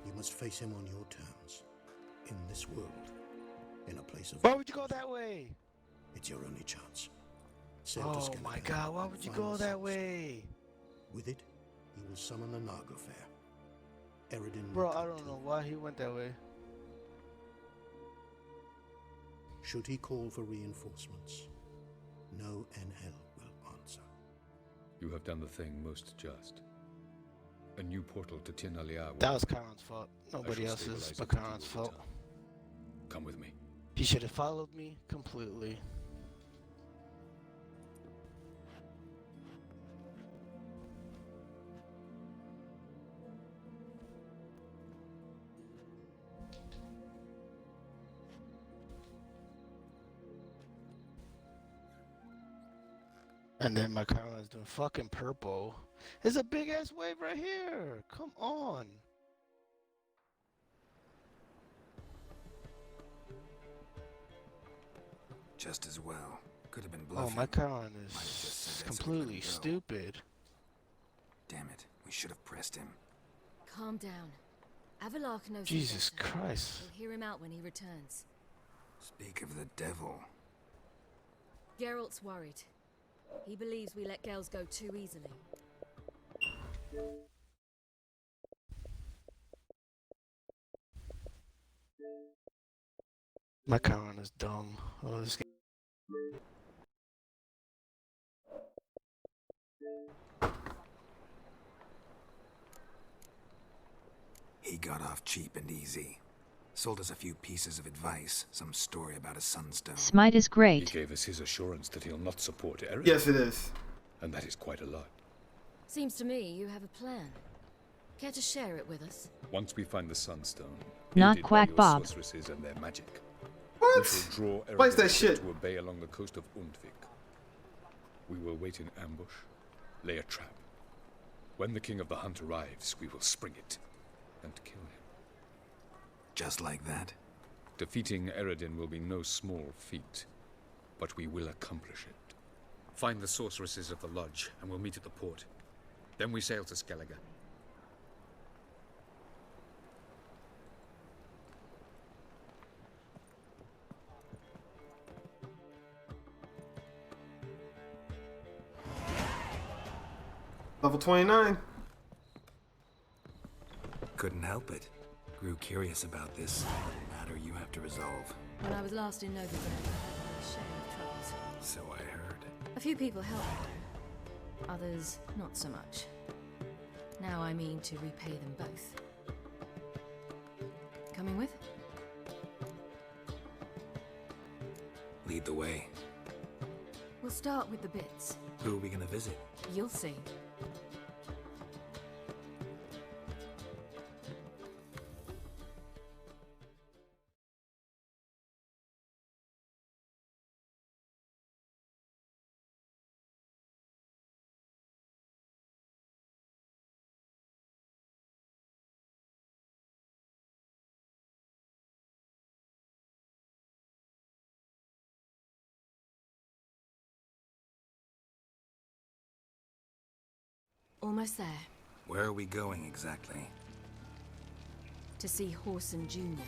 You must face him on your terms. In this world. In a place of... Why would you go that way? It's your only chance. Sail to Oh Skeleton my god, why would you find go the that source. way? With it, he will summon the Naga Fair. Eredin Bro, will I come don't to know him. why he went that way. Should he call for reinforcements, no NL will answer. You have done the thing most just. A new portal to Tin Aliar. That was Karan's fault. Nobody shall else's stabilize but it until Karan's you fault. return. Come with me. He should have followed me completely. And then my Karan's doing fucking purple. There's a big ass wave right here. Come on. Just as well. Could have been Oh, bluffing. my Chiron Might have just is said that so he completely couldn't go. stupid. Damn it. We should have pressed him. Calm down. Avalark knows Jesus him better. Christ. We'll hear him out when he returns. Speak of the devil. Geralt's worried. He believes we let girls go too easily. My Chiron is dumb. Oh, this game. He got off cheap and easy. Sold us a few pieces of advice, some story about a sunstone. Smite is great. He gave us his assurance that he'll not support Eric. Yes, it is. And that is quite a lot. Seems to me you have a plan. Care to share it with us? Once we find the Sunstone, Not aided by Quack your Bob. sorceresses and their magic, What? we shall draw What's that Eric shit? to obey along the coast of Undvik. We will wait in ambush, lay a trap. When the King of the Hunt arrives, we will spring it and kill him. Just like that? Defeating Eredin will be no small feat, but we will accomplish it. Find the sorceresses of the lodge, and we'll meet at the port. Then we sail to Skellige. Level 29. Couldn't help it. Grew curious about this little matter you have to resolve. When I was last in Novigrad, I had my share of troubles. So I heard. A few people helped me. Others, not so much. Now I mean to repay them both. Coming with? Lead the way. We'll start with the bits. Who are we gonna visit? You'll see. Almost there. Where are we going exactly? To see Horson Jr.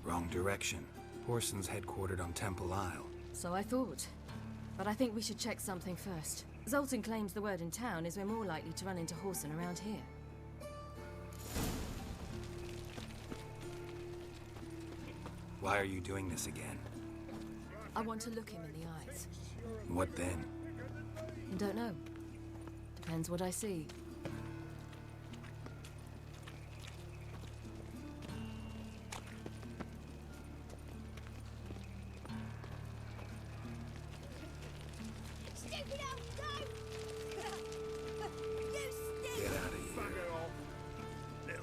Wrong direction. Horson's headquartered on Temple Isle. So I thought. But I think we should check something first. Zoltan claims the word in town is we're more likely to run into Horson around here. Why are you doing this again? I want to look him in the eyes. What then? Don't know. Depends what I see. Stupid elf, no! You stink! Get out of here.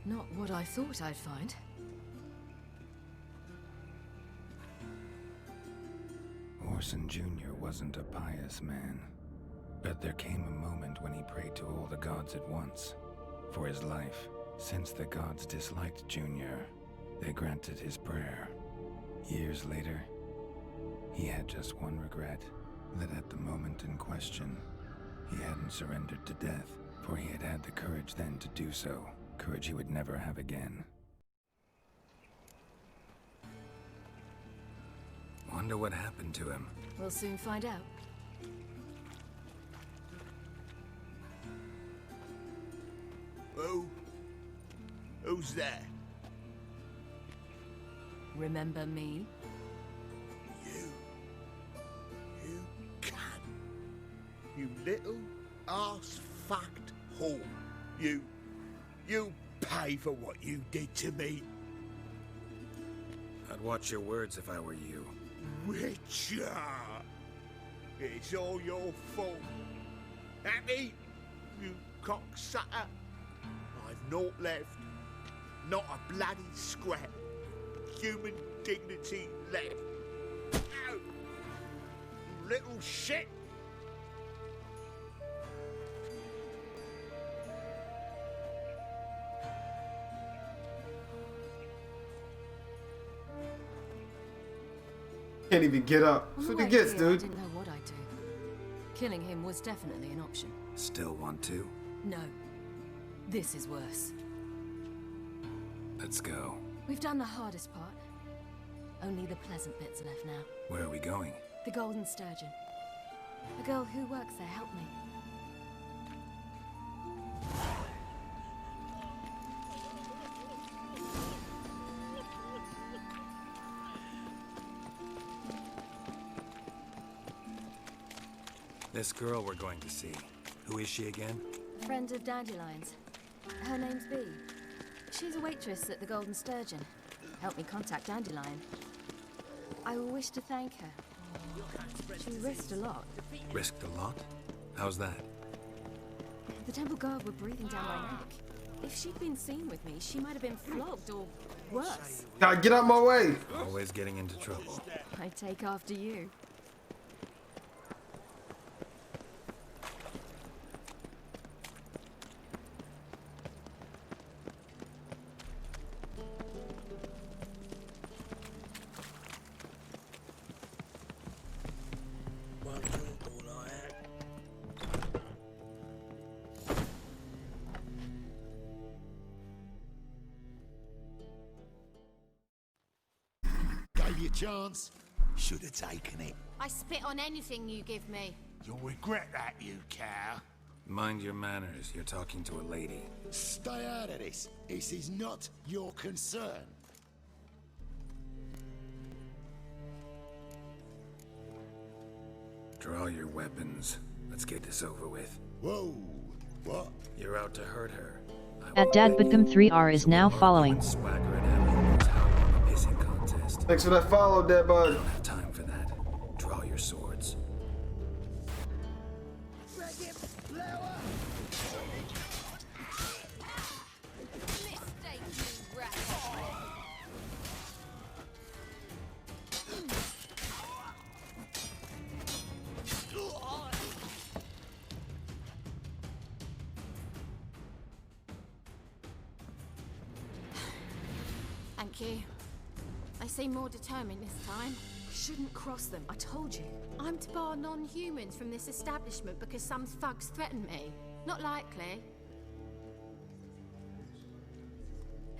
Not what I thought I'd find. Horson Jr. wasn't a pious man. But there came a moment when he prayed to all the gods at once. For his life, since the gods disliked Jr., they granted his prayer. Years later, he had just one regret, that at the moment in question, he hadn't surrendered to death, for he had had the courage then to do so, courage he would never have again. Wonder what happened to him. We'll soon find out. Who's there? Remember me? You can. You little ass-fucked whore. You pay for what you did to me. I'd watch your words if I were you. Witcher! It's all your fault. Happy, you cocksucker. I've naught left. Not a bloody scrap. Human dignity left. Ow! You little shit! can't even get up. That's what he gets, I dude. didn't know what I'd do. Killing him was definitely an option. Still want to? No. This is worse. Let's go. We've done the hardest part. Only the pleasant bits are left now. Where are we going? The Golden Sturgeon. The girl who works there helped me. This girl we're going to see. Who is she again? A friend of Dandelion's. Her name's Bee. She's a waitress at the Golden Sturgeon. Helped me contact Dandelion. I wish to thank her. She risked a lot. Risked a lot? How's that? The temple guard were breathing down my neck. If she'd been seen with me, she might have been flogged or worse. God, get out my way! Always getting into trouble. I take after you. Gave you a chance. Should have taken it. I spit on anything you give me. You'll regret that, you cow. Mind your manners. You're talking to a lady. Stay out of this. This is not your concern. Draw your weapons. Let's get this over with. Whoa. What? You're out to hurt her. At Dadbutgum 3R is now following. Thanks for that follow, Dead Bud. I don't have time for that. Draw your swords. Thank you. They seem more determined this time. Shouldn't cross them, I told you. I'm to bar non-humans from this establishment because some thugs threaten me. Not likely.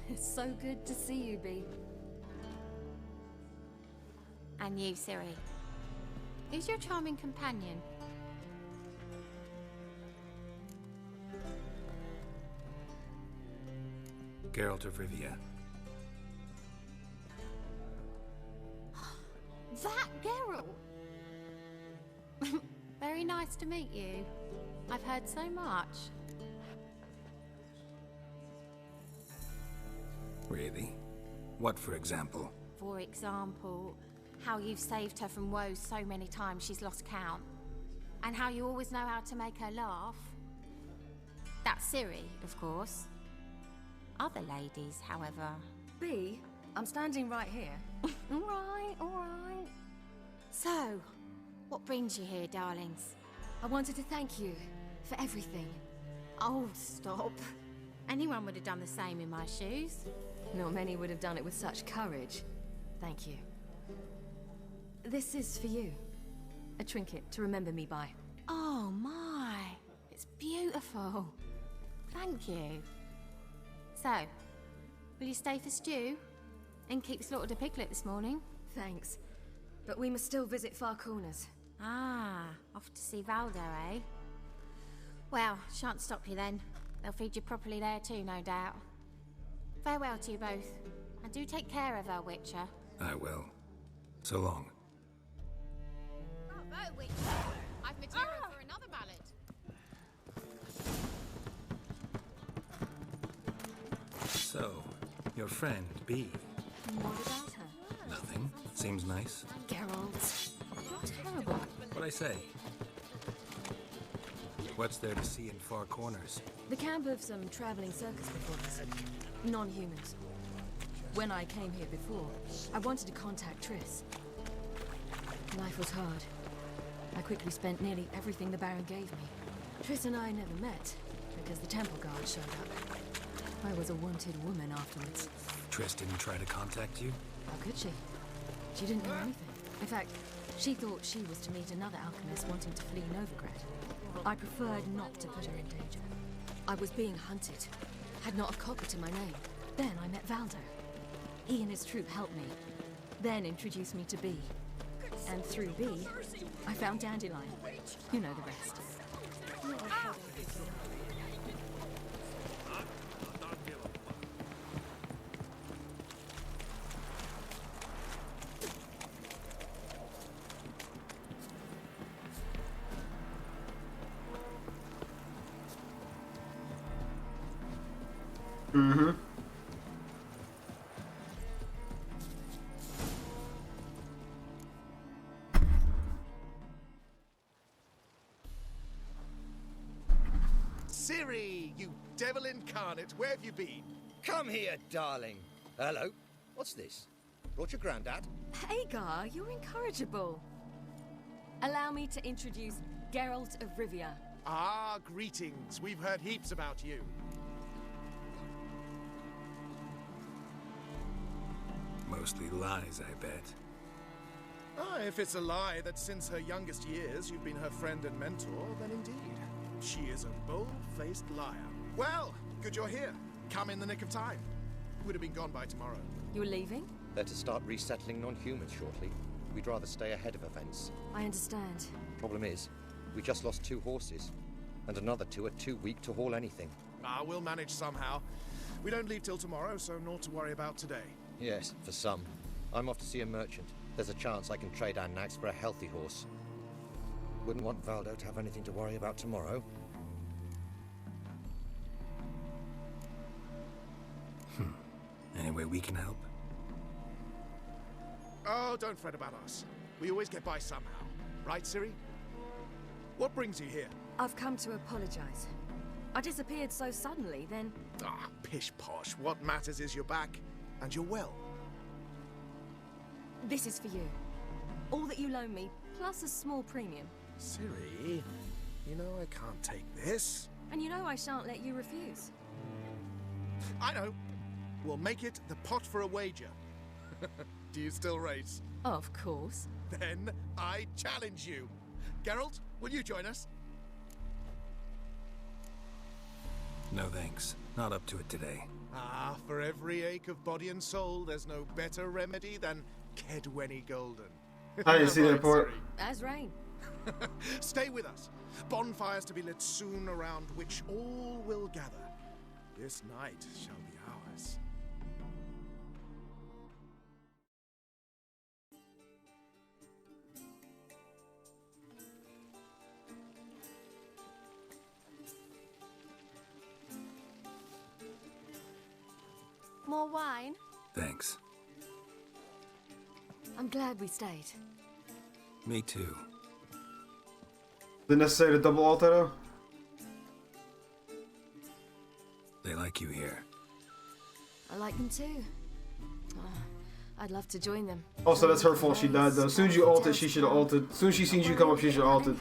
It's so good to see you, Bee. And you, Ciri. Who's your charming companion? Geralt of Rivia. That Geralt! Very nice to meet you. I've heard so much. Really? What, for example? For example, how you've saved her from woes so many times she's lost count. And how you always know how to make her laugh. That's Ciri, of course. Other ladies, however... Bee, I'm standing right here. All right. So, what brings you here, darlings? I wanted to thank you for everything. Oh, stop. Anyone would have done the same in my shoes. Not many would have done it with such courage. Thank you. This is for you. A trinket to remember me by. Oh my, it's beautiful. Thank you. So, will you stay for stew? And keep slaughtered a piglet this morning? Thanks. But we must still visit Far Corners. Ah, off to see Valdo, eh? Well, shan't stop you then. They'll feed you properly there too, no doubt. Farewell to you both. And do take care of her, Witcher. I will. So long. Bravo, Witcher! I've material for another ballad. So, your friend, Bee. What about her? Nothing. Seems nice. Geralt. You're terrible. What'd I say? What's there to see in Far Corners? The camp of some traveling circus performers. Non-humans. When I came here before, I wanted to contact Triss. Life was hard. I quickly spent nearly everything the Baron gave me. Triss and I never met, because the temple guard showed up. I was a wanted woman afterwards. Triss didn't try to contact you? How could she? She didn't know anything. In fact, she thought she was to meet another alchemist wanting to flee Novigrad. I preferred not to put her in danger. I was being hunted. Had not a copper to my name. Then I met Valdo. He and his troop helped me. Then introduced me to B. And through B, I found Dandelion. You know the rest. Mm-hmm. Ciri, you devil incarnate, where have you been? Come here, darling. Hello. What's this? Brought your granddad? Hagar, you're incorrigible. Allow me to introduce Geralt of Rivia. Ah, greetings. We've heard heaps about you. Mostly lies, I bet. Ah, if it's a lie that since her youngest years you've been her friend and mentor, then indeed. She is a bold-faced liar. Well, good you're here. Come in the nick of time. Would have been gone by tomorrow. You're leaving? They're to start resettling non-humans shortly. We'd rather stay ahead of events. I understand. Problem is, we just lost 2 horses. And another 2 are too weak to haul anything. Ah, we'll manage somehow. We don't leave till tomorrow, so naught to worry about today. Yes, for some. I'm off to see a merchant. There's a chance I can trade our nags for a healthy horse. Wouldn't want Valdo to have anything to worry about tomorrow. Any way we can help? Oh, don't fret about us. We always get by somehow. Right, Ciri? What brings you here? I've come to apologize. I disappeared so suddenly, then... Ah, pish-posh. What matters is you're back, and you're well. This is for you. All that you loan me, plus a small premium. Ciri, you know I can't take this. And you know I shan't let you refuse. I know. We'll make it the pot for a wager. Do you still race? Of course. Then I challenge you. Geralt, will you join us? No thanks. Not up to it today. Ah, for every ache of body and soul, there's no better remedy than Kedwenny Golden. I didn't see that part. As rain. Stay with us. Bonfires to be lit soon, around which all will gather. This night shall be ours. More wine? Thanks. I'm glad we stayed. Me too. Is it necessary to double alter though? They like you here. I like them too. Oh, I'd love to join them. Also, that's her fault she died though. As soon as you altered, she should have altered. As soon as she seen you come up, she should have altered.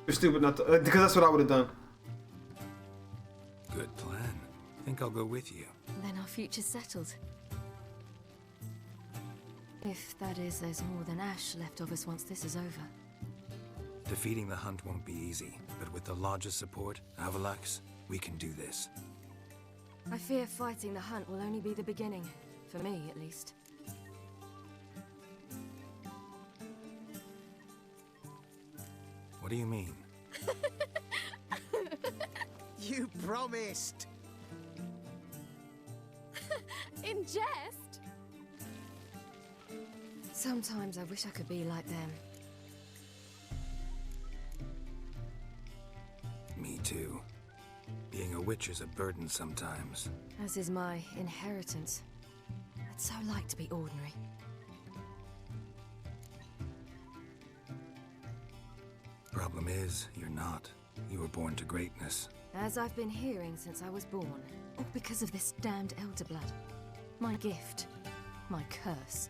You're stupid not to, because that's what I would have done. Good plan. Think I'll go with you. Then our future's settled. If that is, there's more than ash left of us once this is over. Defeating the hunt won't be easy, but with the Lodge's support, Avalax, we can do this. I fear fighting the hunt will only be the beginning. For me, at least. What do you mean? You promised! In jest? Sometimes I wish I could be like them. Me too. Being a witch is a burden sometimes. As is my inheritance. I'd so like to be ordinary. Problem is, you're not. You were born to greatness. As I've been hearing since I was born. All because of this damned elder blood. My gift. My curse.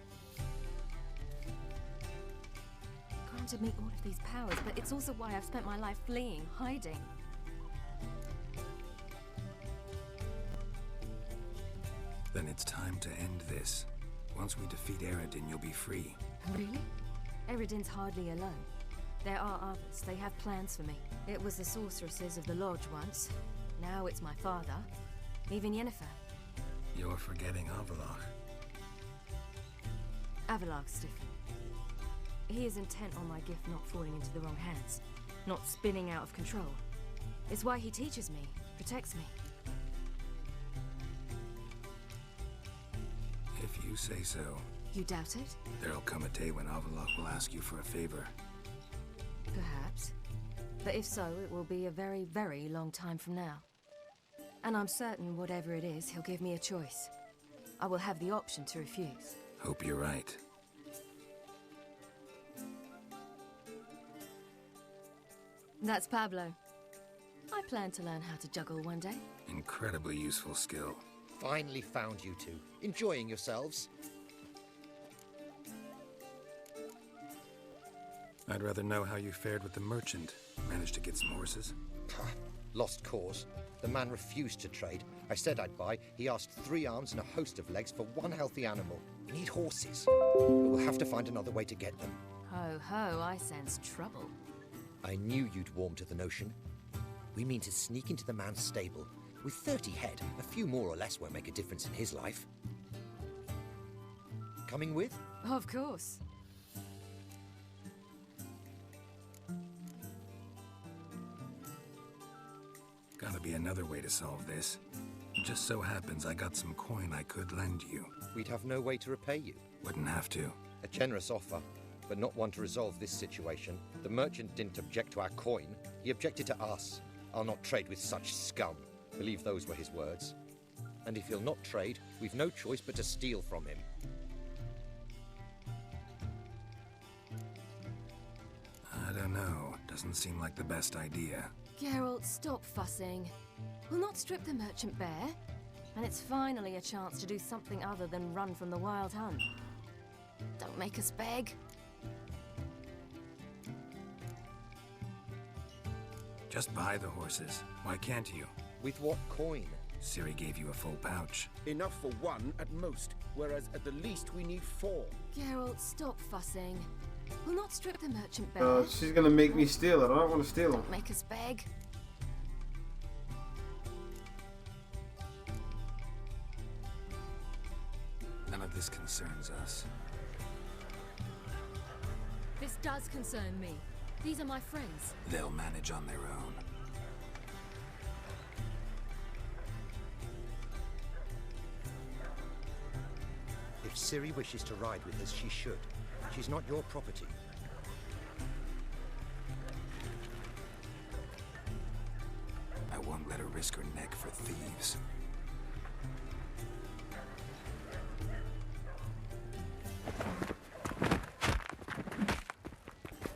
Granted me all of these powers, but it's also why I've spent my life fleeing, hiding. Then it's time to end this. Once we defeat Eredin, you'll be free. Really? Eredin's hardly alone. There are others. They have plans for me. It was the sorceresses of the Lodge once. Now it's my father. Even Yennefer. You're forgetting Avalok. Avalok's different. He is intent on my gift not falling into the wrong hands. Not spinning out of control. It's why he teaches me, protects me. If you say so. You doubt it? There'll come a day when Avalok will ask you for a favor. Perhaps. But if so, it will be a very, very long time from now. And I'm certain whatever it is, he'll give me a choice. I will have the option to refuse. Hope you're right. That's Pablo. I plan to learn how to juggle one day. Incredibly useful skill. Finally found you two. Enjoying yourselves? I'd rather know how you fared with the merchant. Managed to get some horses? Lost cause. The man refused to trade. I said I'd buy. He asked 3 arms and a host of legs for one healthy animal. We need horses. But we'll have to find another way to get them. Ho ho, I sense trouble. I knew you'd warm to the notion. We mean to sneak into the man's stable. With 30 head, a few more or less won't make a difference in his life. Coming with? Of course. Gotta be another way to solve this. Just so happens I got some coin I could lend you. We'd have no way to repay you. Wouldn't have to. A generous offer, but not one to resolve this situation. The merchant didn't object to our coin. He objected to us. I'll not trade with such scum. Believe those were his words. And if he'll not trade, we've no choice but to steal from him. I don't know. Doesn't seem like the best idea. Geralt, stop fussing. We'll not strip the merchant bare. And it's finally a chance to do something other than run from the wild hunt. Don't make us beg. Just buy the horses. Why can't you? With what coin? Ciri gave you a full pouch. Enough for 1 at most, whereas at the least we need 4. Geralt, stop fussing. We'll not strip the merchant bare. She's gonna make me steal it. I don't want to steal them. Don't make us beg. None of this concerns us. This does concern me. These are my friends. They'll manage on their own. If Ciri wishes to ride with us, she should. She's not your property. I won't let her risk her neck for thieves.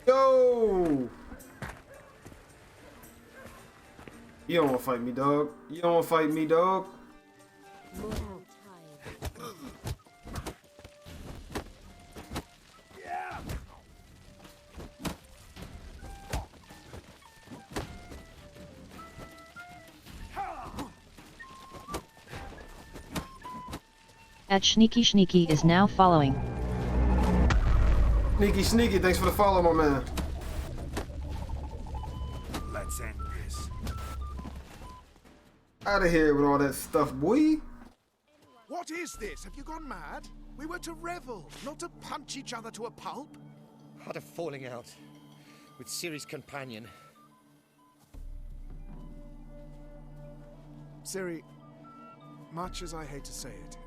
Yo! You don't want to fight me, dog. You don't want to fight me, dog. At Sneaky Sneaky is now following. Sneaky Sneaky, thanks for the follow, my man. Let's end this. Out of here with all that stuff, boy. What is this? Have you gone mad? We were to revel, not to punch each other to a pulp. Had a falling out with Ciri's companion. Ciri, much as I hate to say it,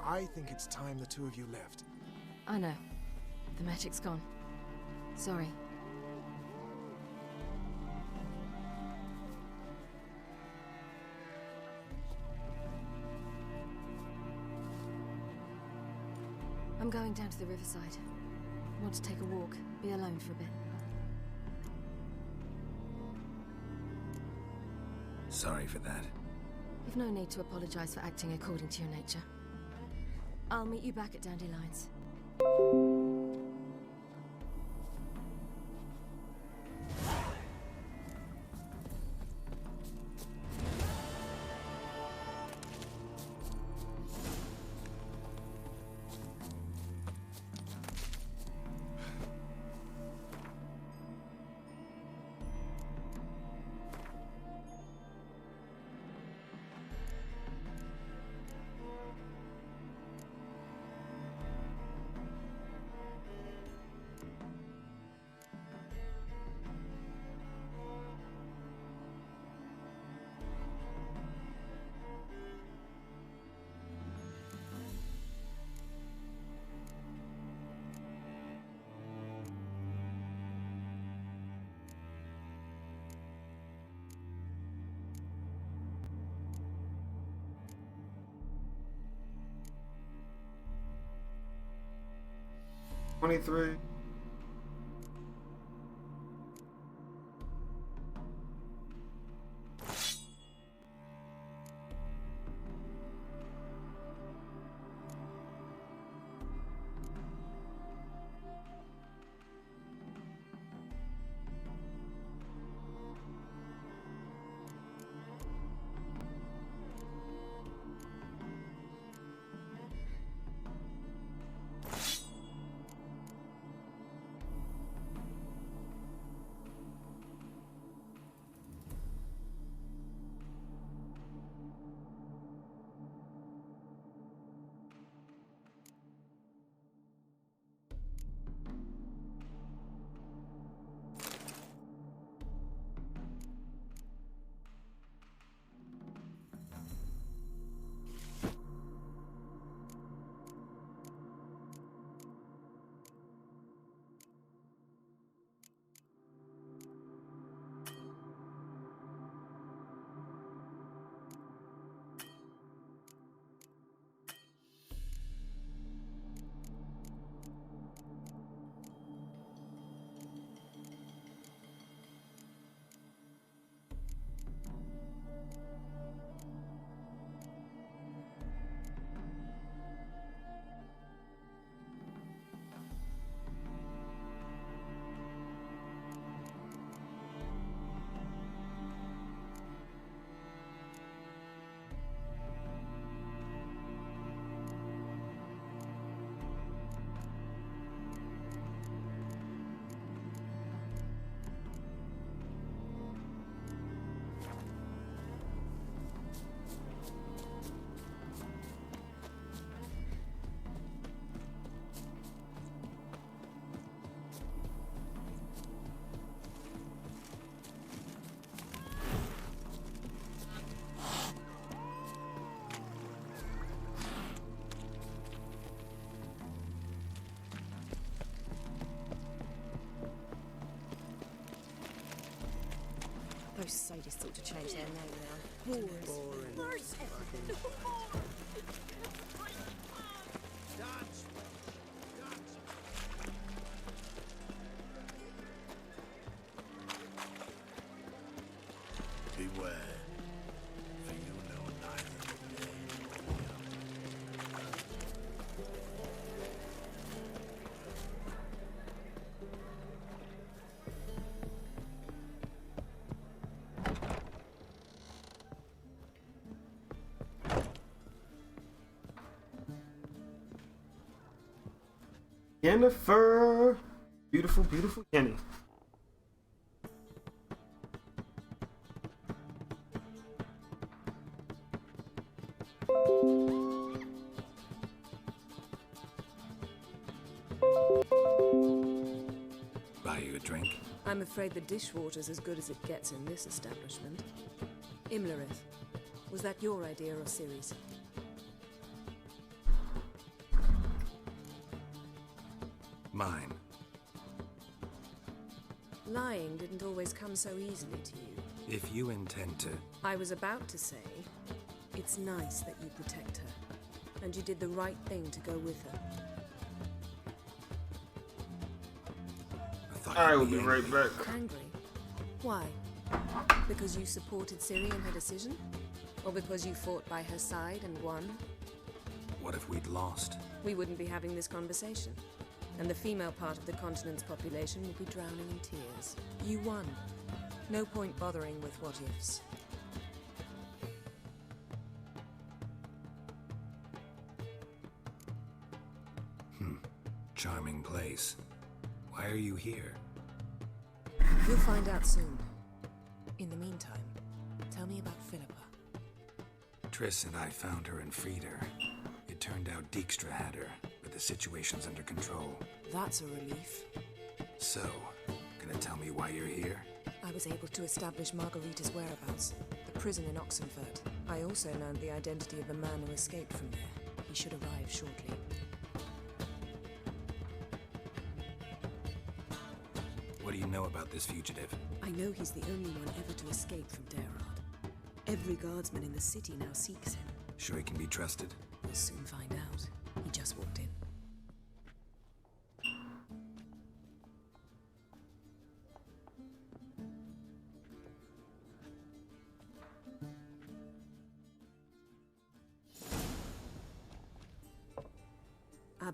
I think it's time the two of you left. I know. The magic's gone. Sorry. I'm going down to the riverside. Want to take a walk, be alone for a bit. Sorry for that. You've no need to apologize for acting according to your nature. I'll meet you back at Dandelions. 23. Those sadists ought to change their name now. Boris. Beware, for you know neither the day nor the hour. Jennifer. Beautiful, beautiful Jenny. Buy you a drink? I'm afraid the dishwater's as good as it gets in this establishment. Imlerith, was that your idea or Ciri's? Mine. Lying didn't always come so easily to you. If you intend to... I was about to say, it's nice that you protect her. And you did the right thing to go with her. I will be right back. Angry? Why? Because you supported Ciri in her decision? Or because you fought by her side and won? What if we'd lost? We wouldn't be having this conversation. And the female part of the continent's population would be drowning in tears. You won. No point bothering with what ifs. Charming place. Why are you here? You'll find out soon. In the meantime, tell me about Philippa. Triss and I found her and freed her. It turned out Dijkstra had her, but the situation's under control. That's a relief. So, gonna tell me why you're here? I was able to establish Margarita's whereabouts, the prison in Oxenfurt. I also learned the identity of the man who escaped from there. He should arrive shortly. What do you know about this fugitive? I know he's the only one ever to escape from Derard. Every guardsman in the city now seeks him. Sure he can be trusted? We'll soon find out. He just walked in.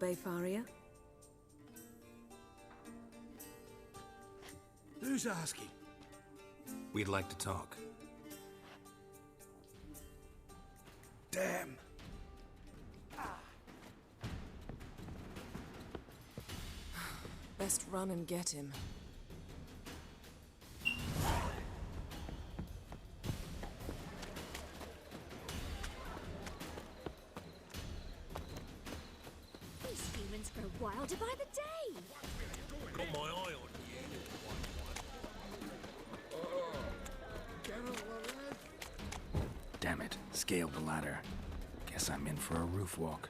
Abbe Faria? Who's asking? We'd like to talk. Damn. Best run and get him. These humans grow wilder by the day. Got my eye on you. Damn it, scaled the ladder. Guess I'm in for a roof walk.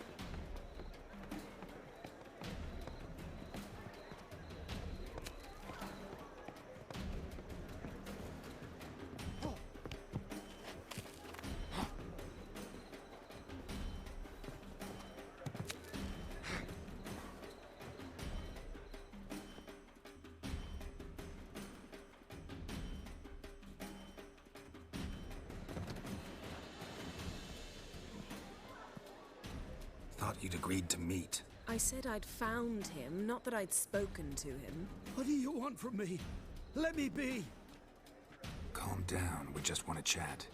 Thought you'd agreed to meet. I said I'd found him, not that I'd spoken to him. What do you want from me? Let me be. Calm down, we just want to chat.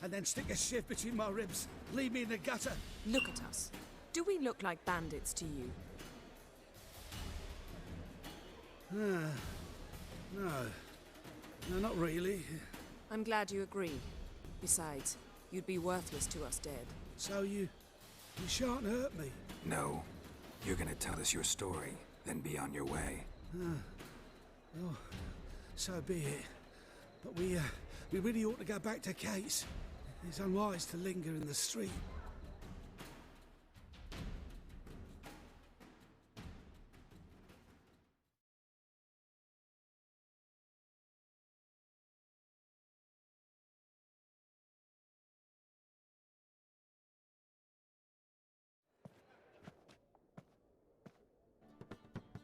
And then stick a shiv between my ribs. Leave me in the gutter. Look at us. Do we look like bandits to you? No. No, not really. I'm glad you agree. Besides, you'd be worthless to us dead. So you shan't hurt me. No. You're gonna tell us your story, then be on your way. Oh, so be it. But we really ought to go back to Kate's. It's unwise to linger in the street.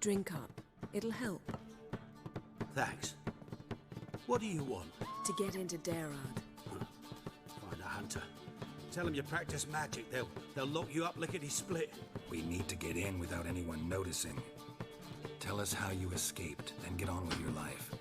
Drink up. It'll help. Thanks. What do you want? To get into Darad. Find a hunter. Tell them you practice magic. They'll lock you up lickety-split. We need to get in without anyone noticing. Tell us how you escaped, then get on with your life.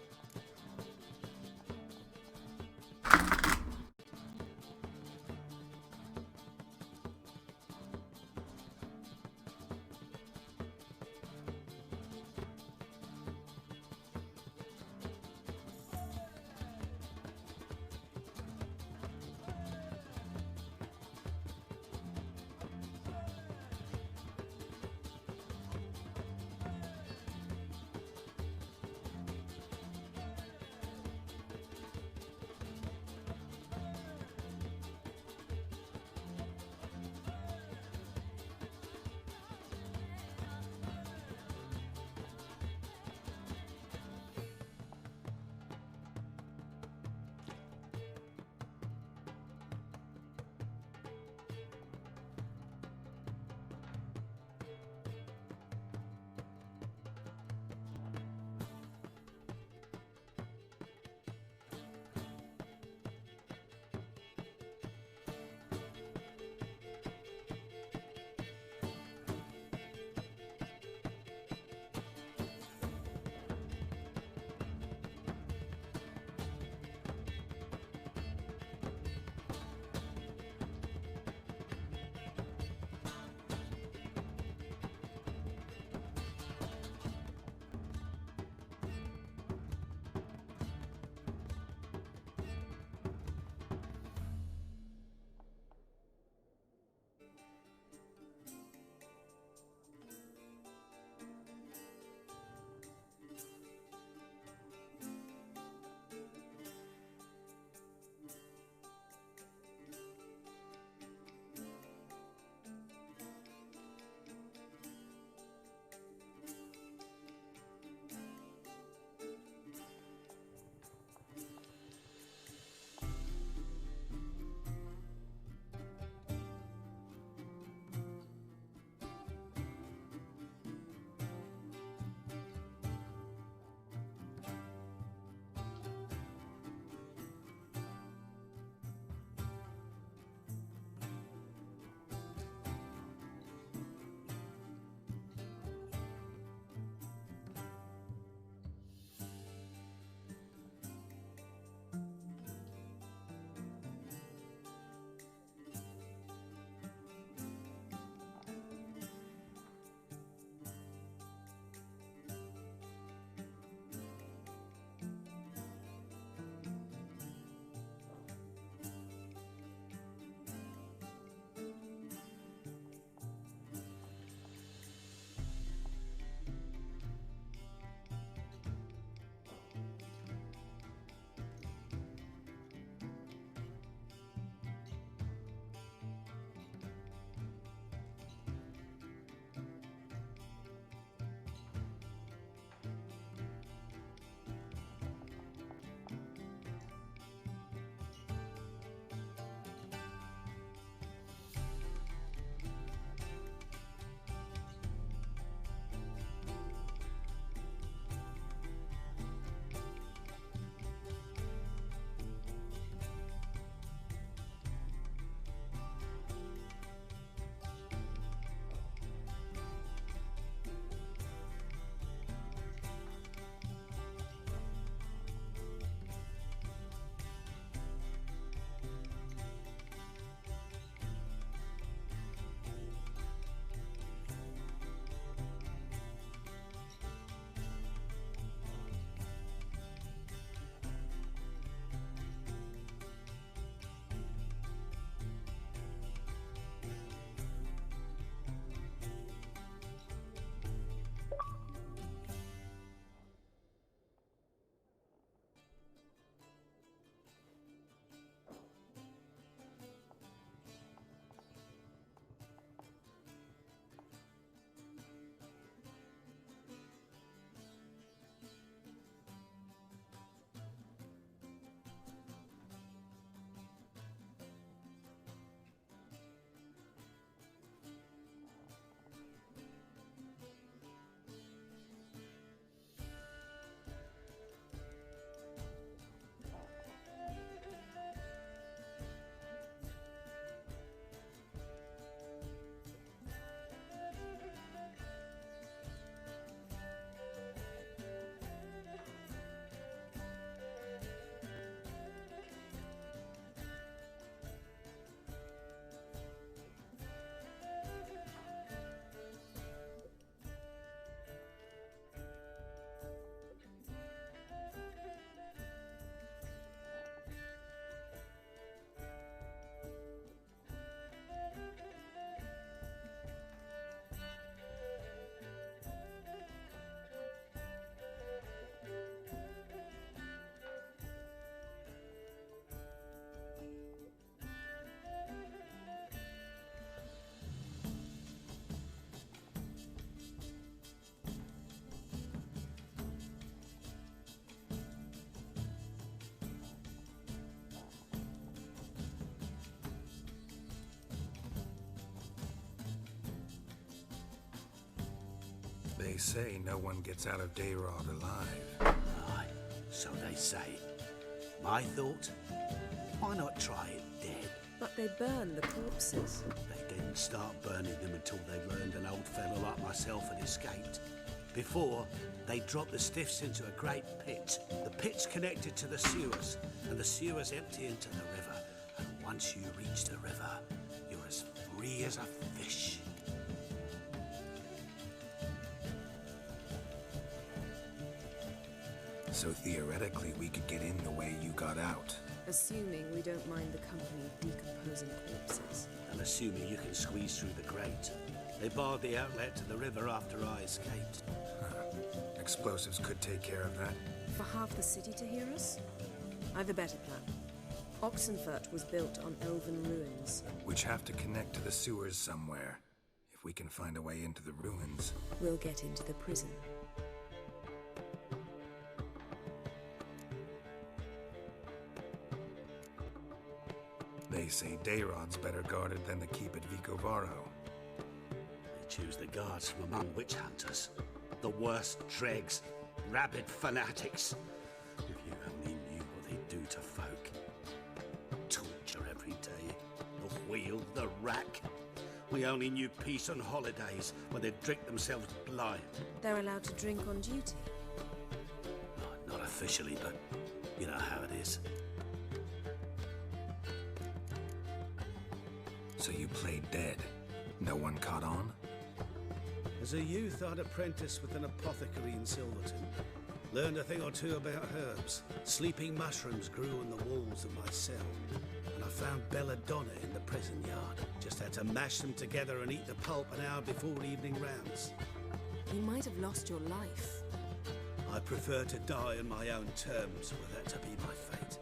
They say no one gets out of Dayrod alive. Aye, so they say. My thought? Why not try it dead? But they burn the corpses. They didn't start burning them until they learned an old fellow like myself had escaped. Before, they dropped the stiffs into a great pit. The pit's connected to the sewers, and the sewers empty into the river. And once you reach the river, you're as free as a fish. So theoretically, we could get in the way you got out. Assuming we don't mind the company of decomposing corpses. And assuming you can squeeze through the grate. They barred the outlet to the river after I escaped. Explosives could take care of that. For half the city to hear us? I've a better plan. Oxenfurt was built on elven ruins. Which have to connect to the sewers somewhere. If we can find a way into the ruins. We'll get into the prison. They say Dayrod's better guarded than the keep at Vicovaro. They choose the guards from among witch hunters. The worst dregs, rabid fanatics. If you only knew what they do to folk. Torture every day. The wheel, the rack. We only knew peace on holidays when they'd drink themselves blind. They're allowed to drink on duty? Not officially, but you know how it is. So you played dead. No one caught on? As a youth, I'd apprenticed with an apothecary in Silverton. Learned a thing or two about herbs. Sleeping mushrooms grew on the walls of my cell. And I found belladonna in the prison yard. Just had to mash them together and eat the pulp an hour before evening rounds. You might have lost your life. I prefer to die on my own terms, were that to be my fate.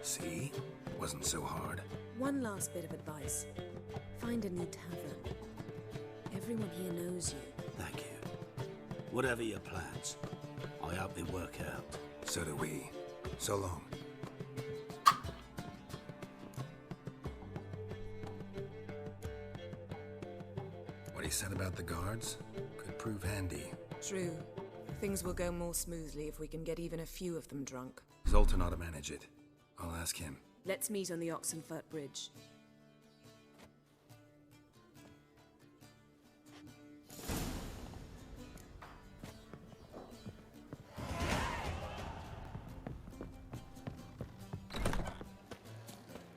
See? Wasn't so hard. One last bit of advice. Find a new tavern. Everyone here knows you. Thank you. Whatever your plans, I hope they work out. So do we. So long. What he said about the guards could prove handy. True. Things will go more smoothly if we can get even a few of them drunk. Zoltan ought to manage it. I'll ask him. Let's meet on the Oxenfurt Bridge.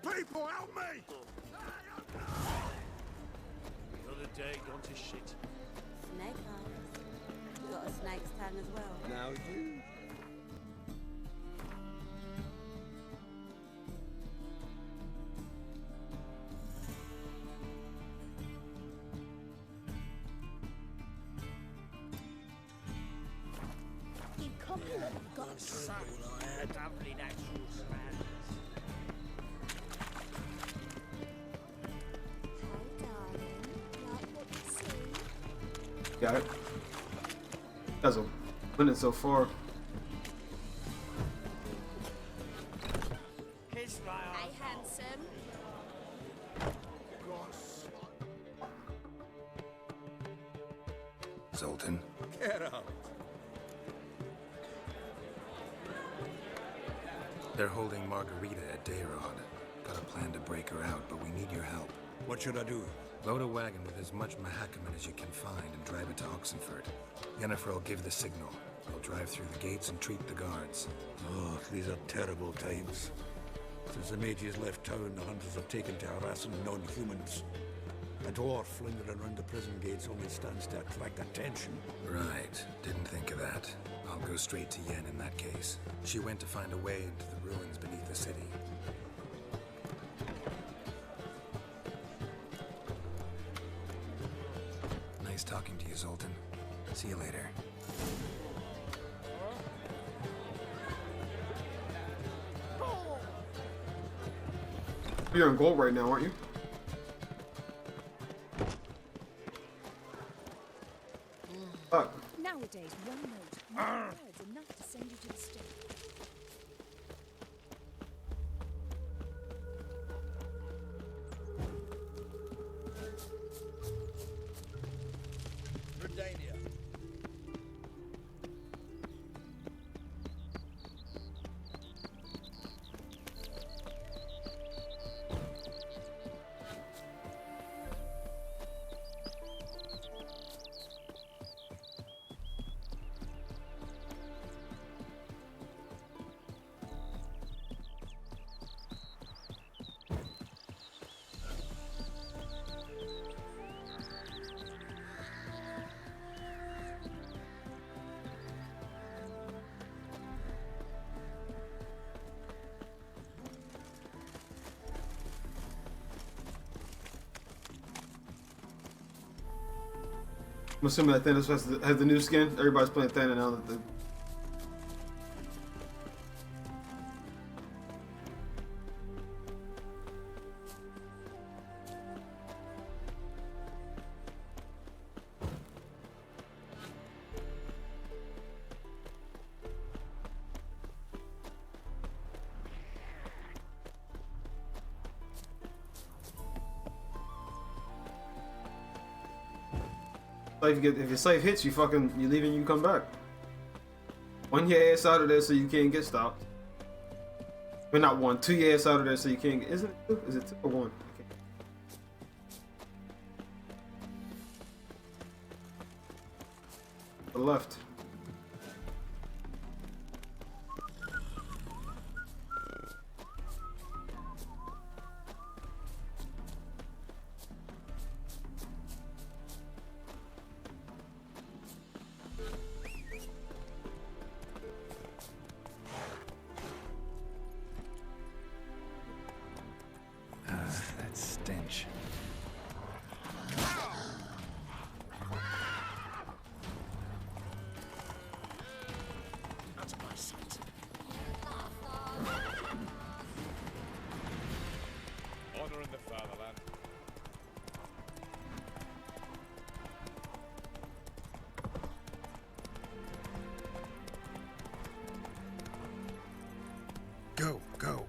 People, help me! Another day gone to shit. Snake eyes. You got a snake's tongue as well. Now you. You couple of got such lovely natural surroundings. Hey, darling. Like what you see? Got it. That's a minute so far. Kiss my ass. Hey, handsome. Zoltan. Get out. They're holding Margarita at Dayrod. Got a plan to break her out, but we need your help. What should I do? Load a wagon with as much Mahakaman as you can find and drive it to Oxenfurt. Yennefer will give the signal. They'll drive through the gates and treat the guards. Oh, these are terrible times. Since the mages left town, the hunters have taken to harassing non-humans. A dwarf lingering around the prison gates only stands to attract attention. Right. Didn't think of that. I'll go straight to Yen in that case. She went to find a way into the ruins beneath the city. Nice talking to you, Zoltan. See you later. You're in gold right now, aren't you? Fuck. Nowadays, one note, one word's enough to send you to the stake. I'm assuming that Thanos has the new skin. Everybody's playing Thanos now. That the if your save hits, you leave and you come back. One your ass out of there so you can't get stopped. But not one, two your ass out of there so you can't get. Isn't it two? Is it two or one? Okay. The left. That stench. Out of my sight. Honor in the fatherland. Go, go.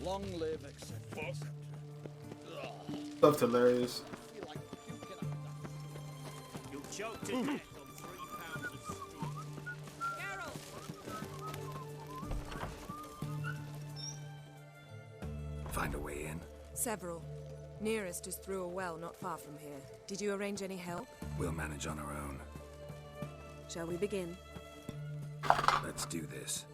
Long live acceptance. Stuff's hilarious. You'll choke to death on 3 pounds of steel. Find a way in? Several. Nearest is through a well not far from here. Did you arrange any help? We'll manage on our own. Shall we begin? Let's do this.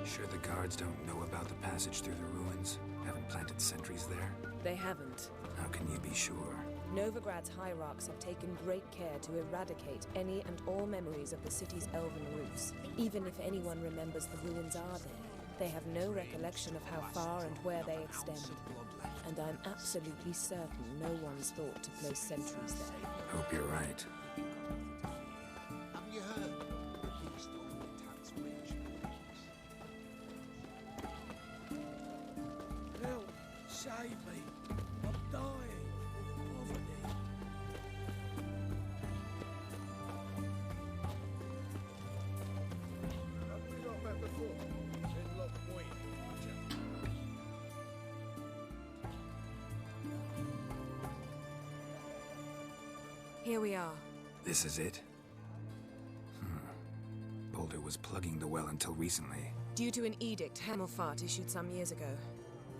Sure the guards don't know about the passage through the ruins? Haven't planted sentries there? They haven't. How can you be sure? Novigrad's hierarchs have taken great care to eradicate any and all memories of the city's elven roots. Even if anyone remembers the ruins are there, they have no recollection of how far and where they extend. And I'm absolutely certain no one's thought to place sentries there. Hope you're right. Haven't you heard? The Keystone attacks rich. Help! Save me! I'm dying of poverty. Have we not met before? In Lock Point, Here we are. This is it? Boulder was plugging the well until recently. Due to an edict Hamilfart issued some years ago.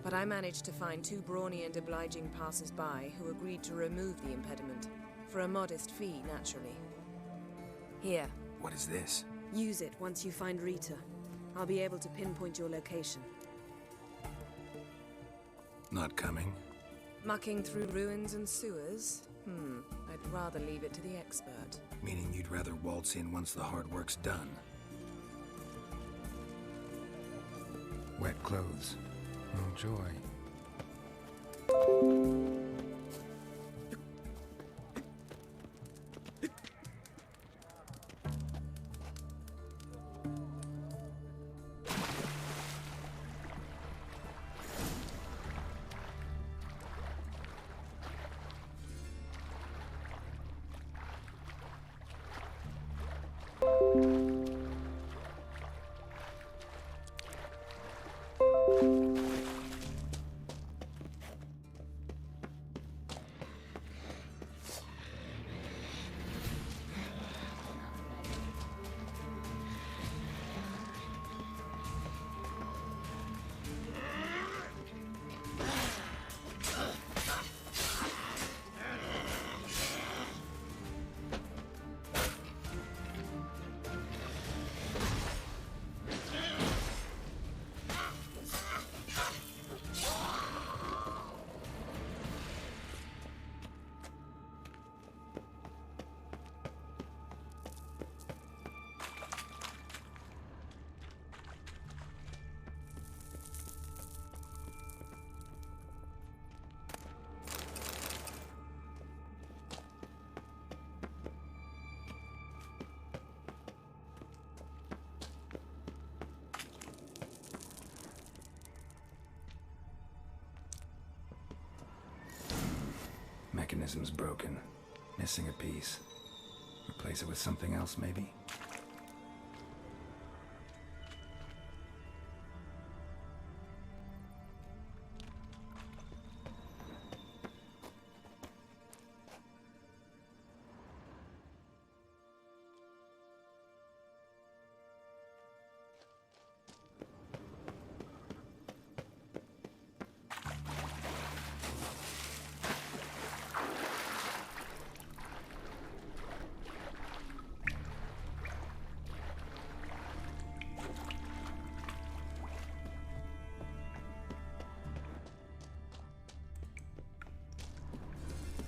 But I managed to find 2 brawny and obliging passers-by who agreed to remove the impediment. For a modest fee, naturally. Here. What is this? Use it once you find Rita. I'll be able to pinpoint your location. Not coming? Mucking through ruins and sewers? I'd rather leave it to the expert. Meaning you'd rather waltz in once the hard work's done? Wet clothes. Oh, joy. Mechanism's broken. Missing a piece. Replace it with something else, maybe?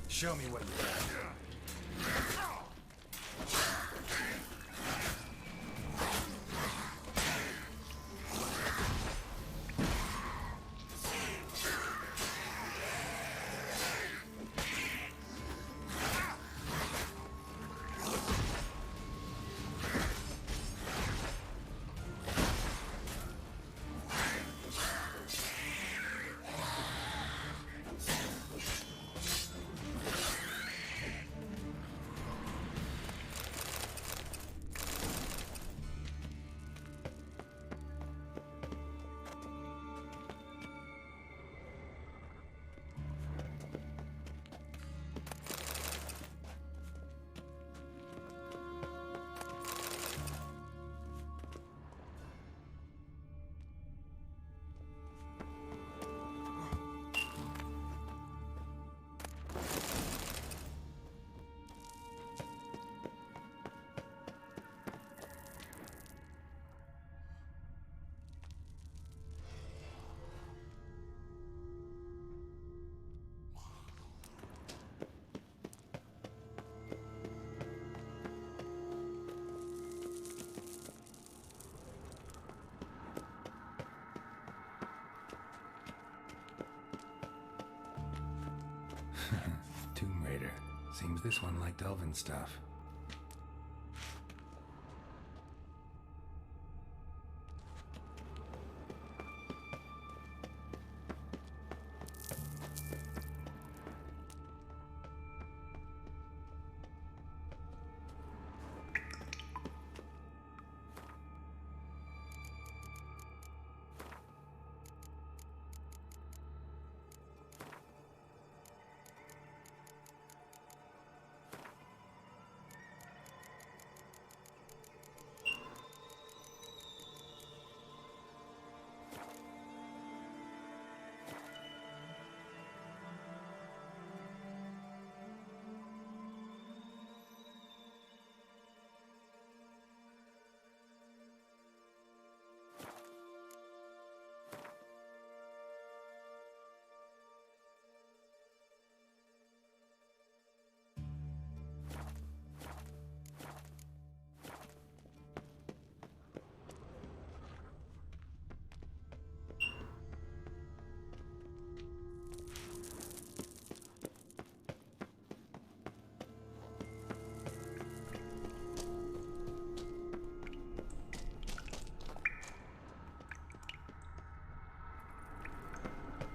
Show me what you got. Tomb Raider. Seems this one liked elven stuff.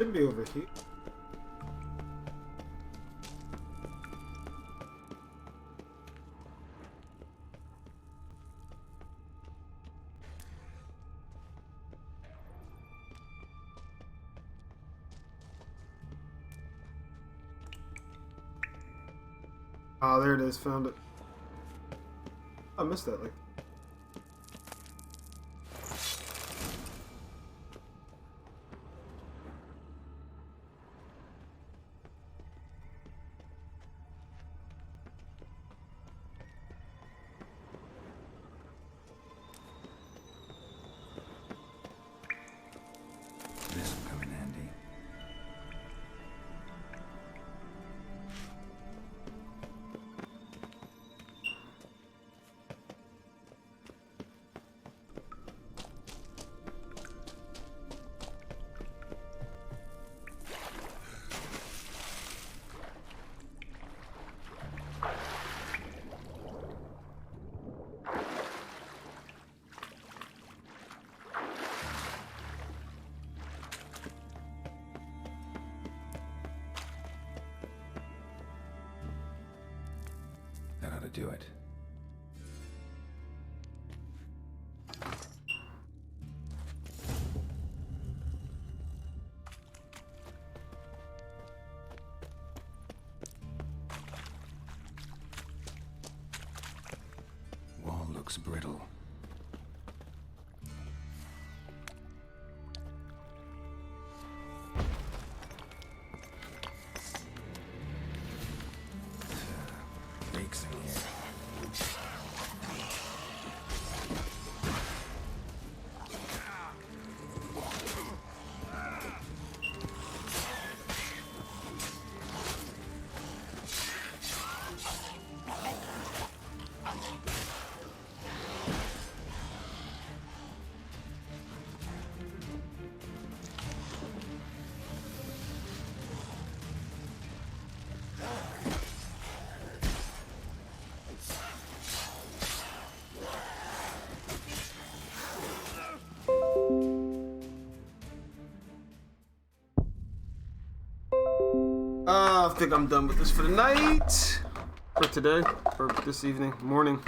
Should be over here. Ah, there it is. Found it. I missed that. Like. This will come in handy. That ought to do it. Wall looks brittle. Leaks in here. I think I'm done with this for the night. For today. Or this evening. Morning.